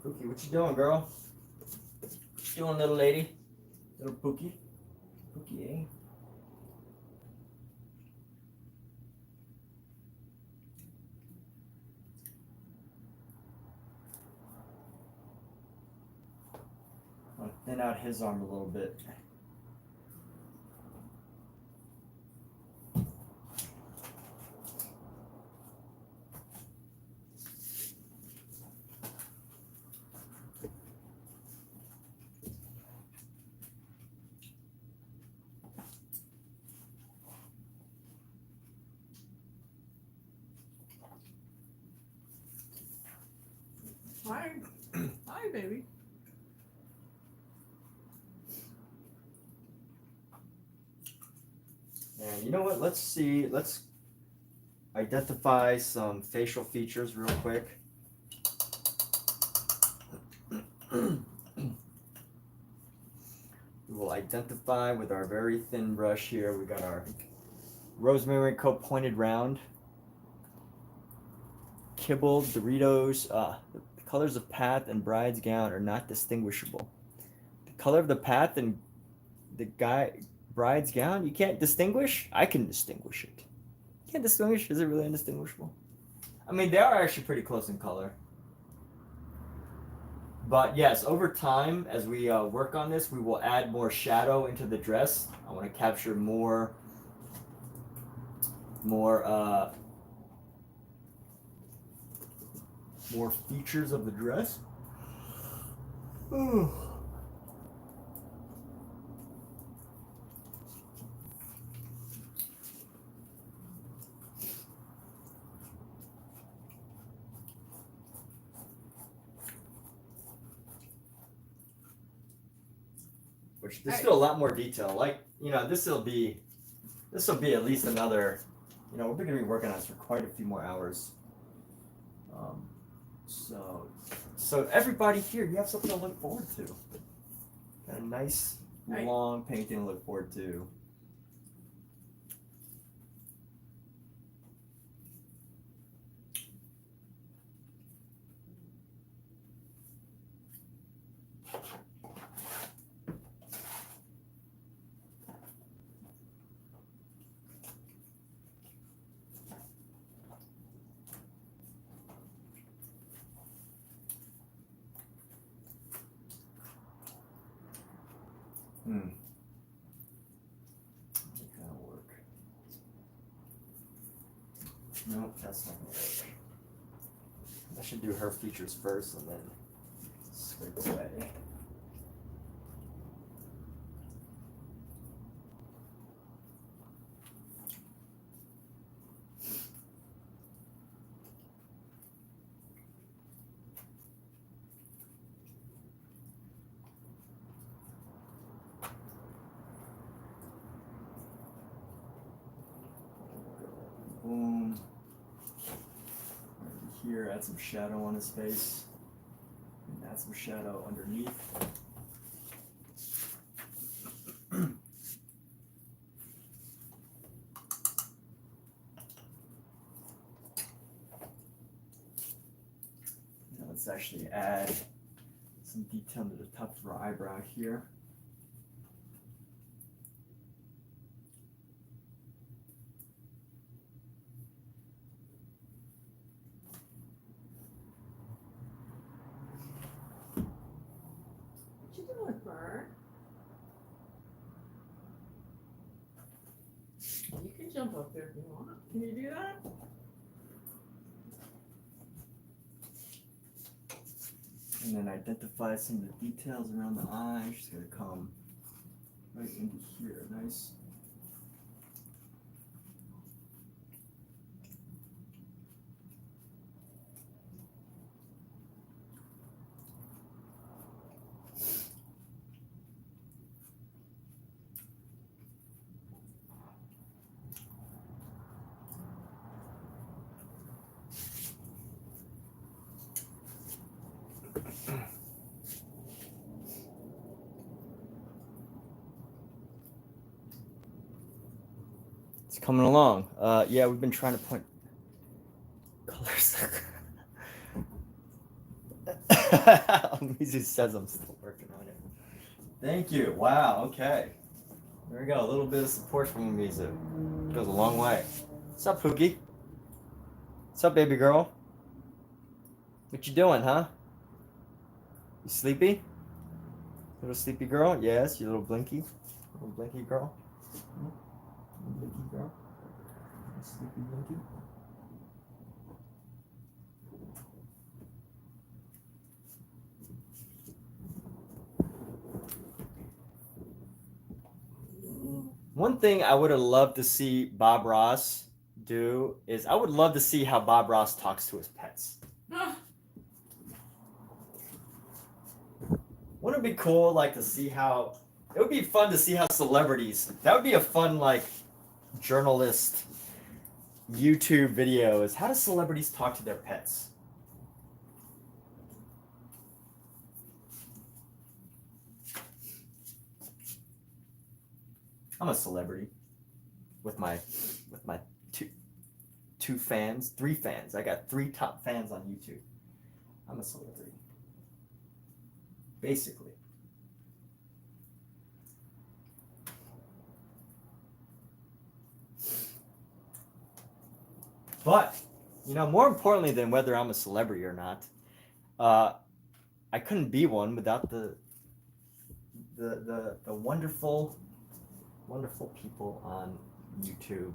Pookie, what you doing, girl? What you doing, little lady? Little Pookie? Pookie, eh? I'll thin out his arm a little bit. Hi. Hi, baby. And you know what? Let's see. Let's identify some facial features real quick. We will identify with our very thin brush here. We got our Rosemary Co pointed round. Kibble, Doritos. The colors of path and bride's gown are not distinguishable. The color of the path and the bride's gown, you can't distinguish? I can distinguish it. You can't distinguish? Is it really indistinguishable? I mean, they are actually pretty close in color. But yes, over time, as we work on this, we will add more shadow into the dress. I want to capture more features of the dress. Ooh. Which there's still a lot more detail. Like, you know, this will be at least another, you know, we're going to be working on this for quite a few more hours. So everybody here, you have something to look forward to. Got a nice long painting to look forward to. That'll work. Nope, that's not gonna work. I should do her features first and then scrape away. Boom. Right here, add some shadow on his face. And add some shadow underneath. Now let's actually add some detail to the top of her eyebrow here. You can jump up there if you want. Can you do that? And then identify some of the details around the eye. She's going to come right into here. Nice. It's coming along. Yeah, we've been trying to point colors. Mizu says I'm still working on it. Thank you. Wow. Okay. There we go. A little bit of support from Mizu. Goes a long way. What's up, Pookie? What's up, baby girl? What you doing, huh? You sleepy? Little sleepy girl? Yes, you little blinky. Little blinky girl. Little blinky girl. Sleepy blinky. One thing I would have loved to see Bob Ross do is I would love to see how Bob Ross talks to his pets. Wouldn't it be cool, like, to see how... It would be fun to see how celebrities... That would be a fun, like, journalist YouTube video is how do celebrities talk to their pets? I'm a celebrity with my two fans, 3 fans. I got 3 top fans on YouTube. I'm a celebrity. Basically. But, you know, more importantly than whether I'm a celebrity or not, I couldn't be one without the wonderful people on YouTube.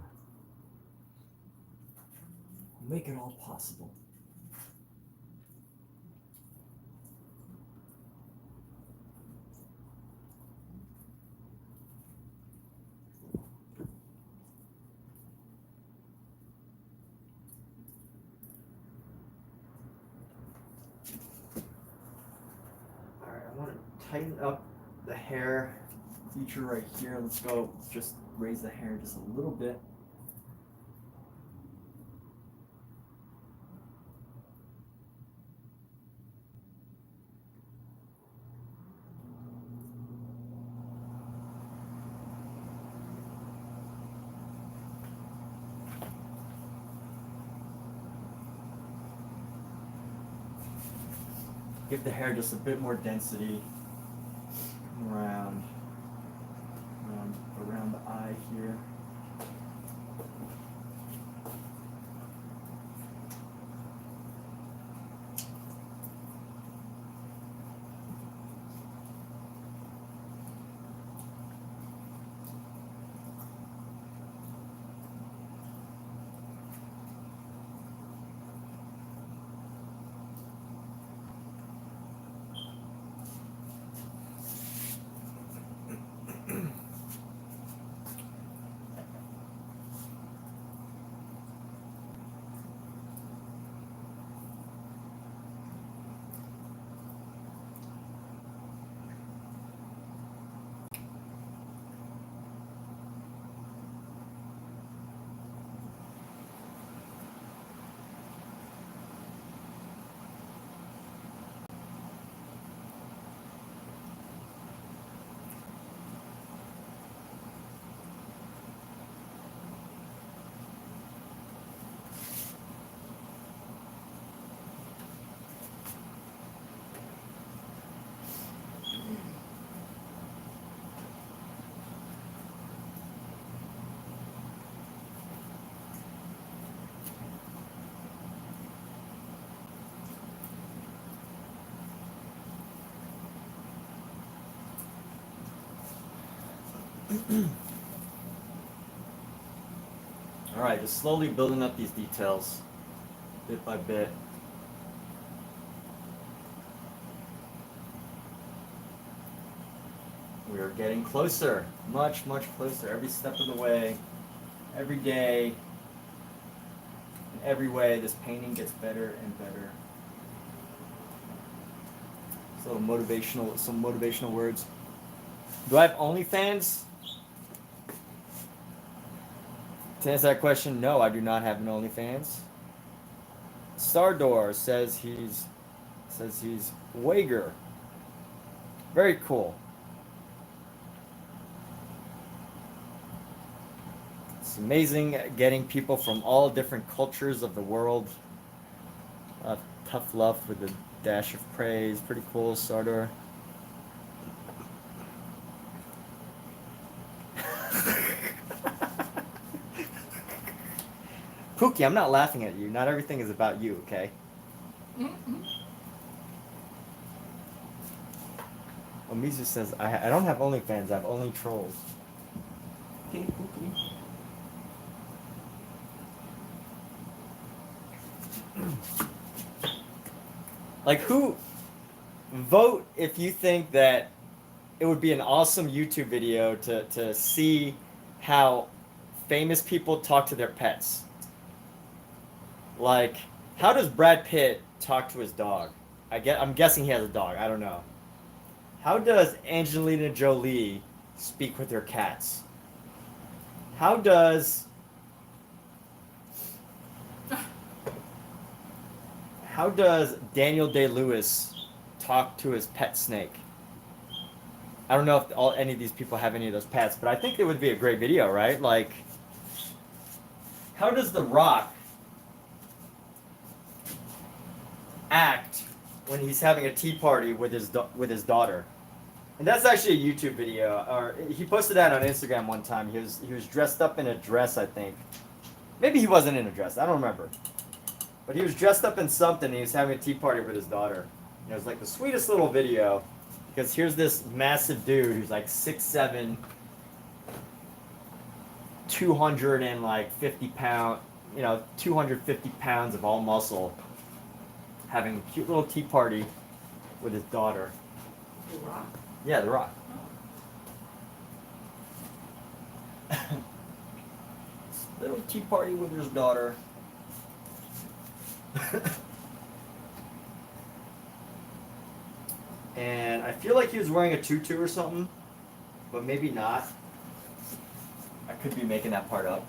Make it all possible. All right, I want to tighten up the hair feature right here. Let's go just raise the hair just a little bit. Give the hair just a bit more density. Come around the eye here. All right, just slowly building up these details, bit by bit. We are getting closer, much, much closer, every step of the way, every day. In every way, this painting gets better and better. So some motivational words. Do I have OnlyFans? To answer that question, no, I do not have an OnlyFans. Stardor says he's Wager. Very cool. It's amazing getting people from all different cultures of the world. Tough love for the Dash of Praise, pretty cool. Sardor. Pookie, I'm not laughing at you. Not everything is about you, okay? Omizu says, I don't have OnlyFans, I have only trolls. Okay, Pookie. Like, who... Vote if you think that it would be an awesome YouTube video to see how famous people talk to their pets. Like, how does Brad Pitt talk to his dog? I'm guessing he has a dog. I don't know. How does Angelina Jolie speak with her cats? How does Daniel Day-Lewis talk to his pet snake? I don't know if any of these people have any of those pets, but I think it would be a great video, right? Like, how does The Rock act when he's having a tea party with his daughter? And that's actually a YouTube video, or he posted that on Instagram one time. He was dressed up in a dress, I think. Maybe he wasn't in a dress. I don't remember. But he was dressed up in something. And he was having a tea party with his daughter. And it was like the sweetest little video, because here's this massive dude who's like 6'7", 250 pound, 250 pounds of all muscle, having a cute little tea party with his daughter. The Rock. Yeah, The Rock. Little tea party with his daughter. And I feel like he was wearing a tutu or something, but maybe not. I could be making that part up.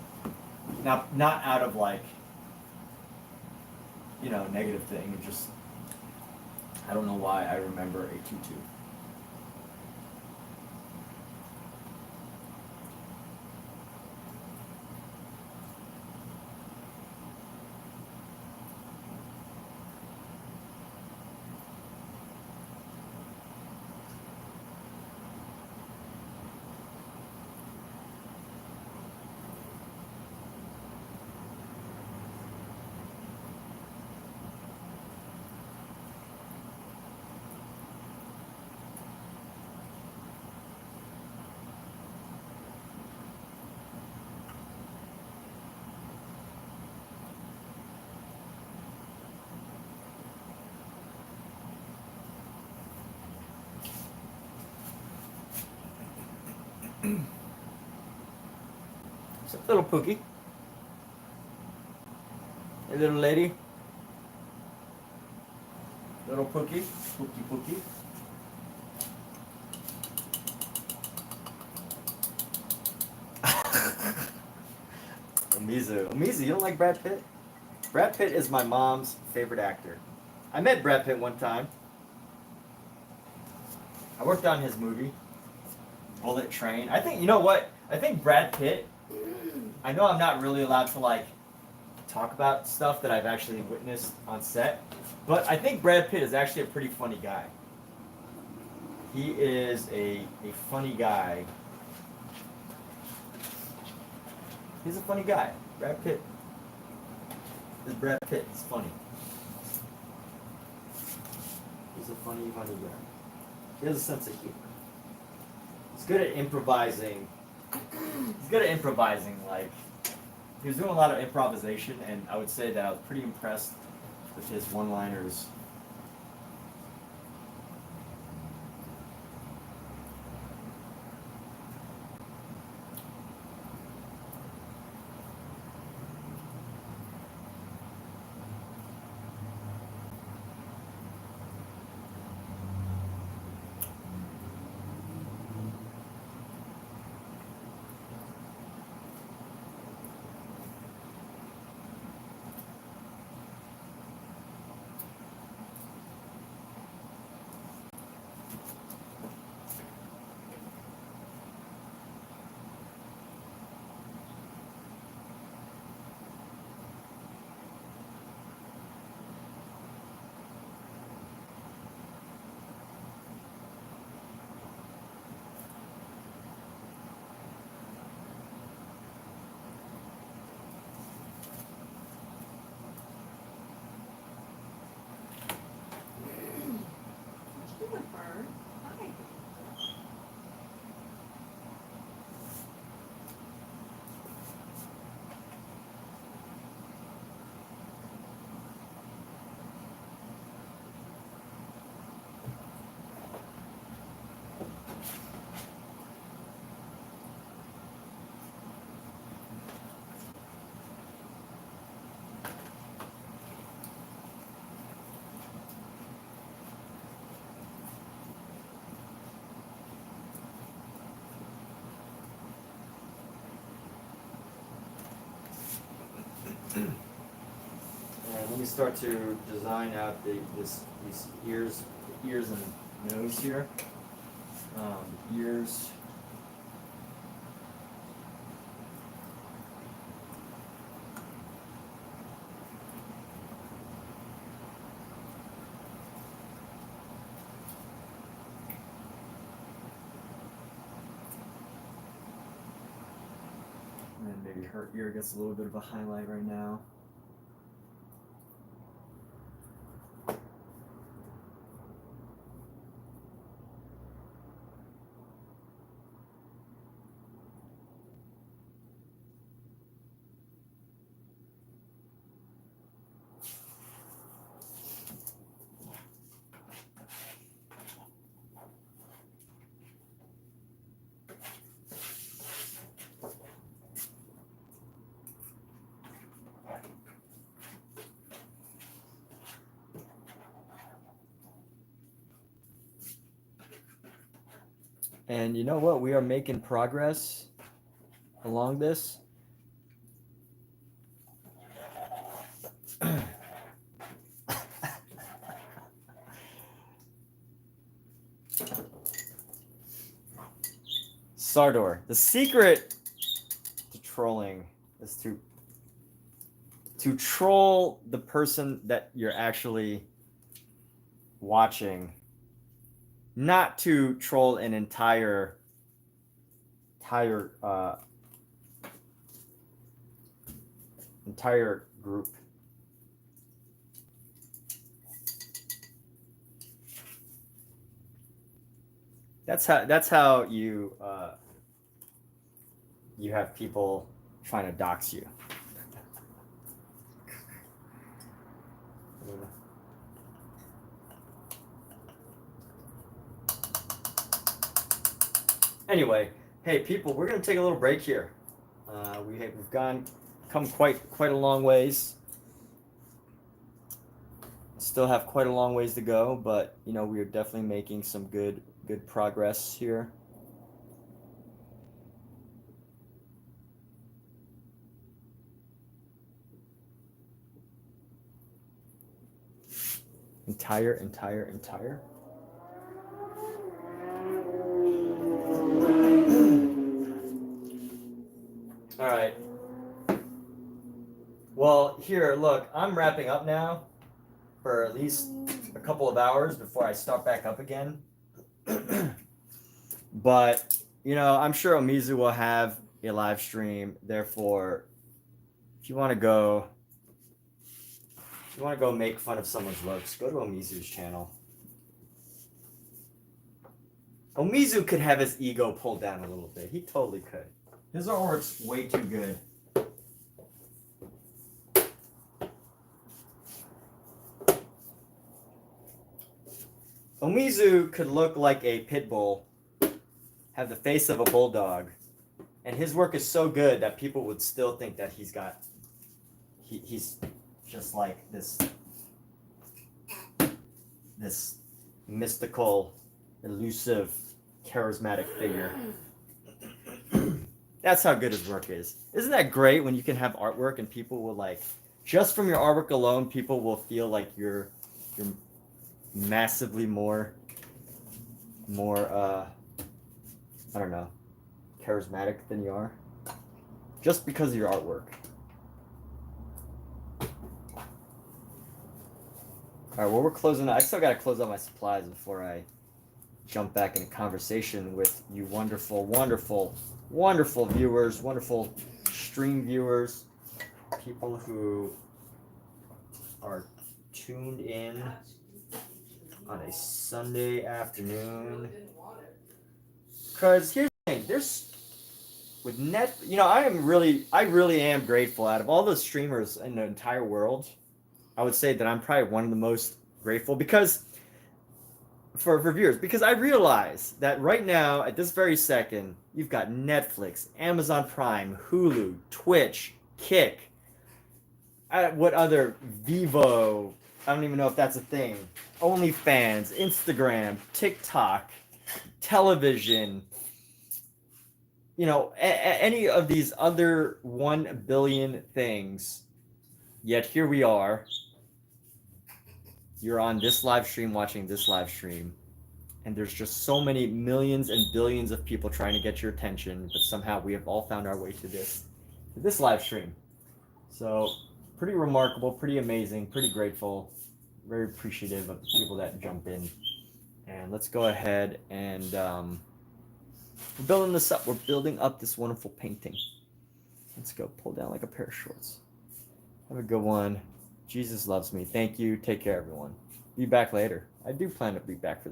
Not out of like, negative thing. Just, I don't know why I remember a tutu. What's up, little Pookie? Hey, little lady. Little Pookie. Pookie. Omizu, you don't like Brad Pitt? Brad Pitt is my mom's favorite actor. I met Brad Pitt one time. I worked on his movie, Bullet Train. I think, you know what? I think Brad Pitt, I know I'm not really allowed to like talk about stuff that I've actually witnessed on set, but I think Brad Pitt is actually a pretty funny guy. He is a funny guy. He's a funny guy. Brad Pitt. Brad Pitt is funny. He's a funny guy. He has a sense of humor. He's good at improvising. Like, he was doing a lot of improvisation, and I would say that I was pretty impressed with his one-liners. And let me start to design out these ears and nose here. Ears. And maybe her ear gets a little bit of a highlight right now. And you know what? We are making progress along this. Sardor, the secret to trolling is to troll the person that you're actually watching. Not to troll an entire group. That's how you have people trying to dox you. Anyway, hey people, we're gonna take a little break here. We've come quite a long ways. Still have quite a long ways to go, but you know we are definitely making some good progress here. Entire. All right. Well, here, look, I'm wrapping up now for at least a couple of hours before I start back up again. But, you know, I'm sure Omizu will have a live stream. Therefore, if you want to go make fun of someone's looks, go to Omizu's channel. Omizu could have his ego pulled down a little bit. He totally could. His artwork's way too good. Omizu could look like a pit bull, have the face of a bulldog, and his work is so good that people would still think that he's just like this mystical, elusive, charismatic figure. That's how good his work is. Isn't that great when you can have artwork and people will like, just from your artwork alone, people will feel like you're massively more I don't know, charismatic than you are, just because of your artwork. All right, well, we're closing. I still got to close out my supplies before I jump back into conversation with you wonderful viewers, wonderful stream viewers, people who are tuned in on a Sunday afternoon. Because here's the thing, with net, you know, I really am grateful. Out of all the streamers in the entire world, I would say that I'm probably one of the most grateful because for viewers, because I realize that right now, at this very second, you've got Netflix, Amazon Prime, Hulu, Twitch, Kick, what other, Vivo, I don't even know if that's a thing, OnlyFans, Instagram, TikTok, television, you know, any of these other 1 billion things Yet here we are. You're on this live stream watching this live stream. And there's just so many millions and billions of people trying to get your attention, but somehow we have all found our way to this live stream. So pretty remarkable, pretty amazing, pretty grateful, very appreciative of the people that jump in. And let's go ahead and we're building this up. We're building up this wonderful painting. Let's go pull down like a pair of shorts. Have a good one. Jesus loves me. Thank you. Take care, everyone. Be back later. I do plan to be back for